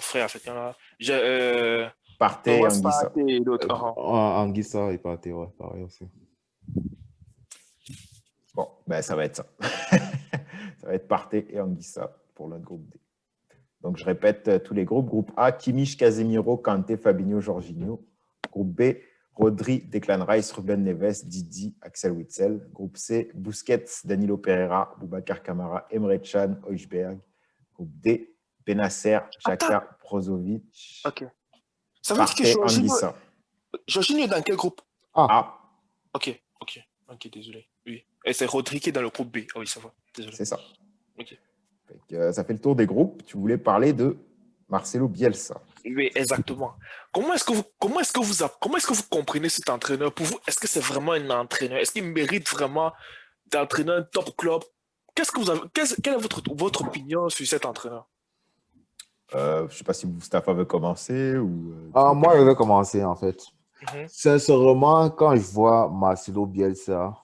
frères africains là. Partey et Anguissa. Partey et l'autre. Anguissa et Partey, ouais, pareil aussi. Bon, ben ça va être ça. Ça va être Partey et Anguissa pour le groupe D. Donc, je répète tous les groupes. Groupe A, Kimmich, Casemiro, Kanté, Fabinho, Jorginho. Groupe B, Rodri, Declan Rice, Ruben Neves, Didi, Axel Witsel. Groupe C, Busquets, Danilo Pereira, Boubacar Kamara, Emre Can, Hojbjerg. Groupe D, Benacer, Xhaka, Brozovic. Ok. Ça veut dire que Jorginho est dans quel groupe? A. Ok, désolé. Oui. Et c'est Rodri qui est dans le groupe B. Ah oui, ça va. Désolé. C'est ça. Ok. Ça fait le tour des groupes. Tu voulais parler de Marcelo Bielsa. Oui, exactement. Comment est-ce que vous comprenez cet entraîneur? Pour vous, est-ce que c'est vraiment un entraîneur? Est-ce qu'il mérite vraiment d'entraîner un top club? Quelle est votre opinion sur cet entraîneur? Je ne sais pas si Moustapha veut commencer ou tu veux Moi, je commencer. vais commencer en fait. Mhm. Sincèrement, quand je vois Marcelo Bielsa,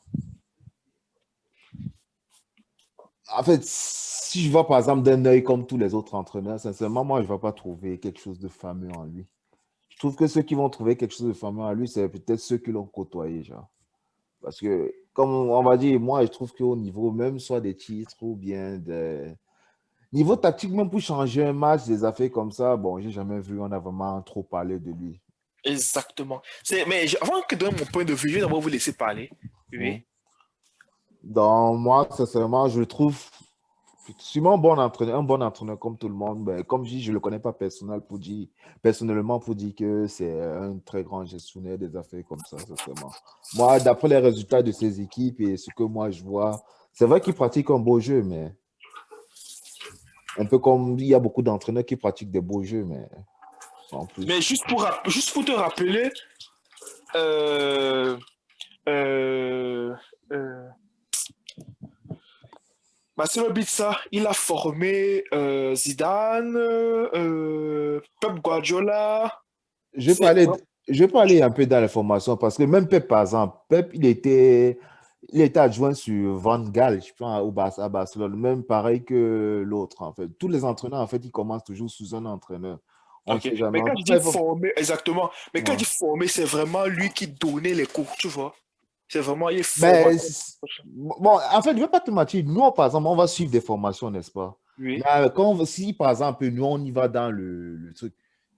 en fait, si je vois par exemple d'un œil comme tous les autres entraîneurs, sincèrement, moi, je ne vais pas trouver quelque chose de fameux en lui. Je trouve que ceux qui vont trouver quelque chose de fameux en lui, c'est peut-être ceux qui l'ont côtoyé, genre. Parce que, comme on va dire, moi, je trouve qu'au niveau même soit des titres ou bien de... Niveau tactique, même pour changer un match, des affaires comme ça, bon, j'ai jamais vu, on a vraiment trop parlé de lui. Exactement. Avant que de donner mon point de vue, je vais d'abord vous laisser parler. Hmm. Oui. Donc, moi, sincèrement, je le trouve sûrement un bon entraîneur comme tout le monde. Ben, comme je dis, je ne le connais pas personnellement pour dire que c'est un très grand gestionnaire des affaires comme ça, sincèrement. Moi, d'après les résultats de ses équipes et ce que moi je vois, c'est vrai qu'il pratique un beau jeu, mais un peu comme il y a beaucoup d'entraîneurs qui pratiquent des beaux jeux, mais sans Mais plus. juste pour te rappeler, euh, euh, euh, Marcelo Bielsa, il a formé Zidane, Pep Guardiola. Je vais C'est parler, vraiment- je vais parler un peu dans l'information parce que même Pep, par exemple, Pep, il était adjoint sur Van Gaal, je pense, à Barcelone, même pareil que l'autre, en fait. Tous les entraîneurs, en fait, ils commencent toujours sous un entraîneur. On ne Ok. sait jamais. Mais En quand tout je cas, dis formé, exactement. Mais quand je ouais. dis formé, c'est vraiment lui qui donnait les cours, tu vois. C'est vraiment, il est Mais, formateur. bon, en fait, je ne vais pas te mentir. Nous, par exemple, on va suivre des formations, n'est-ce pas? Mais Oui. si, par exemple, nous, on y va dans le truc,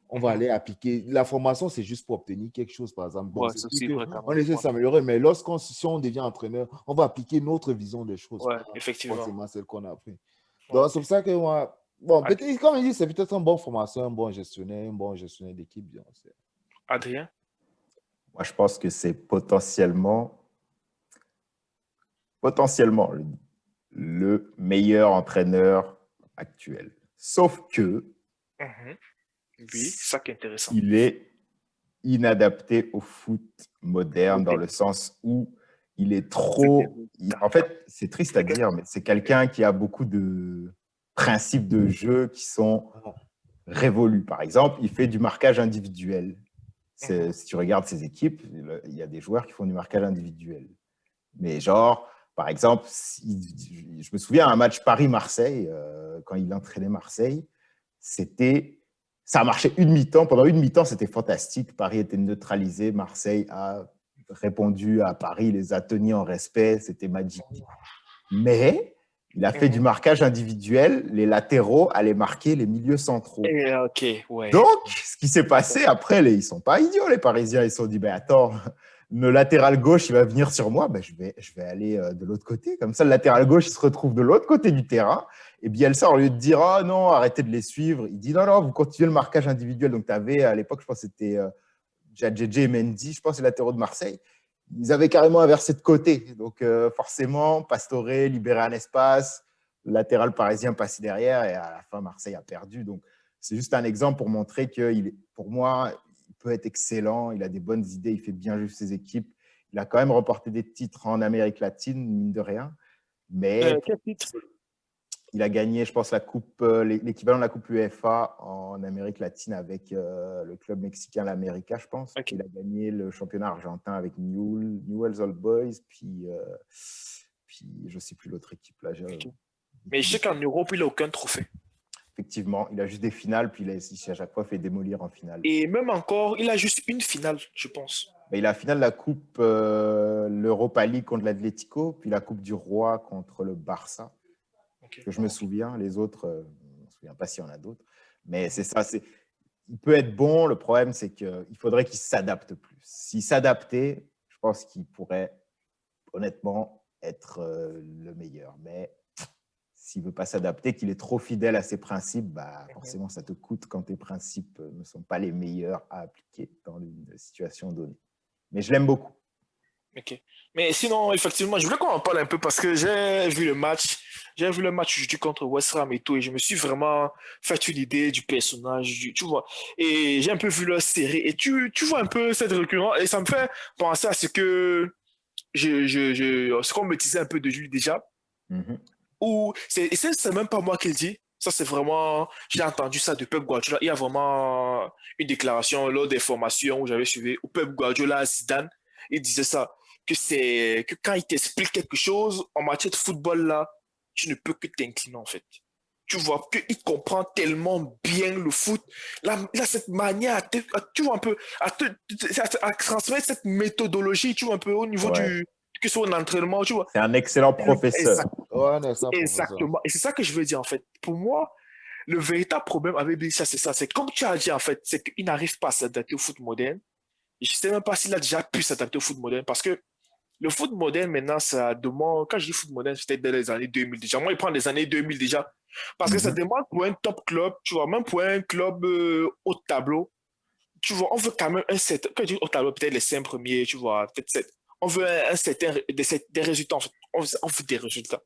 on va Mhm. aller appliquer. La formation, c'est juste pour obtenir quelque chose, par exemple. Bon, Ouais, c'est c'est sûr aussi vrai quand qu'on même. essaie de Ouais, s'améliorer, mais si on devient entraîneur, on va appliquer notre vision des choses, ouais, pas effectivement. forcément celle qu'on a appris. Ouais. Donc, c'est pour ça que moi, bon, Ad- peut-être, comme il dit, c'est peut-être un bon formateur, un bon gestionnaire d'équipe. Bien, Adrien? Moi, je pense que c'est potentiellement le meilleur entraîneur actuel. Sauf que Mhm. Oui, c'est ça qui est intéressant. il est inadapté au foot moderne dans Ok. le sens où il est C'était trop... En d'accord. fait, c'est triste à C'est que- dire, mais c'est quelqu'un qui a beaucoup de principes de jeu qui sont révolus. Par exemple, il fait du marquage individuel. Mhm. Si tu regardes ses équipes, il y a des joueurs qui font du marquage individuel. Mais genre, par exemple, je me souviens un match Paris-Marseille, quand il entraînait Marseille, ça a marché une mi-temps. Pendant une mi-temps, c'était fantastique. Paris était neutralisé. Marseille a répondu à Paris, les a tenus en respect. C'était magique. Mais il a fait du Mhm. marquage individuel. Les latéraux allaient marquer les milieux centraux. Ok, ouais. Donc, ce qui s'est passé après, ils ne sont pas idiots, les Parisiens. Ils se sont dit, ben attends, le latéral gauche, il va venir sur moi, ben, je vais aller de l'autre côté. Comme ça, le latéral gauche, il se retrouve de l'autre côté du terrain. Et Bielsa, au lieu de dire, oh non, arrêtez de les suivre, il dit, non, non, vous continuez le marquage individuel. Donc, tu avais, à l'époque, je pense que c'était Jadjedje et Mendy, je pense, les latéraux de Marseille. Ils avaient carrément inversé de côté. Donc, forcément, Pastore libéré un espace, le latéral parisien passé derrière, et à la fin, Marseille a perdu. Donc, c'est juste un exemple pour montrer que, pour moi, il peut être excellent, il a des bonnes idées, il fait bien jouer ses équipes. Il a quand même remporté des titres en Amérique latine, mine de rien. Mais Quel titre? il a gagné, je pense, l'équivalent de la Coupe UEFA en Amérique latine avec le club mexicain, l'América, je pense. Ok, Il a gagné le championnat argentin avec Newell's Old Boys, puis je ne sais plus l'autre équipe là. ok. Mais je sais qu'en Europe, il n'a aucun trophée. Effectivement, il a juste des finales, puis il a à chaque fois fait démolir en finale. Et même encore, il a juste une finale, je pense. Mais il a la finale de la Coupe, l'Europa League contre l'Atlético, puis la Coupe du Roi contre le Barça. Ok. Que je me souviens, les autres, je ne me souviens pas s'il y en a d'autres. Mais c'est Mhm. ça, il peut être bon. Le problème, c'est qu'il faudrait qu'il s'adapte plus. S'il s'adaptait, je pense qu'il pourrait honnêtement être le meilleur. Mais s'il ne veut pas s'adapter, qu'il est trop fidèle à ses principes, bah, Mhm. forcément, ça te coûte quand tes principes ne sont pas les meilleurs à appliquer dans une situation donnée. Mais je l'aime beaucoup. Ok. Mais sinon, effectivement, je voulais qu'on en parle un peu parce que j'ai vu le match. J'ai vu le match aujourd'hui contre West Ham et tout, et je me suis vraiment fait une idée du personnage, tu vois. Et j'ai un peu vu leur série, et tu vois un peu cette récurrence, et ça me fait penser à ce que ce qu'on me disait un peu de lui déjà, Mhm. ou c'est même pas moi qui le dis. Ça, c'est vraiment, j'ai entendu ça de Pep Guardiola. Il y a vraiment une déclaration lors des formations où j'avais suivi, où Pep Guardiola à Zidane, il disait ça, que quand il t'explique quelque chose en matière de football, là, tu ne peux que t'incliner, en fait. Tu vois qu'il comprend tellement bien le foot. Là, il a cette manière tu vois un peu, à transmettre cette méthodologie, tu vois un peu au niveau Ouais. que ce soit en entraînement, tu vois. C'est un excellent professeur. Ouais, non, ça, professeur. Exactement. Et c'est ça que je veux dire, en fait. Pour moi, le véritable problème avec Bielsa, c'est ça. C'est comme tu as dit, en fait, c'est qu'il n'arrive pas à s'adapter au foot moderne. Et je ne sais même pas s'il a déjà pu s'adapter au foot moderne. Parce que le foot moderne, maintenant, ça demande. Quand je dis foot moderne, c'était dès les années 2000 déjà. Moi, il prend les années 2000 déjà. Parce que ça Mhm. demande pour un top club, tu vois, même pour un club haut de tableau, tu vois, on veut quand même un certain. Quand je dis haut de tableau, peut-être les 5 premiers, tu vois, peut-être 7. On veut un certain. Des résultats, en fait. On veut des résultats.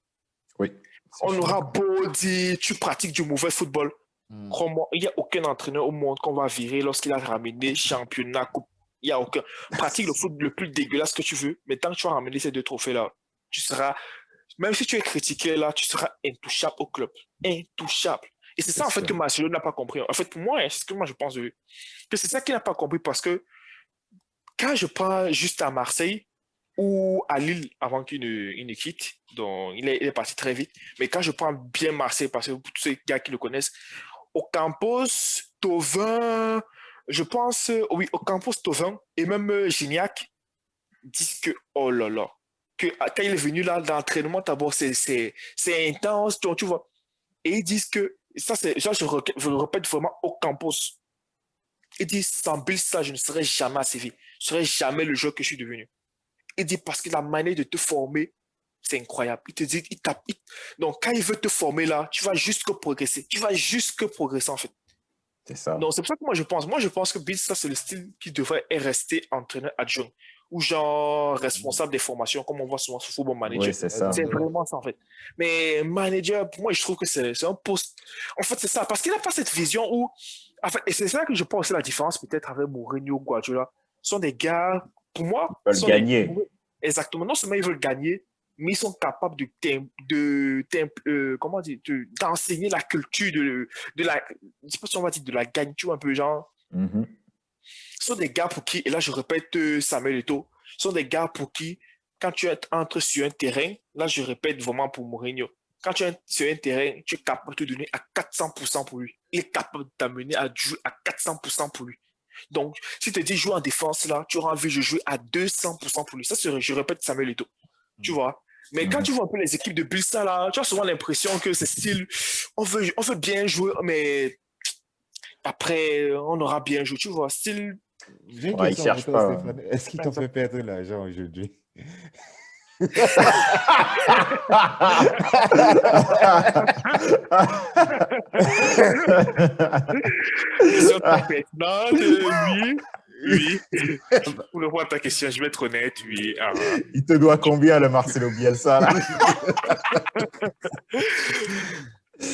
Oui, ça, je On suis aura d'accord. beau dire tu pratiques du mauvais football. Hmm. Crois-moi, il n'y a aucun entraîneur au monde qu'on va virer lorsqu'il a ramené championnat, coupe. Il n'y a aucun. Pratique le foot le plus dégueulasse que tu veux, mais tant que tu vas ramener ces deux trophées-là, tu seras, même si tu es critiqué là, tu seras intouchable au club. Intouchable. Et c'est C'est ça en fait que sûr. Marcelo n'a pas compris. En fait, pour moi, c'est ce que moi je pense de lui. Que c'est ça qu'il n'a pas compris parce que quand je prends juste à Marseille ou à Lille avant qu'il ne quitte, donc il est parti très vite, mais quand je prends bien Marseille, parce que pour tous ces gars qui le connaissent, Ocampos, Thauvin, je pense, oui, Ocampos, Thauvin et même Gignac disent que, oh là là, que quand il est venu là, l'entraînement, d'abord, c'est intense, tu vois. Et ils disent que, ça, c'est, genre, je le répète vraiment, Ocampos. Ils disent, sans Bill, ça, je ne serais jamais assez vite. Je ne serais jamais le joueur que je suis devenu. Il dit, parce que la manière de te former, c'est incroyable. Il te dit, donc, quand il veut te former là, tu vas juste que progresser. Tu vas juste que progresser, en fait. C'est ça. Donc, c'est pour ça que moi, je pense. Moi, je pense que Bill, ça, c'est le style qui devrait rester entraîneur adjoint ou genre responsable des formations, comme on voit souvent sur Football Oui, Manager. c'est Ouais, ça. C'est ouais. vraiment ça, en fait. Mais manager, pour moi, je trouve que c'est un poste. En fait, c'est ça. Parce qu'il n'a pas cette vision où. En fait, et c'est ça que je pense aussi la différence, peut-être, avec Mourinho, Guardiola. Ce sont des gars, pour moi, Ils ce veulent sont des. gagner. Exactement. Non seulement ils veulent gagner, mais ils sont capables comment dire, d'enseigner la culture de la, je sais pas si on va dire de la gagne, tu vois, un peu genre. Mhm. Ce sont des gars pour qui, et là je répète Samuel Eto'o, ce sont des gars pour qui, quand tu entres sur un terrain, là je répète vraiment pour Mourinho, quand tu entres sur un terrain, tu es capable de te donner à 400% pour lui. Il est capable de t'amener à jouer à 400% pour lui. Donc, si tu te dis jouer en défense là, tu auras envie de jouer à 200% pour lui. Ça, je répète Samuel Eto'o. Tu vois. Mais quand tu Mhm. vois un peu les équipes de Bilsa là, tu as souvent l'impression que c'est style, on veut bien jouer, mais après, on aura bien joué. Tu vois, style. J'ai une Ouais, ils question pour cherchent toi, pas. Stéphane. Est-ce qu'il t'ont fait perdre l'argent aujourd'hui? Question très pertinente, oui. Oui. Pour répondre à ta question, je vais être honnête, oui. Il te doit combien, le Marcelo Bielsa, là?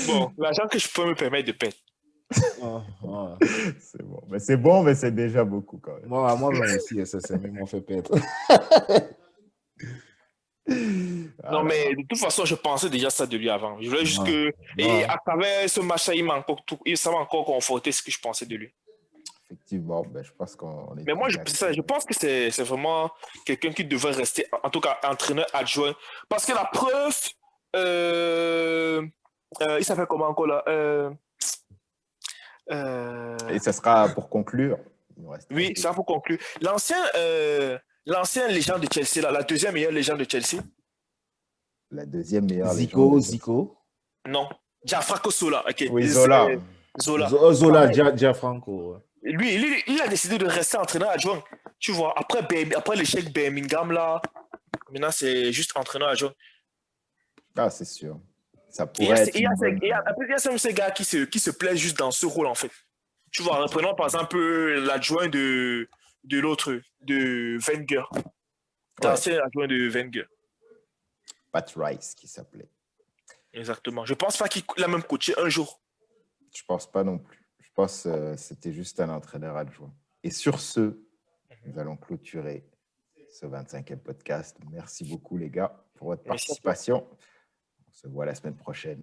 Bon, l'argent que je peux me permettre de perdre. Ah, ah. C'est bon, mais c'est déjà beaucoup quand même. Moi-même aussi, SSM, ils m'ont fait perdre. Non, Ah là mais là. de toute façon, je pensais déjà ça de lui avant. Je voulais juste Ah, que. Et ah. à travers ce match-là, ça m'a encore conforté ce que je pensais de lui. Effectivement, ben, je pense qu'on est Mais moi, tous d'accord. je pense que c'est vraiment quelqu'un qui devrait rester, en tout cas, entraîneur adjoint. Parce que la preuve, euh, il s'appelle comment encore là? Et ça sera pour conclure. Il nous reste Oui, quelques... ça pour conclure. L'ancien légende de Chelsea, là, la deuxième meilleure légende de Chelsea. La deuxième meilleure légende de Zico, Chelsea. Zico. Non. Gianfranco Sola. Ok. Oui, Zola. C'est Zola. Zola, Gianfranco. Ouais. Il a décidé de rester entraîneur adjoint. Tu vois, après l'échec Birmingham, là, maintenant c'est juste entraîneur adjoint. Ah, c'est sûr. Ça Et il y a, pourrait être une bonne... il y a ces gars qui se plaisent juste dans ce rôle, en fait. Tu vois, reprenons par exemple l'adjoint de l'autre, de Wenger. L'ancien adjoint de Wenger. Pat Rice qui s'appelait. Exactement. Je pense pas qu'il a même coaché un jour. Je pense pas non plus. Je pense que c'était juste un entraîneur adjoint. Et sur ce, nous allons clôturer ce 25e podcast. Merci beaucoup, les gars, pour votre participation. On se voit la semaine prochaine.